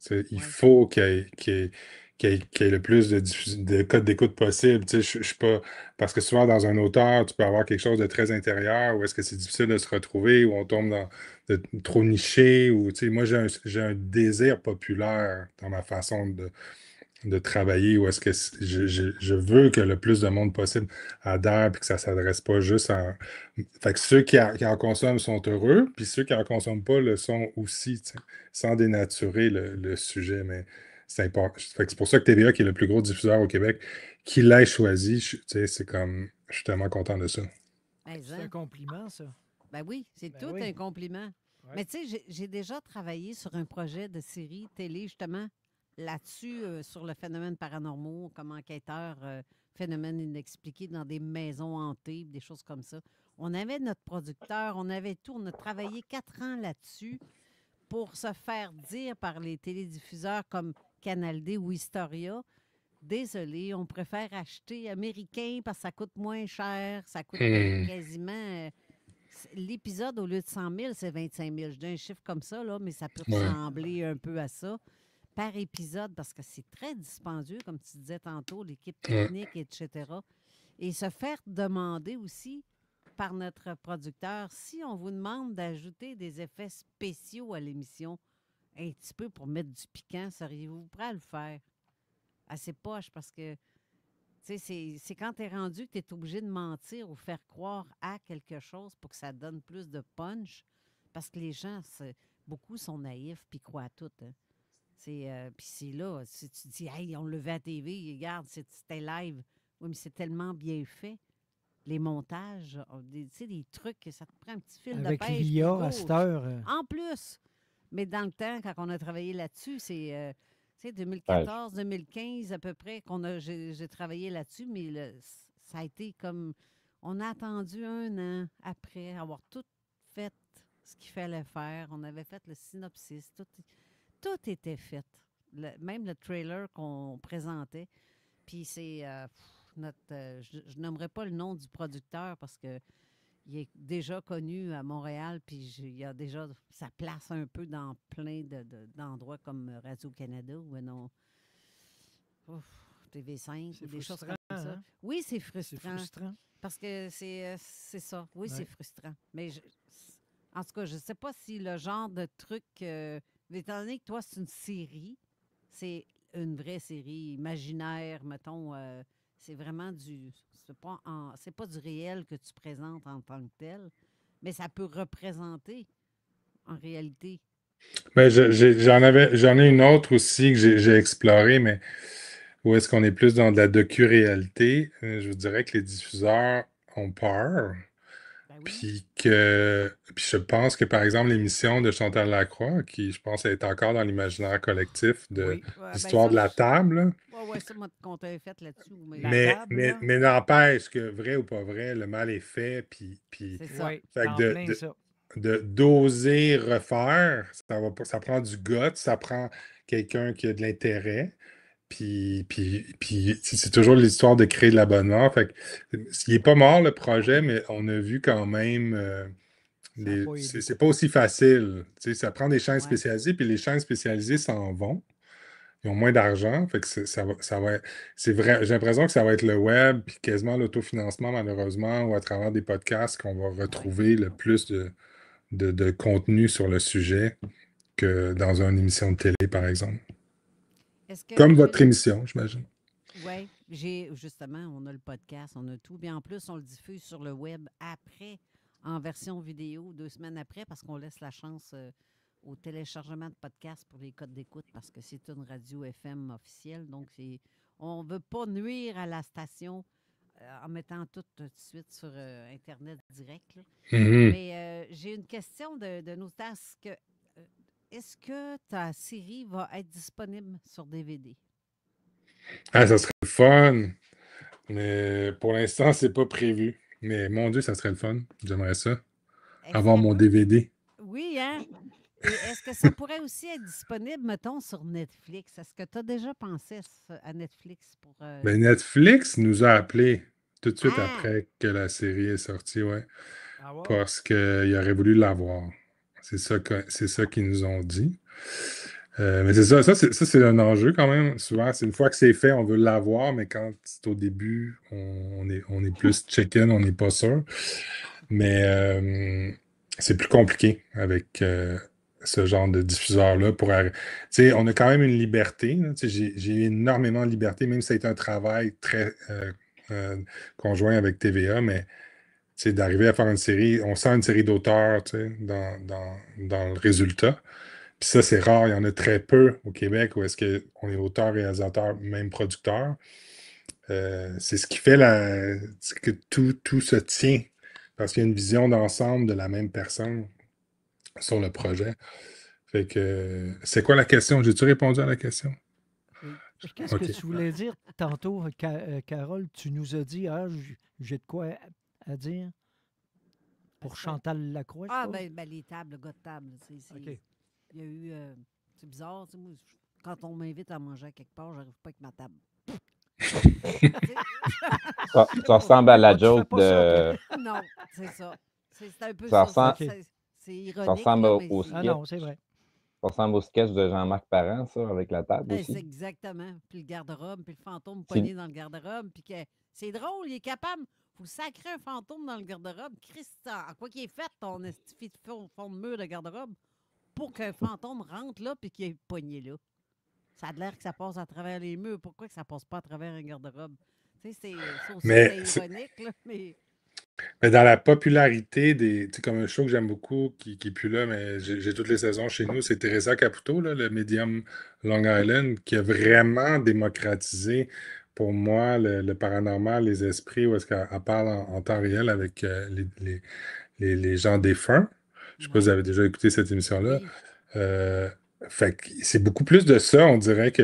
Tu sais, il faut qu'il y ait le plus de codes d'écoute possible. Tu sais, je suis pas. Parce que souvent, dans un auteur, tu peux avoir quelque chose de très intérieur, ou est-ce que c'est difficile de se retrouver, ou on tombe dans trop niché, ou tu sais, moi, j'ai un désir populaire dans ma façon de travailler, ou est-ce que je veux que le plus de monde possible adhère, puis que ça ne s'adresse pas juste à. Fait que ceux qui en consomment sont heureux, puis ceux qui en consomment pas le sont aussi, tu sais, sans dénaturer le sujet. Mais c'est important. Fait que c'est pour ça que TVA, qui est le plus gros diffuseur au Québec, qui l'ait choisi, tu sais, c'est comme. Je suis tellement content de ça. Mais, C'est hein? un compliment, ça. Ben oui, c'est Ben tout oui. un compliment. Ouais. Mais tu sais, j'ai déjà travaillé sur un projet de série télé, justement, là-dessus, sur le phénomène paranormal, comme enquêteur, phénomène inexpliqué dans des maisons hantées, des choses comme ça. On avait notre producteur, on avait tout. On a travaillé 4 ans là-dessus pour se faire dire par les télédiffuseurs comme Canal D ou Historia, désolé, on préfère acheter américain parce que ça coûte moins cher, ça coûte quasiment... l'épisode, au lieu de 100 000, c'est 25 000. Je dis un chiffre comme ça, là, mais ça peut Ouais. ressembler un peu à ça. Par épisode, parce que c'est très dispendieux, comme tu disais tantôt, l'équipe technique, etc. Et se faire demander aussi par notre producteur, si on vous demande d'ajouter des effets spéciaux à l'émission, un petit peu pour mettre du piquant, seriez-vous prêt à le faire? Assez poche, parce que tu sais, c'est quand tu es rendu que tu es obligé de mentir ou faire croire à quelque chose pour que ça donne plus de punch. Parce que les gens, beaucoup sont naïfs puis croient à tout. Hein. Puis c'est là, si tu dis, hey, on le veut à TV, regarde, c'était live. Oui, mais c'est tellement bien fait. Les montages, tu sais, des trucs, ça te prend un petit fil Avec de pêche. l'IA, puis à go. cette heure. En plus. Mais dans le temps, quand on a travaillé là-dessus, c'est. Tu sais, Ouais. 2014-2015 à peu près j'ai travaillé là-dessus, mais ça a été comme... On a attendu 1 an après avoir tout fait ce qu'il fallait faire. On avait fait le synopsis, tout était fait. Même le trailer qu'on présentait. Puis c'est je nommerai pas le nom du producteur parce que il est déjà connu à Montréal, puis il y a déjà sa place un peu dans plein d'endroits comme Radio-Canada ou non, TV5 ou des choses comme ça. Hein? Oui, c'est frustrant. C'est frustrant. Parce que c'est ça. Oui, Ouais. c'est frustrant. Mais en tout cas, je ne sais pas si le genre de truc... étant donné que toi, c'est une série, c'est une vraie série imaginaire, mettons... c'est vraiment c'est pas du réel que tu présentes en tant que tel, mais ça peut représenter en réalité. Ben, j'en ai une autre aussi que j'ai explorée, mais où est-ce qu'on est plus dans de la docu-réalité? Je vous dirais que les diffuseurs ont peur. Puis je pense que, par exemple, l'émission de Chantal Lacroix, qui, je pense, est encore dans l'imaginaire collectif de l'histoire de la table, là. Oui, ça, moi, qu'on t'avait fait là-dessus. Mais n'empêche que, vrai ou pas vrai, le mal est fait, puis c'est ça. Oui, fait en que plein ça. d'oser refaire, ça prend du guts, ça prend quelqu'un qui a de l'intérêt. Puis c'est toujours l'histoire de créer de l'abonnement. Fait que, il n'est pas mort le projet, mais on a vu quand même. C'est pas aussi facile. Tu sais, ça prend des chaînes spécialisées, puis les chaînes spécialisées s'en vont. Ils ont moins d'argent. Fait que ça va c'est vrai. J'ai l'impression que ça va être le web, puis quasiment l'autofinancement, malheureusement, ou à travers des podcasts qu'on va retrouver le plus de contenu sur le sujet que dans une émission de télé, par exemple. Est-ce que Comme j'ai votre émission, j'imagine. Oui, justement, on a le podcast, on a tout. Bien en plus, on le diffuse sur le web après, en version vidéo, 2 semaines après, parce qu'on laisse la chance au téléchargement de podcast pour les codes d'écoute, parce que c'est une radio FM officielle. Donc, on ne veut pas nuire à la station en mettant tout de suite sur Internet direct. Là. Mhm. Mais j'ai une question de nos tasks. Est-ce que ta série va être disponible sur DVD? Ah, ça serait le fun. Mais pour l'instant, c'est pas prévu. Mais mon Dieu, ça serait le fun. J'aimerais ça. Est-ce Avoir qu'elle mon peut- DVD. Oui, hein? Et est-ce que ça pourrait aussi être disponible, mettons, sur Netflix? Est-ce que tu as déjà pensé à Netflix pour... Ben, Netflix nous a appelés tout de suite Ah! après que la série est sortie, ouais. Ah ouais? Parce qu'ils auraient voulu l'avoir. C'est ça qu'ils nous ont dit. Mais c'est ça, c'est un enjeu quand même. Souvent, c'est une fois que c'est fait, on veut l'avoir, mais quand c'est au début, on est plus chicken, on n'est pas sûr. Mais c'est plus compliqué avec ce genre de diffuseur-là. Tu sais, on a quand même une liberté. Là. Tu sais, j'ai énormément de liberté, même si ça a été un travail très conjoint avec TVA, mais tu sais, d'arriver à faire une série, on sent une série d'auteurs, tu sais, dans le résultat. Puis ça, c'est rare. Il y en a très peu au Québec où est-ce qu'on est auteur, réalisateur, même producteur. C'est ce qui fait c'est que tout se tient parce qu'il y a une vision d'ensemble de la même personne sur le projet. Fait que c'est quoi la question? J'ai-tu répondu à la question? Qu'est-ce OK. que tu voulais dire tantôt, Carole? Tu nous as dit, j'ai de quoi à dire pour Chantal Lacroix, je Ah, suppose? ben les tables, le gars de table. OK. Il y a eu... c'est bizarre, tu sais, moi, quand on m'invite à manger à quelque part, j'arrive pas avec ma table. Ça ressemble à la joke de... Non, c'est ça. C'est un peu Ça ça. ressemble, C'est ça ironique, ressemble là, au, mais au c'est... Ah sketch. non, c'est vrai. Ça ressemble au sketch de Jean-Marc Parent, ça, avec la table C'est aussi. exactement. Puis le garde-robe, puis le fantôme C'est- pogné dans le garde-robe, puis que c'est drôle, il est capable. Faut sacrer un fantôme dans le garde-robe. Christian, à quoi qu'il est fait ton estifi de fond de mur de garde-robe pour qu'un fantôme rentre là puis qu'il est pogné là? Ça a l'air que ça passe à travers les murs. Pourquoi que ça passe pas à travers un garde-robe? Tu sais, ça aussi, Mais c'est ironique, là, mais... Mais dans la popularité tu sais, comme un show que j'aime beaucoup, qui est plus là, mais j'ai toutes les saisons chez nous, c'est Teresa Caputo, là, le médium Long Island, qui a vraiment démocratisé, pour moi, le paranormal, les esprits, où est-ce qu'elle parle en temps réel avec les gens défunts. Je sais pas si vous avez déjà écouté cette émission-là. Euh, Fait que c'est beaucoup plus de ça, on dirait que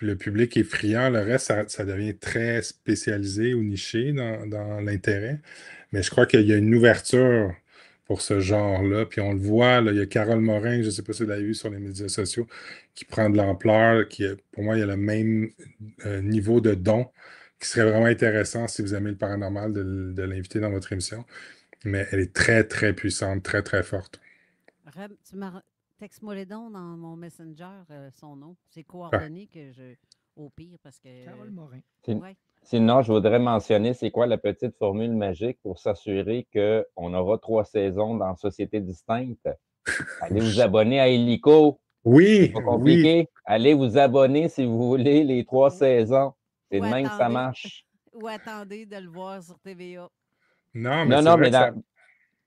le public est friand. Le reste, ça devient très spécialisé ou niché dans l'intérêt. Mais je crois qu'il y a une ouverture pour ce genre-là. Puis on le voit, là, il y a Carole Morin, je ne sais pas si vous l'avez vu sur les médias sociaux, qui prend de l'ampleur, pour moi, il y a le même niveau de don, qui serait vraiment intéressant si vous aimez le paranormal de l'inviter dans votre émission. Mais elle est très, très puissante, très, très forte. Texte-moi les dons dans mon Messenger, son nom. C'est coordonné au pire, parce que... Carole Morin. Ouais. Sinon, je voudrais mentionner c'est quoi la petite formule magique pour s'assurer qu'on aura 3 saisons dans Sociétés distinctes. Allez vous abonner à Illico. Oui, C'est pas compliqué. Allez vous abonner si vous voulez les 3 saisons. C'est Ou de même que ça attendez- marche. Ou attendez de le voir sur TVA. Non, mais Non, c'est non, vrai mais que ça...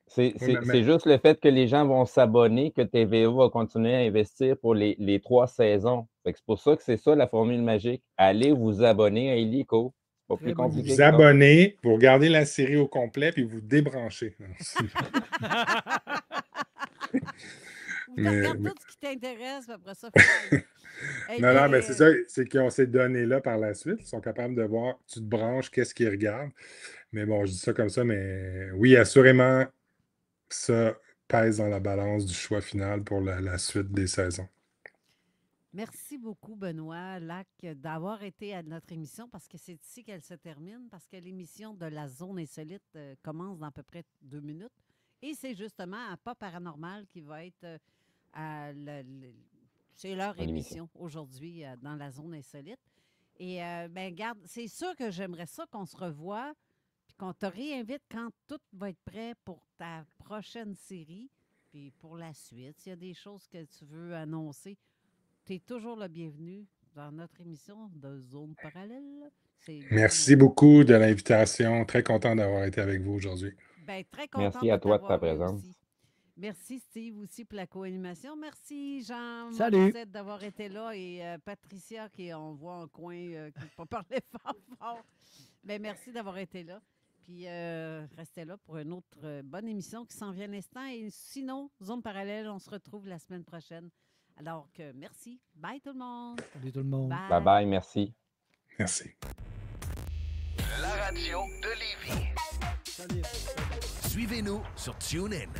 c'est juste le fait que les gens vont s'abonner que TVA va continuer à investir pour les 3 saisons. Fait que c'est pour ça que c'est ça la formule magique. Allez vous abonner à Illico. C'est pas plus compliqué Vous que ça. abonnez, vous regardez la série au complet, puis vous débranchez. Tu regardes tout ce qui t'intéresse, puis après ça, Hey, Non, mais mais, c'est ça, c'est qu'ils ont ces données-là par la suite. Ils sont capables de voir, tu te branches, qu'est-ce qu'ils regardent. Mais bon, je dis ça comme ça, mais oui, assurément, ça pèse dans la balance du choix final pour la suite des saisons. Merci beaucoup, Benoît Lac, d'avoir été à notre émission parce que c'est ici qu'elle se termine, parce que l'émission de la Zone Insolite commence dans à peu près 2 minutes. Et c'est justement à Pas Paranormal qui va être c'est leur émission aujourd'hui dans la Zone Insolite. Et ben garde, c'est sûr que j'aimerais ça qu'on se revoie puis qu'on te réinvite quand tout va être prêt pour ta prochaine série. Puis pour la suite, s'il y a des choses que tu veux annoncer, tu es toujours le bienvenu. dans notre émission de Zone Parallèle. Merci beaucoup de l'invitation. Très content d'avoir été avec vous aujourd'hui. Ben, très content Merci à toi de ta présence. aussi. Merci Steve aussi pour la co-animation. Merci Jean Salut. Morissette d'avoir été là et Patricia qui on voit en coin qui ne peut pas parler fort. Ben, merci d'avoir été là. Puis restez là pour une autre bonne émission qui s'en vient à l'instant. Et sinon, Zone Parallèle, on se retrouve la semaine prochaine. Alors que merci. Bye tout le monde. Salut tout le monde. Bye bye, merci. Merci. La radio de Lévis. Suivez-nous sur TuneIn.